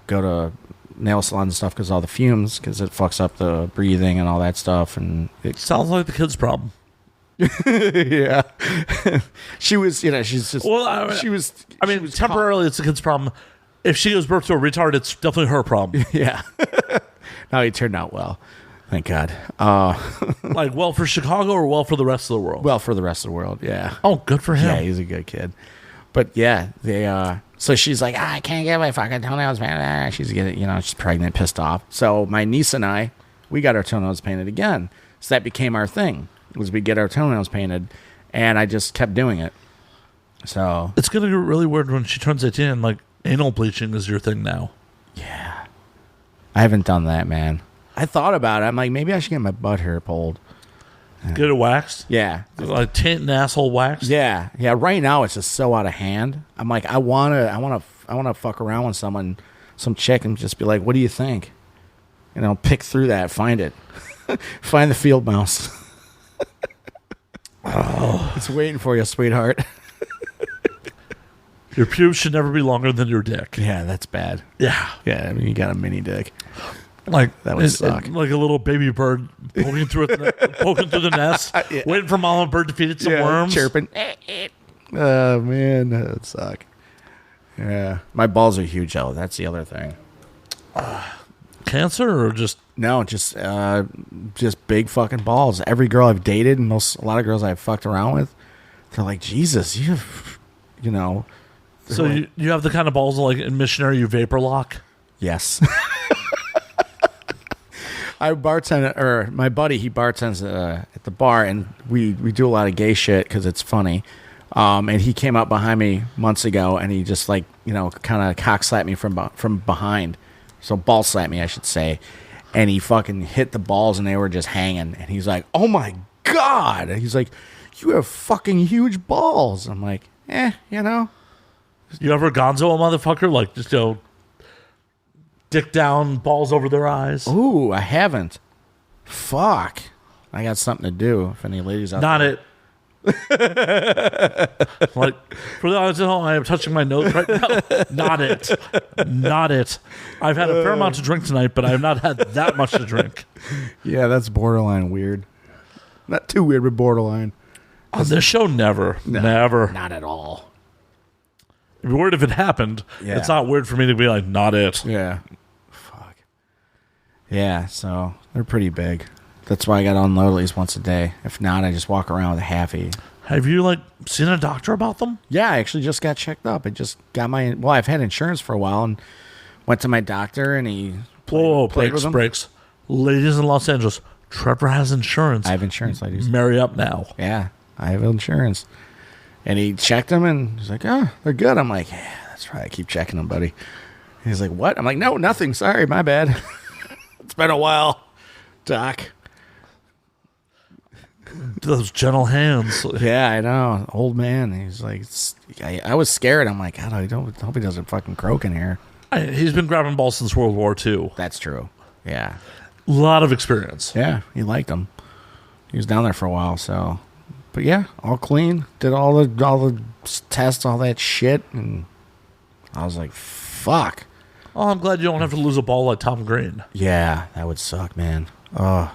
Speaker 2: to nail salons and stuff because of all the fumes, because it fucks up the breathing and all that stuff. And it
Speaker 1: Sounds like the kid's problem.
Speaker 2: yeah. She was, she's just,
Speaker 1: Well,
Speaker 2: she was,
Speaker 1: temporarily it's the kid's problem. If she gives birth to a retard, it's definitely her problem.
Speaker 2: yeah. No, he turned out well. Thank God.
Speaker 1: Like, well for Chicago or well for the rest of the world?
Speaker 2: Well, for the rest of the world, yeah.
Speaker 1: Oh, good for him.
Speaker 2: Yeah, he's a good kid. But yeah, so she's like, I can't get my fucking toenails painted. She's getting, she's pregnant, pissed off. So my niece and I, we got our toenails painted again. So that became our thing, was we get our toenails painted, and I just kept doing it. So
Speaker 1: It's going to get really weird when she turns 18 and, like, anal bleaching is your thing now.
Speaker 2: yeah, I haven't done that, man. I thought about it. I'm like, maybe I should get my butt hair pulled.
Speaker 1: Get it waxed?
Speaker 2: Yeah.
Speaker 1: Like taint and asshole waxed?
Speaker 2: Yeah. Yeah. Right now it's just so out of hand. I'm like, I wanna fuck around with some chick and just be like, what do you think? Pick through that, find it. Find the field mouse. Oh. It's waiting for you, sweetheart.
Speaker 1: Your pubes should never be longer than your dick.
Speaker 2: Yeah, that's bad.
Speaker 1: Yeah.
Speaker 2: Yeah, I mean, you got a mini dick.
Speaker 1: Like
Speaker 2: that would suck.
Speaker 1: Like a little baby bird poking through the nest,
Speaker 2: Yeah.
Speaker 1: waiting for mama bird to feed it some worms.
Speaker 2: Chirping. Oh, man, that would suck. Yeah. My balls are huge, though. That's the other thing.
Speaker 1: Can cancer or just
Speaker 2: No, just big fucking balls. Every girl I've dated and a lot of girls I've fucked around with, they're like, Jesus, you know.
Speaker 1: So you have the kind of balls like in Missionary you vapor lock?
Speaker 2: Yes. I bartend, or my buddy, he bartends at the bar, and we do a lot of gay shit because it's funny. And he came up behind me months ago, and he just like, you know, kind of cock slapped me from behind. So ball slapped me, I should say. And he fucking hit the balls, and they were just hanging. And he's like, "Oh my God." And he's like, "You have fucking huge balls." I'm like, you know.
Speaker 1: You ever gonzo a motherfucker? Like, just go dick down, balls over their eyes?
Speaker 2: Ooh, I haven't. Fuck. I got something to do if any ladies out
Speaker 1: Not
Speaker 2: there.
Speaker 1: it. Like, for the audience at home, I am touching my nose right now. Not it. Not it. I've had a fair amount to drink tonight, but I have not had that much to drink.
Speaker 2: Yeah, that's borderline weird. Not too weird, but borderline.
Speaker 1: On this show, never.
Speaker 2: No,
Speaker 1: Never.
Speaker 2: Not at all.
Speaker 1: It'd be weird if it happened.
Speaker 2: Yeah.
Speaker 1: It's not weird for me to be like, not it.
Speaker 2: Yeah. Fuck. Yeah, so they're pretty big. That's why I got to unload at least once a day. If not, I just walk around with a halfie.
Speaker 1: Have you, like, seen a doctor about them?
Speaker 2: Yeah, I actually just got checked up. I just got I've had insurance for a while and went to my doctor and he played with them.
Speaker 1: Breaks. Ladies in Los Angeles, Trevor has insurance.
Speaker 2: I have insurance, ladies.
Speaker 1: Marry up now.
Speaker 2: Yeah, I have insurance. And he checked them and he's like, "Oh, they're good." I'm like, "Yeah, that's right. I keep checking them, buddy." He's like, "What?" I'm like, "No, nothing. Sorry, my bad." It's been a while, Doc.
Speaker 1: Those gentle hands.
Speaker 2: Yeah, I know. Old man. He's like, I was scared. I'm like, God, I hope he doesn't fucking croak in here.
Speaker 1: He's been grabbing balls since World War II.
Speaker 2: That's true. Yeah.
Speaker 1: A lot of experience.
Speaker 2: Yeah, he liked them. He was down there for a while, so. But yeah, all clean. Did all the tests, all that shit, and I was like, fuck.
Speaker 1: Oh, I'm glad you don't have to lose a ball like Tom Green.
Speaker 2: Yeah, that would suck, man. Oh.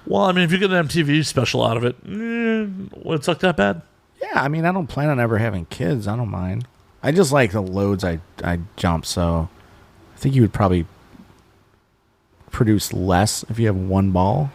Speaker 1: Well, I mean, if you get an MTV special out of it, would it suck that bad?
Speaker 2: Yeah, I mean, I don't plan on ever having kids. I don't mind. I just like the loads I jump, so I think you would probably produce less if you have one ball.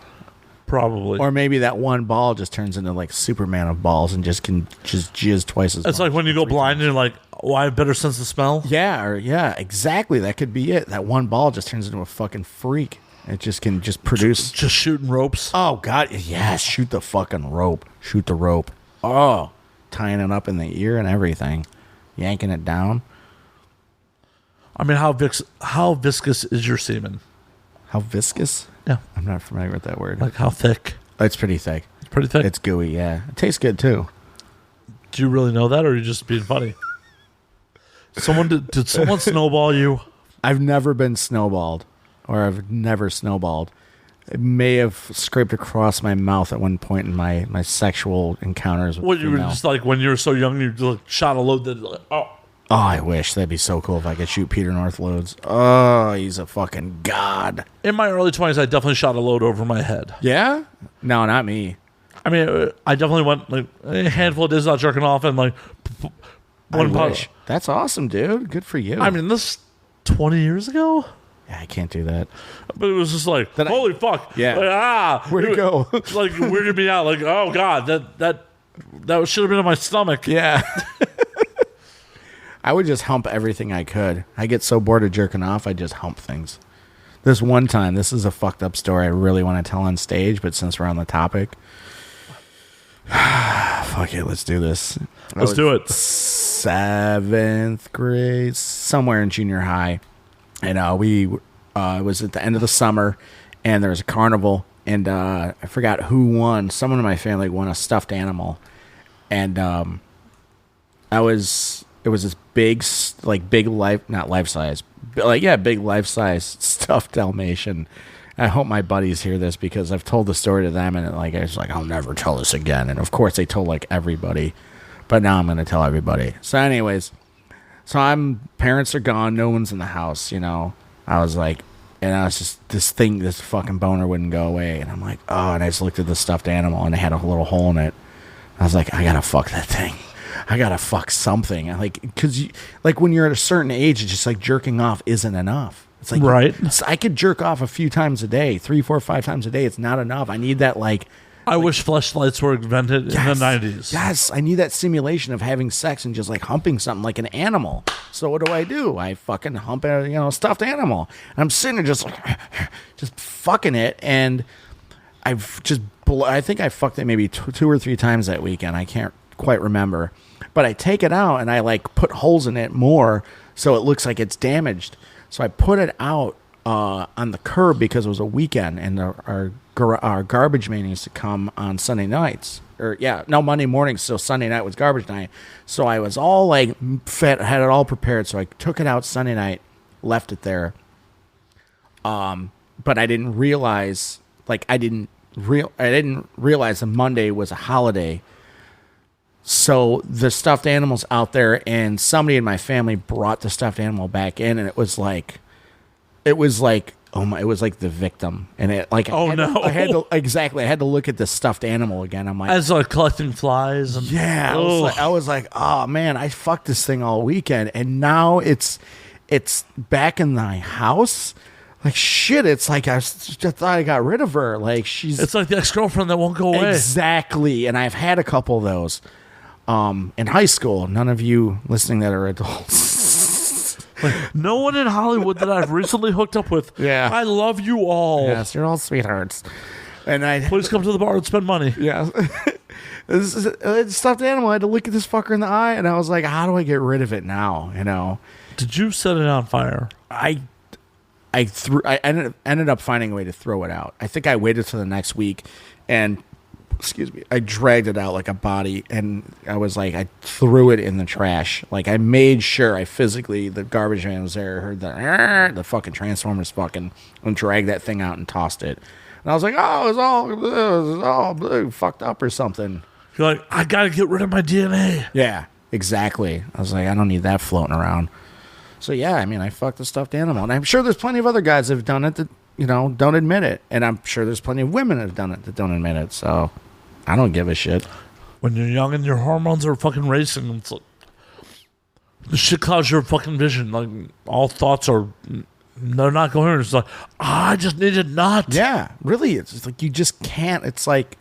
Speaker 1: Probably.
Speaker 2: Or maybe that one ball just turns into like Superman of balls and just can just jizz twice as much.
Speaker 1: It's like when you go blind and you're like, oh, I have better sense of smell?
Speaker 2: Yeah, exactly. That could be it. That one ball just turns into a fucking freak. It just can just produce.
Speaker 1: Just shooting ropes?
Speaker 2: Oh, God. Yes, shoot the fucking rope. Shoot the rope. Oh, tying it up in the ear and everything. Yanking it down.
Speaker 1: I mean, how viscous is your semen?
Speaker 2: How viscous?
Speaker 1: Yeah.
Speaker 2: I'm not familiar with that word.
Speaker 1: Like how thick?
Speaker 2: It's pretty thick.
Speaker 1: It's pretty thick?
Speaker 2: It's gooey, yeah. It tastes good, too.
Speaker 1: Do you really know that, or are you just being funny? Did someone snowball you?
Speaker 2: I've never been snowballed. Or I've never snowballed. It may have scraped across my mouth at one point in my sexual encounters with
Speaker 1: What, you were
Speaker 2: female.
Speaker 1: just like, when you were so young, you like, shot a load that, like, oh.
Speaker 2: Oh, I wish. That'd be so cool if I could shoot Peter North loads. Oh, he's a fucking god.
Speaker 1: In my early 20s, I definitely shot a load over my head.
Speaker 2: Yeah? No, not me.
Speaker 1: I mean, I definitely went like a handful of days without jerking off and like one
Speaker 2: I wish. That's awesome, dude. Good for you.
Speaker 1: I mean, this 20 years ago?
Speaker 2: Yeah, I can't do that.
Speaker 1: But it was just like, holy fuck.
Speaker 2: Yeah.
Speaker 1: Like,
Speaker 2: Where'd it go?
Speaker 1: Like, weirded me out. Like, oh, God, that should have been in my stomach.
Speaker 2: Yeah. I would just hump everything I could. I get so bored of jerking off, I just hump things. This one time, this is a fucked up story I really want to tell on stage, but since we're on the topic, fuck it, let's do this.
Speaker 1: Let's do it.
Speaker 2: 7th grade, somewhere in junior high. And it was at the end of the summer, and there was a carnival, and I forgot who won. Someone in my family won a stuffed animal, and it was this big life-size stuffed Dalmatian. I hope my buddies hear this because I've told the story to them, and I was like, I'll never tell this again. And of course, they told like everybody, but now I'm going to tell everybody. So, anyways. So parents are gone, no one's in the house, you know. I was like, and I was just, this fucking boner wouldn't go away. And I'm like, oh, and I just looked at the stuffed animal and it had a little hole in it. I was like, I gotta fuck that thing. I gotta fuck something. Like, because like when you're at a certain age, it's just like jerking off isn't enough. It's like,
Speaker 1: right.
Speaker 2: I could jerk off a few times a day, 3, 4, 5 times a day. It's not enough. I need that
Speaker 1: I wish fleshlights were invented in the 90s.
Speaker 2: Yes, I need that simulation of having sex and just like humping something like an animal. So what do? I fucking hump a stuffed animal. And I'm sitting there just fucking it, and I think I fucked it maybe 2 or 3 times that weekend. I can't quite remember, but I take it out and I like put holes in it more so it looks like it's damaged. So I put it out on the curb because it was a weekend, and our garbage man used to come on Sunday nights. Monday mornings, so Sunday night was garbage night. So I was all like had it all prepared. So I took it out Sunday night, left it there. But I didn't realize, I didn't realize that Monday was a holiday. So the stuffed animal's out there, and somebody in my family brought the stuffed animal back in, and it was like the victim, and it like I had to look at the stuffed animal again. I'm like,
Speaker 1: as collecting flies, and
Speaker 2: I was like, oh man, I fucked this thing all weekend, and now it's back in my house. Like shit, it's like I just thought I got rid of her. Like
Speaker 1: it's like the ex-girlfriend that won't go away.
Speaker 2: Exactly, and I've had a couple of those. In high school, none of you listening that are adults.
Speaker 1: No one in Hollywood that I've recently hooked up with.
Speaker 2: Yeah.
Speaker 1: I love you all.
Speaker 2: Yes, you're all sweethearts. And
Speaker 1: please come to the bar and spend money.
Speaker 2: Yeah. This is a stuffed animal. I had to look at this fucker in the eye, and I was like, how do I get rid of it now?
Speaker 1: Did you set it on fire?
Speaker 2: I ended up finding a way to throw it out. I think I waited till the next week, and I dragged it out like a body, and I threw it in the trash. Like I made sure the garbage man was there, heard the fucking Transformers fucking, and dragged that thing out and tossed it. And I was like, oh, it was all fucked up or something.
Speaker 1: You're like, I gotta get rid of my DNA.
Speaker 2: Yeah, exactly. I was like, I don't need that floating around. So yeah, I mean, I fucked a stuffed animal, and I'm sure there's plenty of other guys that have done it that don't admit it, and I'm sure there's plenty of women that have done it that don't admit it. So I don't give a shit.
Speaker 1: When you're young and your hormones are fucking racing, it's like, the shit clouds your fucking vision. Like all thoughts they're not coherent. It's like, I just need it not.
Speaker 2: Yeah, really. It's just like you just can't. It's like,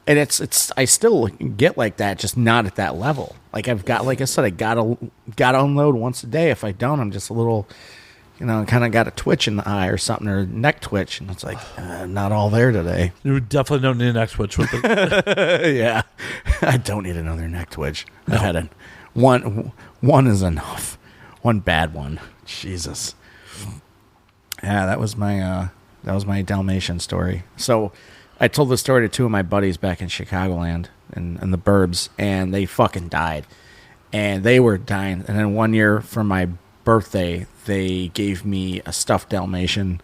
Speaker 2: and it's. I still get like that, just not at that level. Like I've got, like I said, I gotta unload once a day. If I don't, I'm just a little, kind of got a twitch in the eye or something, or neck twitch, and it's like not all there today.
Speaker 1: You definitely don't need a neck twitch with it.
Speaker 2: Yeah, I don't need another neck twitch. No. I've had one is enough. One bad one. Jesus. Yeah, that was my Dalmatian story. So I told the story to 2 of my buddies back in Chicagoland in the burbs, and they fucking died, and they were dying. And then one year for my birthday, they gave me a stuffed Dalmatian.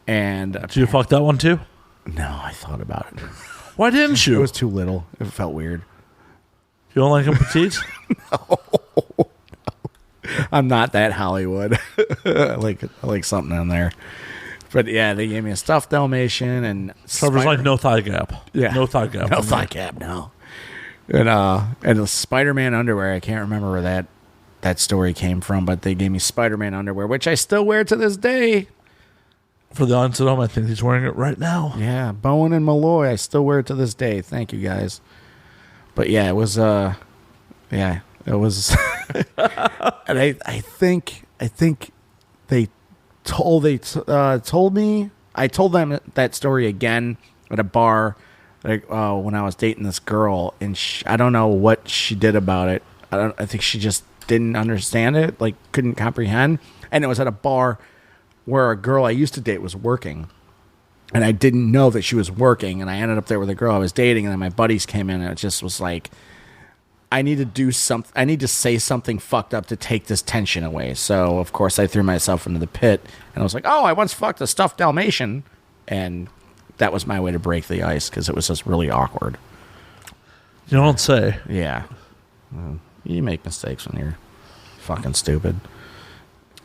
Speaker 2: And
Speaker 1: did you fuck that one too?
Speaker 2: No, I thought about it.
Speaker 1: Why didn't you?
Speaker 2: It was too little. It felt weird.
Speaker 1: You don't like him petite?
Speaker 2: No. I'm not that Hollywood. I like something in there. But yeah, they gave me a stuffed Dalmatian, and
Speaker 1: Trevor's like no thigh gap.
Speaker 2: Yeah,
Speaker 1: no thigh gap.
Speaker 2: No thigh gap. No. And the Spider-Man underwear. I can't remember where that story came from, but they gave me Spider-Man underwear, which I still wear to this day.
Speaker 1: For the audience at home, I think he's wearing it right now.
Speaker 2: Yeah, Bowen and Malloy. I still wear it to this day. Thank you guys. But yeah, it was. It was. And I think they told me. I told them that story again at a bar, when I was dating this girl, and I don't know what she did about it. I think she just didn't understand it, like couldn't comprehend. And it was at a bar where a girl I used to date was working, and I didn't know that she was working. And I ended up there with a girl I was dating, and then my buddies came in, and it just was like, I need to do something. I need to say something fucked up to take this tension away. So, of course, I threw myself into the pit, and I was like, oh, I once fucked a stuffed Dalmatian. And that was my way to break the ice, because it was just really awkward.
Speaker 1: You don't say.
Speaker 2: Yeah. You make mistakes when you're fucking stupid.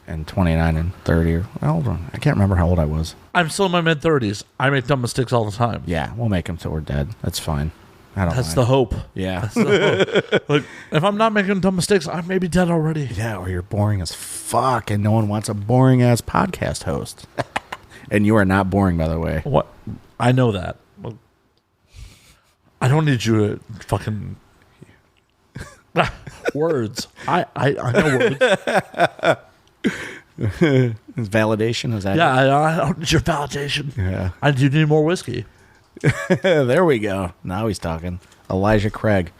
Speaker 2: And 29 and 30. Hold on. I can't remember how old I was.
Speaker 1: I'm still in my mid-30s. I make dumb mistakes all the time.
Speaker 2: Yeah, we'll make them till we're dead. That's fine. I don't
Speaker 1: That's
Speaker 2: mind.
Speaker 1: the hope.
Speaker 2: Yeah.
Speaker 1: That's the hope. Like, if I'm not making dumb mistakes, I may be dead already.
Speaker 2: Yeah, or you're boring as fuck, and no one wants a boring ass podcast host. And you are not boring, by the way.
Speaker 1: What? I know that. I don't need you to fucking words. I know words.
Speaker 2: Is validation? Is that
Speaker 1: Yeah, I don't need your validation.
Speaker 2: Yeah.
Speaker 1: I do need more whiskey.
Speaker 2: There we go. Now he's talking. Elijah Craig.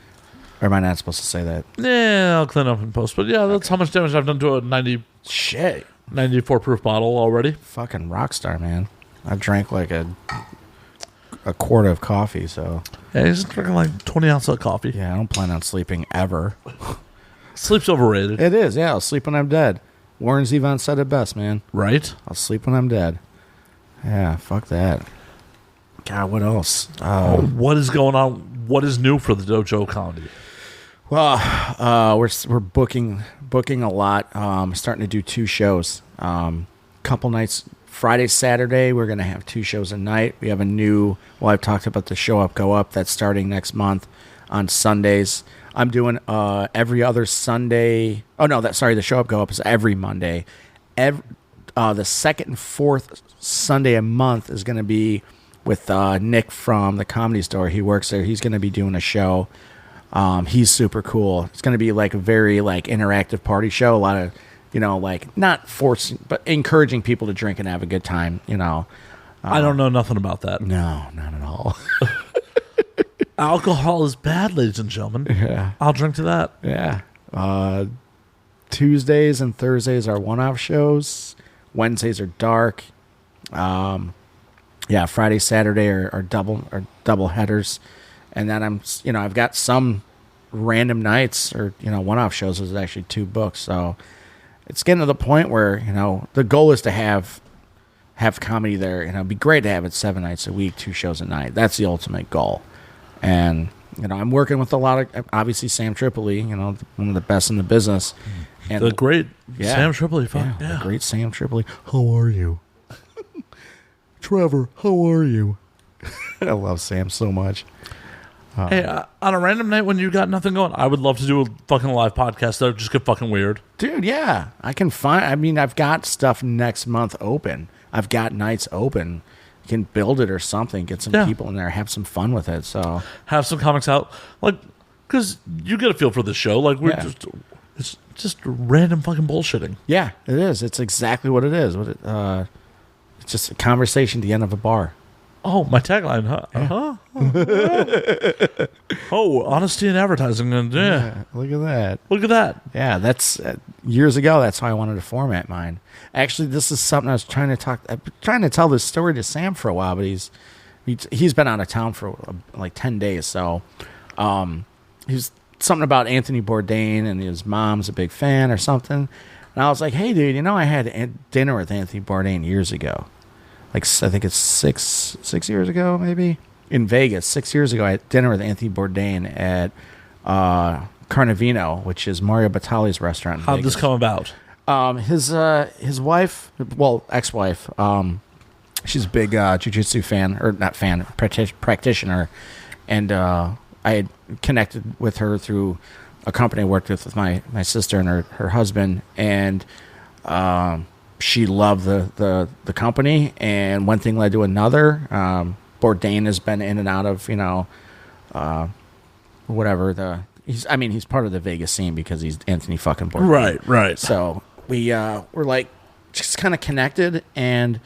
Speaker 2: Or am I not supposed to say that?
Speaker 1: Yeah, I'll clean up in post. But yeah, that's how much damage I've done to a 94 proof bottle already.
Speaker 2: Fucking rock star, man. I've drank like a quart of coffee, so
Speaker 1: Yeah, he's drinking like 20 ounces of coffee.
Speaker 2: yeah, I don't plan on sleeping ever.
Speaker 1: Sleep's overrated.
Speaker 2: It is, yeah. I'll sleep when I'm dead. Warren Zevon said it best, man.
Speaker 1: Right?
Speaker 2: I'll sleep when I'm dead. Yeah, fuck that. God, what else?
Speaker 1: What is going on? What is new for the Dojo of Comedy?
Speaker 2: Well, we're booking a lot. Starting to do 2 shows. Couple nights, Friday, Saturday. We're gonna have 2 shows a night. We have a new. Well, I've talked about the Show Up, Go Up. That's starting next month on Sundays. I'm doing every other Sunday. Oh no, the Show Up, Go Up is every Monday. The second and fourth Sunday a month is gonna be with Nick from the Comedy Store. He works there. He's gonna be doing a show. He's super cool. It's going to be like a very like interactive party show. A lot of, like not forcing, but encouraging people to drink and have a good time.
Speaker 1: I don't know nothing about that.
Speaker 2: No, not at all.
Speaker 1: Alcohol is bad, ladies and gentlemen.
Speaker 2: Yeah.
Speaker 1: I'll drink to that.
Speaker 2: Yeah. Tuesdays and Thursdays are one-off shows. Wednesdays are dark. Friday, Saturday are double headers. And then I've got some random nights or, one-off shows. There's actually 2 books. So it's getting to the point where, the goal is to have comedy there. It'd be great to have it 7 nights a week, 2 shows a night. That's the ultimate goal. And, I'm working with a lot of, obviously, Sam Tripoli, one of the best in the business. And
Speaker 1: The great Sam Tripoli.
Speaker 2: the great Sam Tripoli. How are you? Trevor, how are you? I love Sam so much.
Speaker 1: Hey, on a random night when you got nothing going, I would love to do a fucking live podcast that would just get fucking weird.
Speaker 2: Dude, yeah. I've got stuff next month open. I've got nights open. You can build it or something. Get some people in there. Have some fun with it. So
Speaker 1: have some comics out. Like, because you get a feel for the show. Like, it's just random fucking bullshitting.
Speaker 2: Yeah, it is. It's exactly what it is. It's just a conversation at the end of a bar.
Speaker 1: Oh, my tagline, huh?
Speaker 2: Yeah.
Speaker 1: Oh, honesty in advertising. And
Speaker 2: Look at that.
Speaker 1: Look at that.
Speaker 2: Yeah, that's years ago. That's how I wanted to format mine. Actually, this is something I've been trying to tell this story to Sam for a while, but he's been out of town for like 10 days. So, he's something about Anthony Bourdain and his mom's a big fan or something. And I was like, hey, dude, I had dinner with Anthony Bourdain years ago. Like, I think it's six years ago, maybe, in Vegas. 6 years ago, I had dinner with Anthony Bourdain at Carnivino, which is Mario Batali's restaurant in
Speaker 1: How'd
Speaker 2: Vegas.
Speaker 1: this come about?
Speaker 2: His wife, well, ex-wife, she's a big jiu-jitsu fan, or not fan, practitioner, and I had connected with her through a company I worked with my sister and her husband, and she loved the company, and one thing led to another. Bourdain has been in and out of, whatever he's part of the Vegas scene because he's Anthony fucking Bourdain.
Speaker 1: Right.
Speaker 2: So we're like just kind of connected, and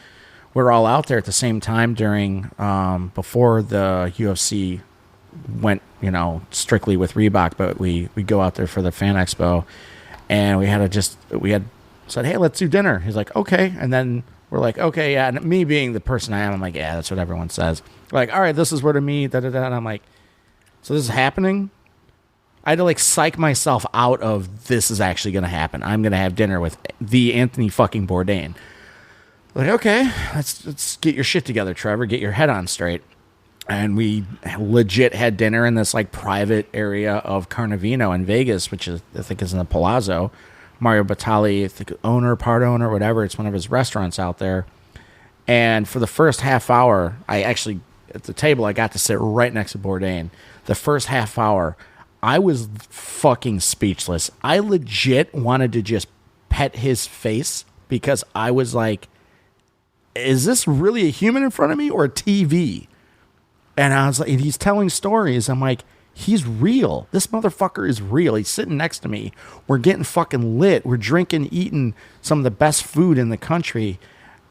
Speaker 2: we're all out there at the same time during before the UFC went, strictly with Reebok, but we go out there for the Fan Expo, and we had said, hey, let's do dinner. He's like, okay. And then we're like, okay, yeah. And me being the person I am, I'm like, yeah, that's what everyone says. We're like, all right, this is where to meet, da-da-da. And I'm like, so this is happening? I had to, like, psych myself out of this is actually going to happen. I'm going to have dinner with the Anthony fucking Bourdain. Like, okay, let's get your shit together, Trevor. Get your head on straight. And we legit had dinner in this, like, private area of Carnivino in Vegas, which I think is in the Palazzo. Mario Batali, I think part owner, whatever. It's one of his restaurants out there. And for the first half hour, I actually at the table, I got to sit right next to Bourdain. The first half hour, I was fucking speechless. I legit wanted to just pet his face because I was like, is this really a human in front of me or a TV? And I was like, and he's telling stories. I'm like, he's real. This motherfucker is real. He's sitting next to me. We're getting fucking lit. We're drinking, eating some of the best food in the country.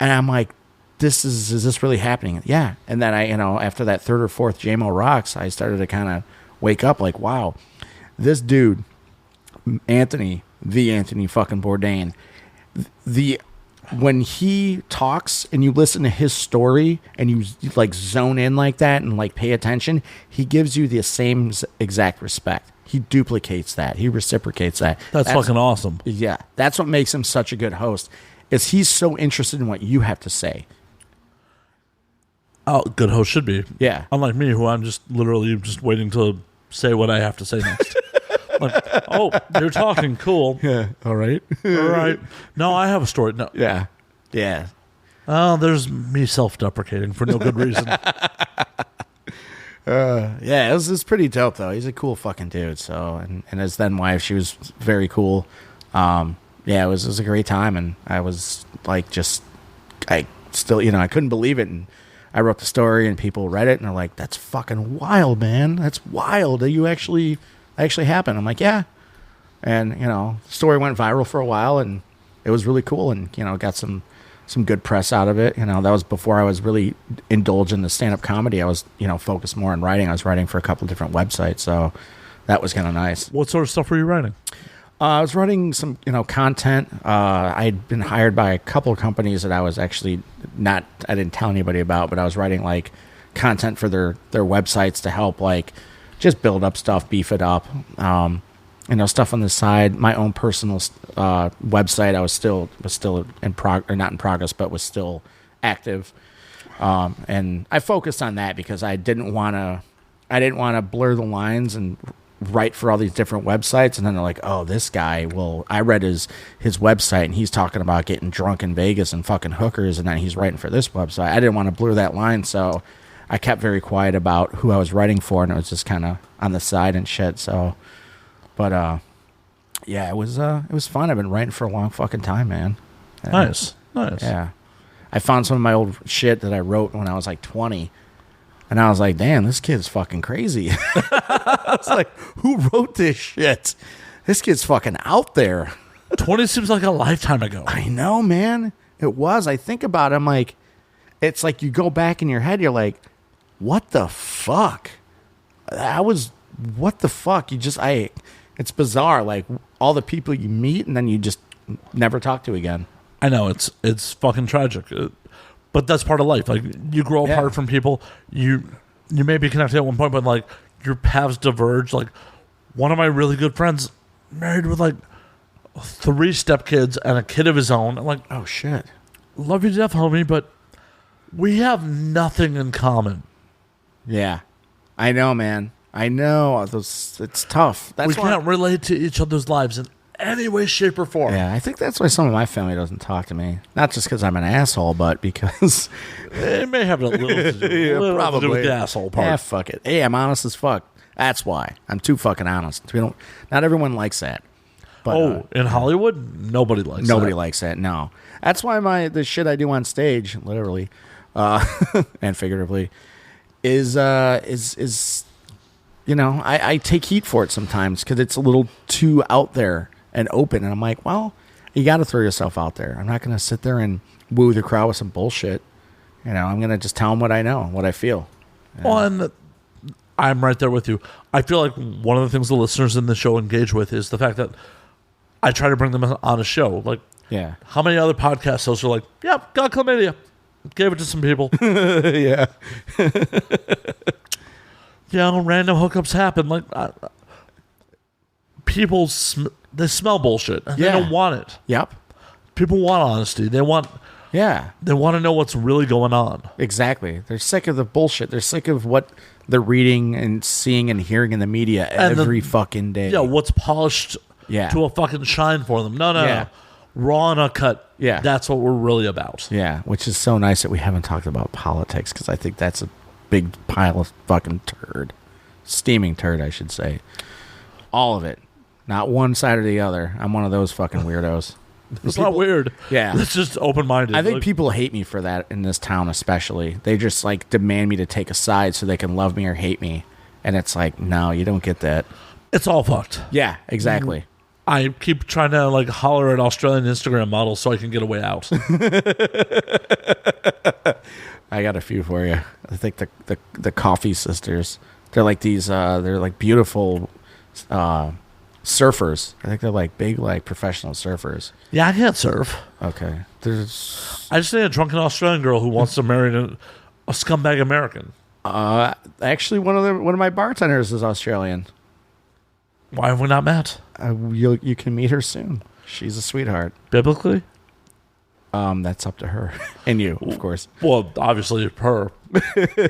Speaker 2: And I'm like, is this really happening? Yeah. And then after that third or fourth JMO Rocks, I started to kind of wake up like, wow, this dude, Anthony fucking Bourdain, when he talks and you listen to his story and you like zone in like that and like pay attention, he gives you the same exact respect. He duplicates that. He reciprocates that.
Speaker 1: That's fucking awesome.
Speaker 2: Yeah. That's what makes him such a good host, is he's so interested in what you have to say.
Speaker 1: Oh, good host should be.
Speaker 2: Yeah.
Speaker 1: Unlike me, who I'm just literally just waiting to say what I have to say next. Like, oh, you're talking, cool.
Speaker 2: Yeah. All right.
Speaker 1: All right. No, I have a story. No.
Speaker 2: Yeah. Yeah.
Speaker 1: Oh, there's me self-deprecating for no good reason.
Speaker 2: Yeah, it was pretty dope though. He's a cool fucking dude. So, and his then wife, she was very cool. Yeah, it was a great time, and I was like, I still, I couldn't believe it, and I wrote the story, and people read it, and they're like, "That's fucking wild, man. That's wild. That you actually happened." I'm like, "Yeah," and the story went viral for a while, and it was really cool, and got some good press out of it. That was before I was really indulged in the stand-up comedy. I was focused more on writing. I was writing for a couple of different websites, so that was kind of nice.
Speaker 1: What sort of stuff were you writing?
Speaker 2: I was writing some, content. I'd been hired by a couple of companies that I was actually I didn't tell anybody about, but I was writing like content for their websites to help like just build up stuff, beef it up. Stuff on the side. My own personal website, I was still in not in progress, but was still active. And I focused on that because I didn't want to blur the lines and write for all these different websites, and then they're like, oh, this guy, well, I read his website and he's talking about getting drunk in Vegas and fucking hookers, and then he's writing for this website. I didn't want to blur that line, so I kept very quiet about who I was writing for, and it was just kind of on the side and shit. So, but yeah, it was fun. I've been writing for a long fucking time, man.
Speaker 1: Nice.
Speaker 2: Yeah, I found some of my old shit that I wrote when I was like 20. And I was like, damn, this kid's fucking crazy. I was like, who wrote this shit? This kid's fucking out there.
Speaker 1: 20 seems like a lifetime ago.
Speaker 2: I know, man. It was. I think about it. I'm like, it's like you go back in your head. You're like, what the fuck? What the fuck? It's bizarre. Like all the people you meet and then you just never talk to again.
Speaker 1: I know. It's fucking tragic. But that's part of life. Like, you grow apart from people. You may be connected at one point, but, like, your paths diverge. Like, one of my really good friends married with, like, 3 stepkids and a kid of his own. I'm like,
Speaker 2: oh, shit.
Speaker 1: Love you to death, homie, but we have nothing in common.
Speaker 2: Yeah. I know, man. I know. It's tough.
Speaker 1: We can't relate to each other's lives in any way, shape, or form.
Speaker 2: Yeah, I think that's why some of my family doesn't talk to me. Not just because I'm an asshole, but because
Speaker 1: it may have a little to do,
Speaker 2: probably.
Speaker 1: To do with the asshole part.
Speaker 2: Yeah, fuck it. Hey, I'm honest as fuck. That's why. I'm too fucking honest. Not everyone likes that. But,
Speaker 1: in Hollywood, nobody likes that.
Speaker 2: Nobody likes that, no. That's why the shit I do on stage, literally, and figuratively, is I take heat for it sometimes because it's a little too out there and open, and I'm like, well, you got to throw yourself out there. I'm not going to sit there and woo the crowd with some bullshit. I'm going to just tell them what I know, what I feel.
Speaker 1: Well, and I'm right there with you. I feel like one of the things the listeners in the show engage with is the fact that I try to bring them on a show. Like,
Speaker 2: yeah,
Speaker 1: how many other podcast hosts are like, yep, got chlamydia, gave it to some people.
Speaker 2: Yeah.
Speaker 1: Random hookups happen. Like, people they smell bullshit and they don't want it.
Speaker 2: Yep.
Speaker 1: People want honesty. They want to know what's really going on.
Speaker 2: Exactly. They're sick of the bullshit. They're sick of what they're reading and seeing and hearing in the media every fucking day.
Speaker 1: Yeah, what's polished to a fucking shine for them. No. Raw and uncut. Yeah. That's what we're really about.
Speaker 2: Yeah, which is so nice that we haven't talked about politics because I think that's big pile of fucking turd. Steaming turd, I should say. All of it. Not one side or the other. I'm one of those fucking weirdos.
Speaker 1: It's not weird.
Speaker 2: Yeah.
Speaker 1: It's just open-minded.
Speaker 2: I think people hate me for that in this town especially. They just, like, demand me to take a side so they can love me or hate me. And it's like, no, you don't get that.
Speaker 1: It's all fucked.
Speaker 2: Yeah, exactly.
Speaker 1: I keep trying to, like, holler at Australian Instagram models so I can get a way out.
Speaker 2: I got a few for you. I think the Coffee Sisters. They're like these, they're like beautiful surfers. I think they're like big, like professional surfers.
Speaker 1: Yeah, I can't surf.
Speaker 2: Okay.
Speaker 1: I just need a drunken Australian girl who wants to marry a scumbag American.
Speaker 2: Actually, one of my bartenders is Australian.
Speaker 1: Why have we not met?
Speaker 2: You can meet her soon. She's a sweetheart.
Speaker 1: Biblically?
Speaker 2: That's up to her and you, of course.
Speaker 1: Well, obviously her.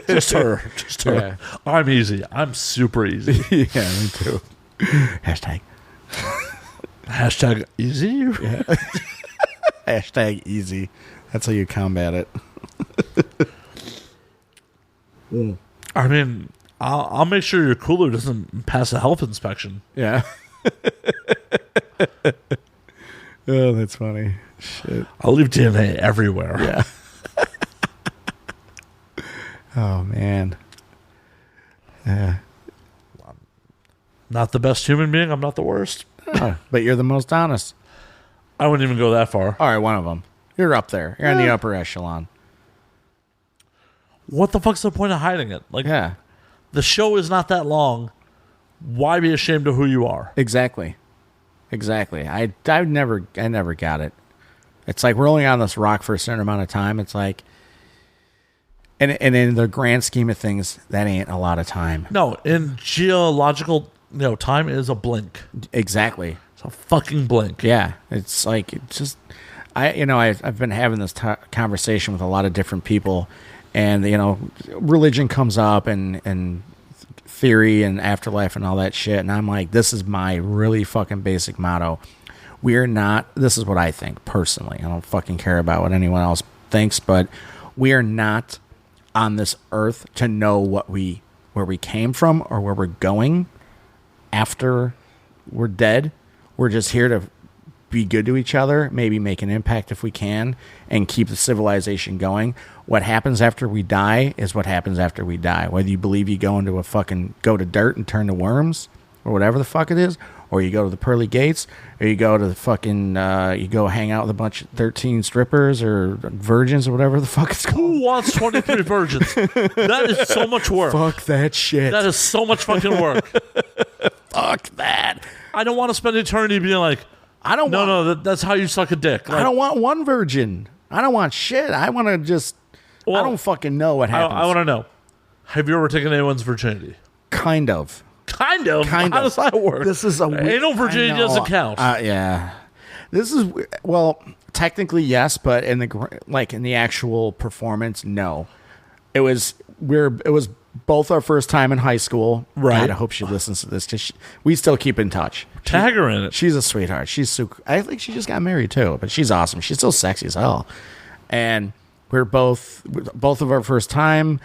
Speaker 1: Just her. Just her.
Speaker 2: Yeah.
Speaker 1: I'm easy. I'm super easy.
Speaker 2: Yeah, me too. Hashtag.
Speaker 1: Hashtag easy?
Speaker 2: Yeah. Hashtag easy. That's how you combat it.
Speaker 1: I mean, I'll make sure your cooler doesn't pass a health inspection.
Speaker 2: Yeah. Oh, that's funny. Shit.
Speaker 1: I'll leave DNA everywhere.
Speaker 2: Yeah. Oh, man. Yeah.
Speaker 1: Not the best human being. I'm not the worst.
Speaker 2: Oh, but you're the most honest.
Speaker 1: I wouldn't even go that far.
Speaker 2: All right, one of them. You're up there. You're in the upper echelon.
Speaker 1: What the fuck's the point of hiding it? Like,
Speaker 2: Yeah.
Speaker 1: the show is not that long. Why be ashamed of who you are?
Speaker 2: Exactly. I never got it. It's like we're only on this rock for a certain amount of time. It's like, and in the grand scheme of things, that ain't a lot of time.
Speaker 1: No, in geological, time is a blink.
Speaker 2: Exactly.
Speaker 1: It's a fucking blink.
Speaker 2: Yeah. It's like, it's just, I've been having this conversation with a lot of different people, and, religion comes up and theory and afterlife and all that shit. And I'm like, this is my really fucking basic motto. This is what I think personally. I don't fucking care about what anyone else thinks, but we are not on this earth to know where we came from or where we're going after we're dead. We're just here to be good to each other, maybe make an impact if we can, and keep the civilization going. What happens after we die is what happens after we die. Whether you believe you go to dirt and turn to worms, or whatever the fuck it is, or you go to the pearly gates, or you go to the fucking, you go hang out with a bunch of 13 strippers or virgins or whatever the fuck it's called.
Speaker 1: Who wants 23 virgins? That is so much work.
Speaker 2: Fuck that shit.
Speaker 1: That is so much fucking work.
Speaker 2: Fuck that.
Speaker 1: I don't want to spend eternity being like, that's how you suck a dick. Like,
Speaker 2: I don't want one virgin. I don't want shit. I want to just, I don't fucking know what happens.
Speaker 1: I want to know. Have you ever taken anyone's virginity?
Speaker 2: Kind of.
Speaker 1: Kind of. How does that work?
Speaker 2: This is
Speaker 1: anal virginity doesn't count.
Speaker 2: Yeah. This is, well, technically yes, but in the actual performance, no. It was both our first time in high school.
Speaker 1: Right.
Speaker 2: God, I hope she listens to this because we still keep in touch.
Speaker 1: Tag her in it.
Speaker 2: She's a sweetheart. I think she just got married too, but she's awesome. She's still sexy as hell. And we're both of our first time.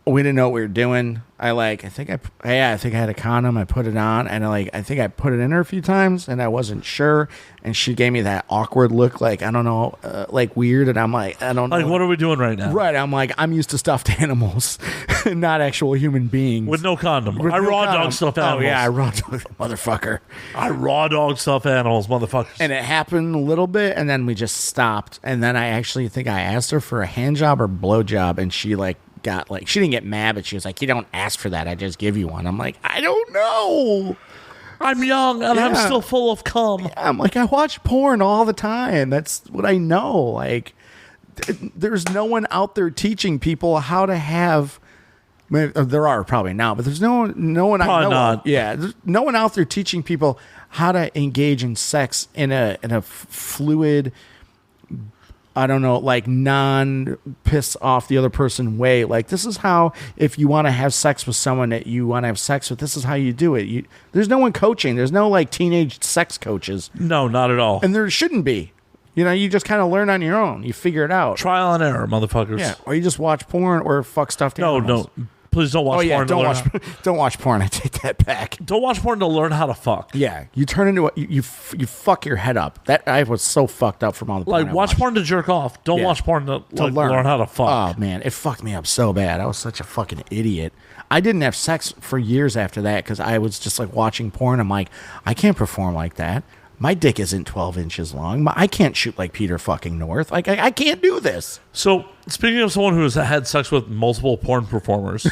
Speaker 2: We didn't know what we were doing. I think I had a condom. I put it on, and I think I put it in her a few times, and I wasn't sure. And she gave me that awkward look, like, I don't know, like weird. And I'm like, I don't know.
Speaker 1: Like, what are we doing right now?
Speaker 2: Right. I'm like, I'm used to stuffed animals, not actual human beings.
Speaker 1: With no condom. I raw dog stuffed animals.
Speaker 2: Oh, yeah, I raw dog, motherfucker.
Speaker 1: I raw dog stuffed animals, motherfuckers.
Speaker 2: And it happened a little bit, and then we just stopped. And then I actually think I asked her for a hand job or blow job, and she, she didn't get mad, but she was like, you don't ask for that, I just give you one. I'm like, I don't know.
Speaker 1: I'm young and I'm still full of cum.
Speaker 2: Yeah, I'm like, I watch porn all the time. That's what I know. Like, there's no one out there teaching people how to have. There are probably now, but there's no one. Probably I know
Speaker 1: not.
Speaker 2: Of. Yeah, there's no one out there teaching people how to engage in sex in a fluid, I don't know, like non-piss off the other person way. Like, this is how, if you want to have sex with someone that you want to have sex with, this is how you do it. There's no one coaching. There's no, like, teenage sex coaches.
Speaker 1: No, not at all.
Speaker 2: And there shouldn't be. You know, you just kind of learn on your own. You figure it out.
Speaker 1: Trial and error, motherfuckers.
Speaker 2: Yeah, or you just watch porn or fuck stuff.
Speaker 1: No. Please don't watch porn.
Speaker 2: Don't watch porn. I take that back.
Speaker 1: Don't watch porn to learn how to fuck.
Speaker 2: Yeah, you turn into you fuck your head up. That I was so fucked up from all the porn.
Speaker 1: Like, watch porn to jerk off. Don't watch porn to learn how to fuck.
Speaker 2: Oh man, it fucked me up so bad. I was such a fucking idiot. I didn't have sex for years after that because I was just like watching porn. I'm like, I can't perform like that. My dick isn't 12 inches long. I can't shoot like Peter fucking North. Like, I can't do this.
Speaker 1: So, speaking of someone who has had sex with multiple porn performers,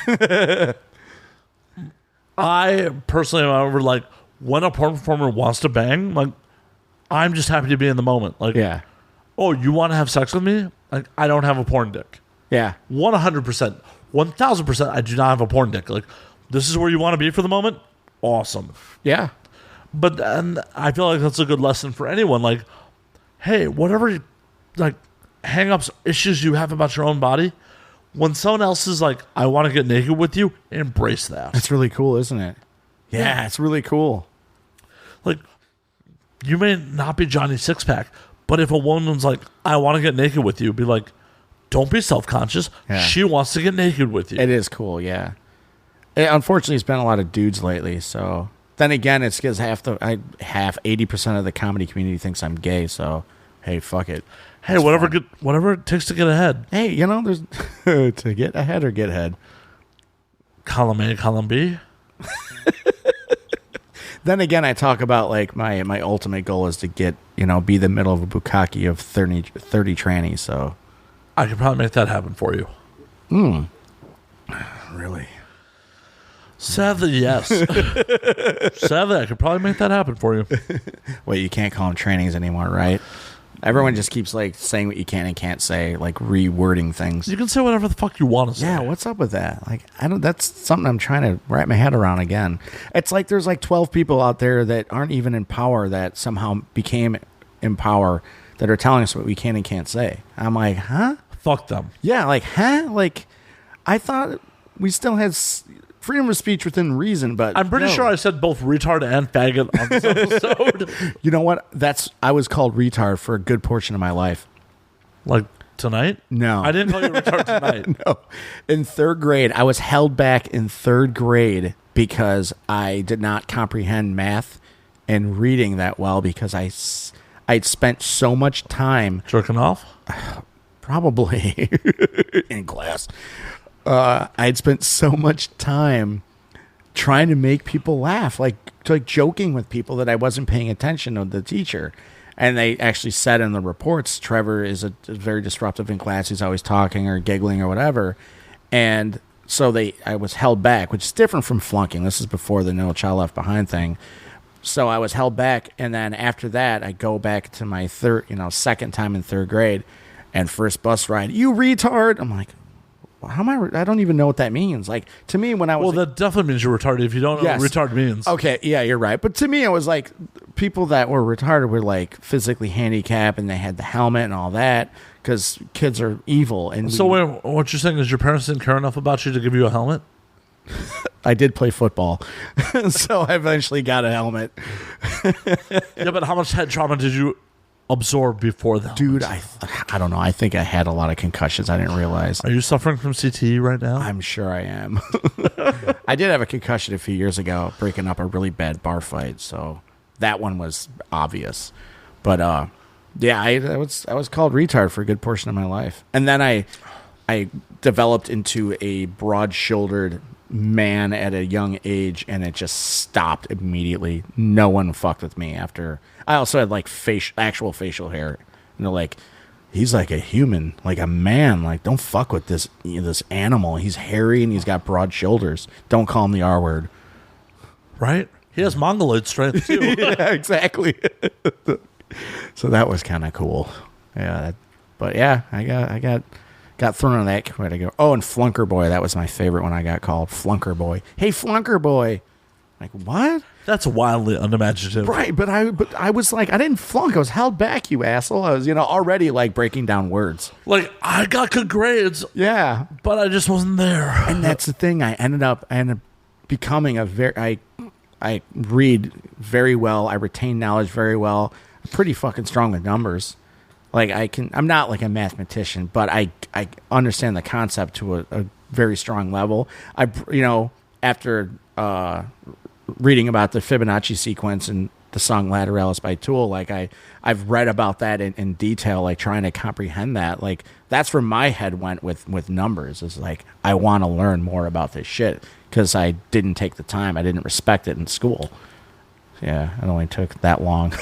Speaker 1: I personally remember, like, when a porn performer wants to bang, like, I'm just happy to be in the moment. Like,
Speaker 2: yeah.
Speaker 1: Oh, you want to have sex with me? Like, I don't have a porn dick.
Speaker 2: Yeah.
Speaker 1: 100%. 1,000%, I do not have a porn dick. Like, this is where you want to be for the moment? Awesome.
Speaker 2: Yeah.
Speaker 1: But and I feel like that's a good lesson for anyone. Like, hey, whatever, like, hang-ups, issues you have about your own body, when someone else is like, I want to get naked with you, embrace that.
Speaker 2: That's really cool, isn't it? Yeah, it's really cool.
Speaker 1: Like, you may not be Johnny Sixpack, but if a woman's like, I want to get naked with you, be like, don't be self-conscious. Yeah. She wants to get naked with you.
Speaker 2: It is cool, yeah. Unfortunately, it's been a lot of dudes lately, so... Then again, it's because 80% of the comedy community thinks I'm gay. So, hey, fuck it.
Speaker 1: Hey, whatever it takes to get ahead.
Speaker 2: Hey, you know, there's to get ahead or get ahead.
Speaker 1: Column A, column B.
Speaker 2: Then again, I talk about like my ultimate goal is to get, you know, be the middle of a bukkake of 30 trannies. So,
Speaker 1: I could probably make that happen for you.
Speaker 2: Really?
Speaker 1: Sadly, yes. Sadly, I could probably make that happen for you.
Speaker 2: Wait, you can't call them trainings anymore, right? Everyone just keeps like saying what you can and can't say, like rewording things.
Speaker 1: You can say whatever the fuck you want to say.
Speaker 2: Yeah, what's up with that? Like, I don't. That's something I'm trying to wrap my head around again. It's like there's like 12 people out there that aren't even in power that somehow became in power that are telling us what we can and can't say. I'm like, huh?
Speaker 1: Fuck them.
Speaker 2: Yeah, like, huh? Like, I thought we still had freedom of speech within reason, but
Speaker 1: I'm pretty sure I said both retard and faggot on this episode.
Speaker 2: You know what? I was called retard for a good portion of my life.
Speaker 1: Like tonight?
Speaker 2: No.
Speaker 1: I didn't call you retard tonight.
Speaker 2: No. In third grade, I was held back in third grade because I did not comprehend math and reading that well because I'd spent so much time
Speaker 1: jerking off?
Speaker 2: Probably in class. I'd spent so much time trying to make people laugh, like joking with people that I wasn't paying attention to the teacher. And they actually said in the reports, Trevor is a very disruptive in class. He's always talking or giggling or whatever. And so I was held back, which is different from flunking. This is before the No Child Left Behind thing. So I was held back. And then after that, I go back to my second time in third grade and first bus ride. You retard. I'm like, how am I don't even know what that means. Like, to me, when I was...
Speaker 1: Well, that definitely means you're retarded if you don't know what retard means.
Speaker 2: Okay, yeah, you're right. But to me, it was like people that were retarded were like physically handicapped and they had the helmet and all that because kids are evil. And
Speaker 1: so what you're saying is your parents didn't care enough about you to give you a helmet?
Speaker 2: I did play football, so I eventually got a helmet.
Speaker 1: Yeah, but how much head trauma did you absorb before that?
Speaker 2: Dude, I don't know. I think I had a lot of concussions. I didn't realize.
Speaker 1: Are you suffering from CTE right now?
Speaker 2: I'm sure I am. I did have a concussion a few years ago, breaking up a really bad bar fight. So that one was obvious. But yeah, I was called retard for a good portion of my life, and then I developed into a broad-shouldered man at a young age, and it just stopped immediately. No one fucked with me after. I also had like actual facial hair. You know, like he's like a human, like a man. Like, don't fuck with this animal. He's hairy and he's got broad shoulders. Don't call him the R word.
Speaker 1: Right? He has mongoloid strength too.
Speaker 2: Yeah, exactly. So that was kind of cool. Yeah, but yeah, I got thrown on that. Where'd I go? Oh, and Flunker Boy. That was my favorite when I got called Flunker Boy. Hey, Flunker Boy. Like, what?
Speaker 1: That's wildly unimaginative.
Speaker 2: Right, but I was like, I didn't flunk. I was held back, you asshole. I was, already like breaking down words.
Speaker 1: Like, I got good grades.
Speaker 2: Yeah.
Speaker 1: But I just wasn't there.
Speaker 2: And that's the thing. I ended up becoming I read very well. I retain knowledge very well. I'm pretty fucking strong with numbers. Like I'm not like a mathematician, but I understand the concept to a very strong level. After reading about the Fibonacci sequence and the song Lateralis by Tool, like I've read about that in detail, like trying to comprehend that. Like that's where my head went with numbers. Is like I want to learn more about this shit because I didn't take the time. I didn't respect it in school. Yeah, it only took that long.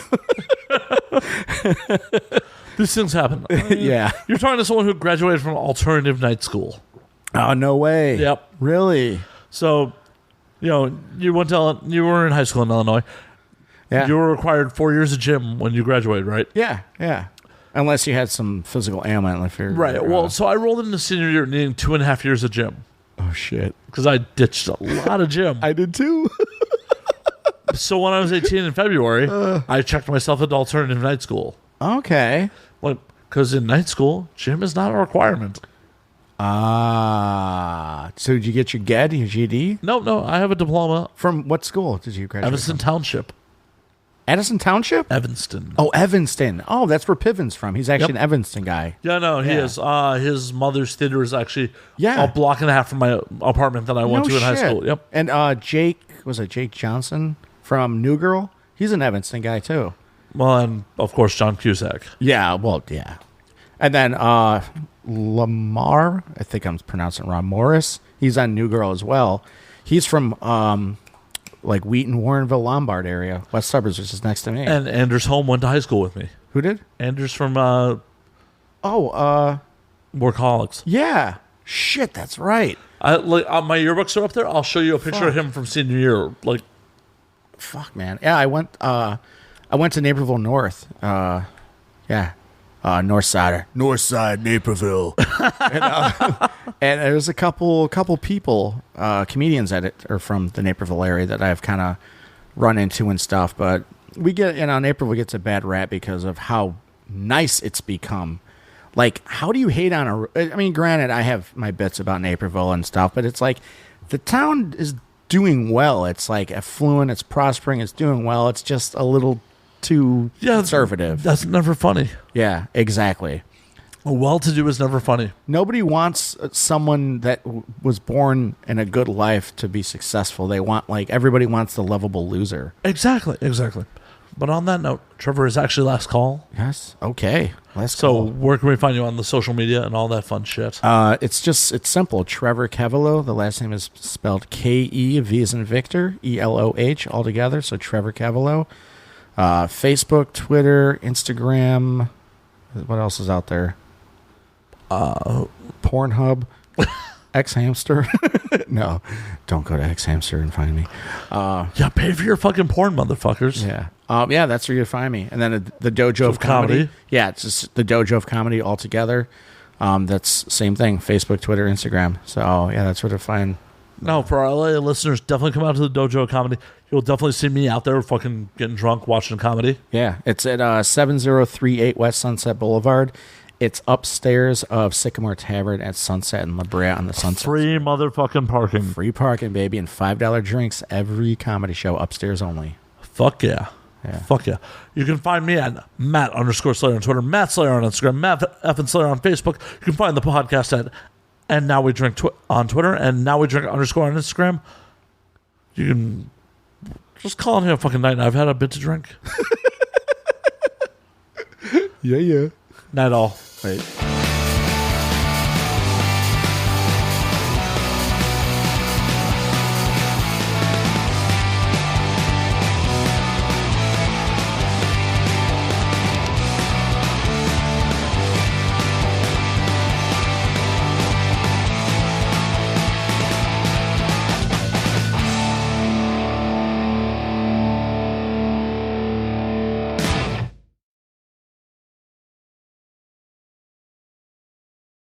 Speaker 1: These things happen.
Speaker 2: Yeah.
Speaker 1: You're talking to someone who graduated from alternative night school.
Speaker 2: Oh, no way.
Speaker 1: Yep.
Speaker 2: Really?
Speaker 1: So, you were in high school in Illinois.
Speaker 2: Yeah.
Speaker 1: You were required 4 years of gym when you graduated, right?
Speaker 2: Yeah, yeah. Unless you had some physical ailment.
Speaker 1: Right. Well, so I rolled into senior year needing 2.5 years of gym.
Speaker 2: Oh, shit.
Speaker 1: Because I ditched a lot of gym.
Speaker 2: I did too.
Speaker 1: So when I was 18 in February, I checked myself into alternative night school.
Speaker 2: Okay.
Speaker 1: Because in night school, gym is not a requirement.
Speaker 2: So did you get your GED, your GED?
Speaker 1: No, I have a diploma.
Speaker 2: From what school did you graduate
Speaker 1: Evanston
Speaker 2: from?
Speaker 1: Township.
Speaker 2: Addison Township?
Speaker 1: Evanston.
Speaker 2: Oh, Evanston. Oh, that's where Piven's from. He's actually an Evanston guy.
Speaker 1: Yeah, no, he is. His mother's theater is actually
Speaker 2: a
Speaker 1: block and a half from my apartment that I went to in high school. Yep.
Speaker 2: And Jake Johnson from New Girl? He's an Evanston guy, too.
Speaker 1: Well, and of course, John Cusack.
Speaker 2: Yeah, well, yeah. And then Lamar, I think I'm pronouncing it wrong, Morris, he's on New Girl as well. He's from Wheaton, Warrenville, Lombard area, West Suburbs, which is next to me.
Speaker 1: And Anders Holm went to high school with me.
Speaker 2: Who did?
Speaker 1: Anders from Workaholics.
Speaker 2: Yeah. Shit, that's right.
Speaker 1: My yearbooks are up there. I'll show you a picture of him from senior year.
Speaker 2: Fuck, man. Yeah, I went to Naperville North. North Side, Naperville. And there's a couple people, comedians that are from the Naperville area that I've kind of run into and stuff. But Naperville gets a bad rap because of how nice it's become. Like, how do you hate on granted, I have my bits about Naperville and stuff, but it's like the town is doing well. It's like affluent, it's prospering, it's doing well. It's just a little too conservative.
Speaker 1: That's never funny.
Speaker 2: Yeah, exactly.
Speaker 1: Well-to-do is never funny.
Speaker 2: Nobody wants someone that was born in a good life to be successful. They want, everybody wants the lovable loser.
Speaker 1: Exactly. But on that note, Trevor is actually last call.
Speaker 2: Yes. Okay.
Speaker 1: So where can we find you on the social media and all that fun shit?
Speaker 2: It's simple. Trevor Keveloh. The last name is spelled K-E, V as in Victor, E-L-O-H altogether. So Trevor Keveloh. Facebook, Twitter, Instagram. What else is out there? Pornhub, X-Hamster. No, don't go to X-Hamster and find me.
Speaker 1: Pay for your fucking porn, motherfuckers.
Speaker 2: Yeah, that's where you find me. And then the Dojo of Comedy. Yeah, it's just the Dojo of Comedy altogether. That's same thing. Facebook, Twitter, Instagram. So yeah, that's where to find.
Speaker 1: No, for our LA listeners, definitely come out to the Dojo of Comedy. You'll definitely see me out there fucking getting drunk watching comedy.
Speaker 2: Yeah, it's at 7038 West Sunset Boulevard. It's upstairs of Sycamore Tavern at Sunset and La Brea on the Sunset.
Speaker 1: Free motherfucking parking.
Speaker 2: Free parking, baby, and $5 drinks every comedy show, upstairs only.
Speaker 1: Fuck yeah. Fuck yeah. You can find me at Matt_Slayer on Twitter, Matt Slayer on Instagram, Matt F. Slayer on Facebook. You can find the podcast at And Now We Drink on Twitter, and Now We Drink _ on Instagram. You can just call it here a fucking night. I've had a bit to drink.
Speaker 2: Yeah.
Speaker 1: Night all.
Speaker 2: Wait.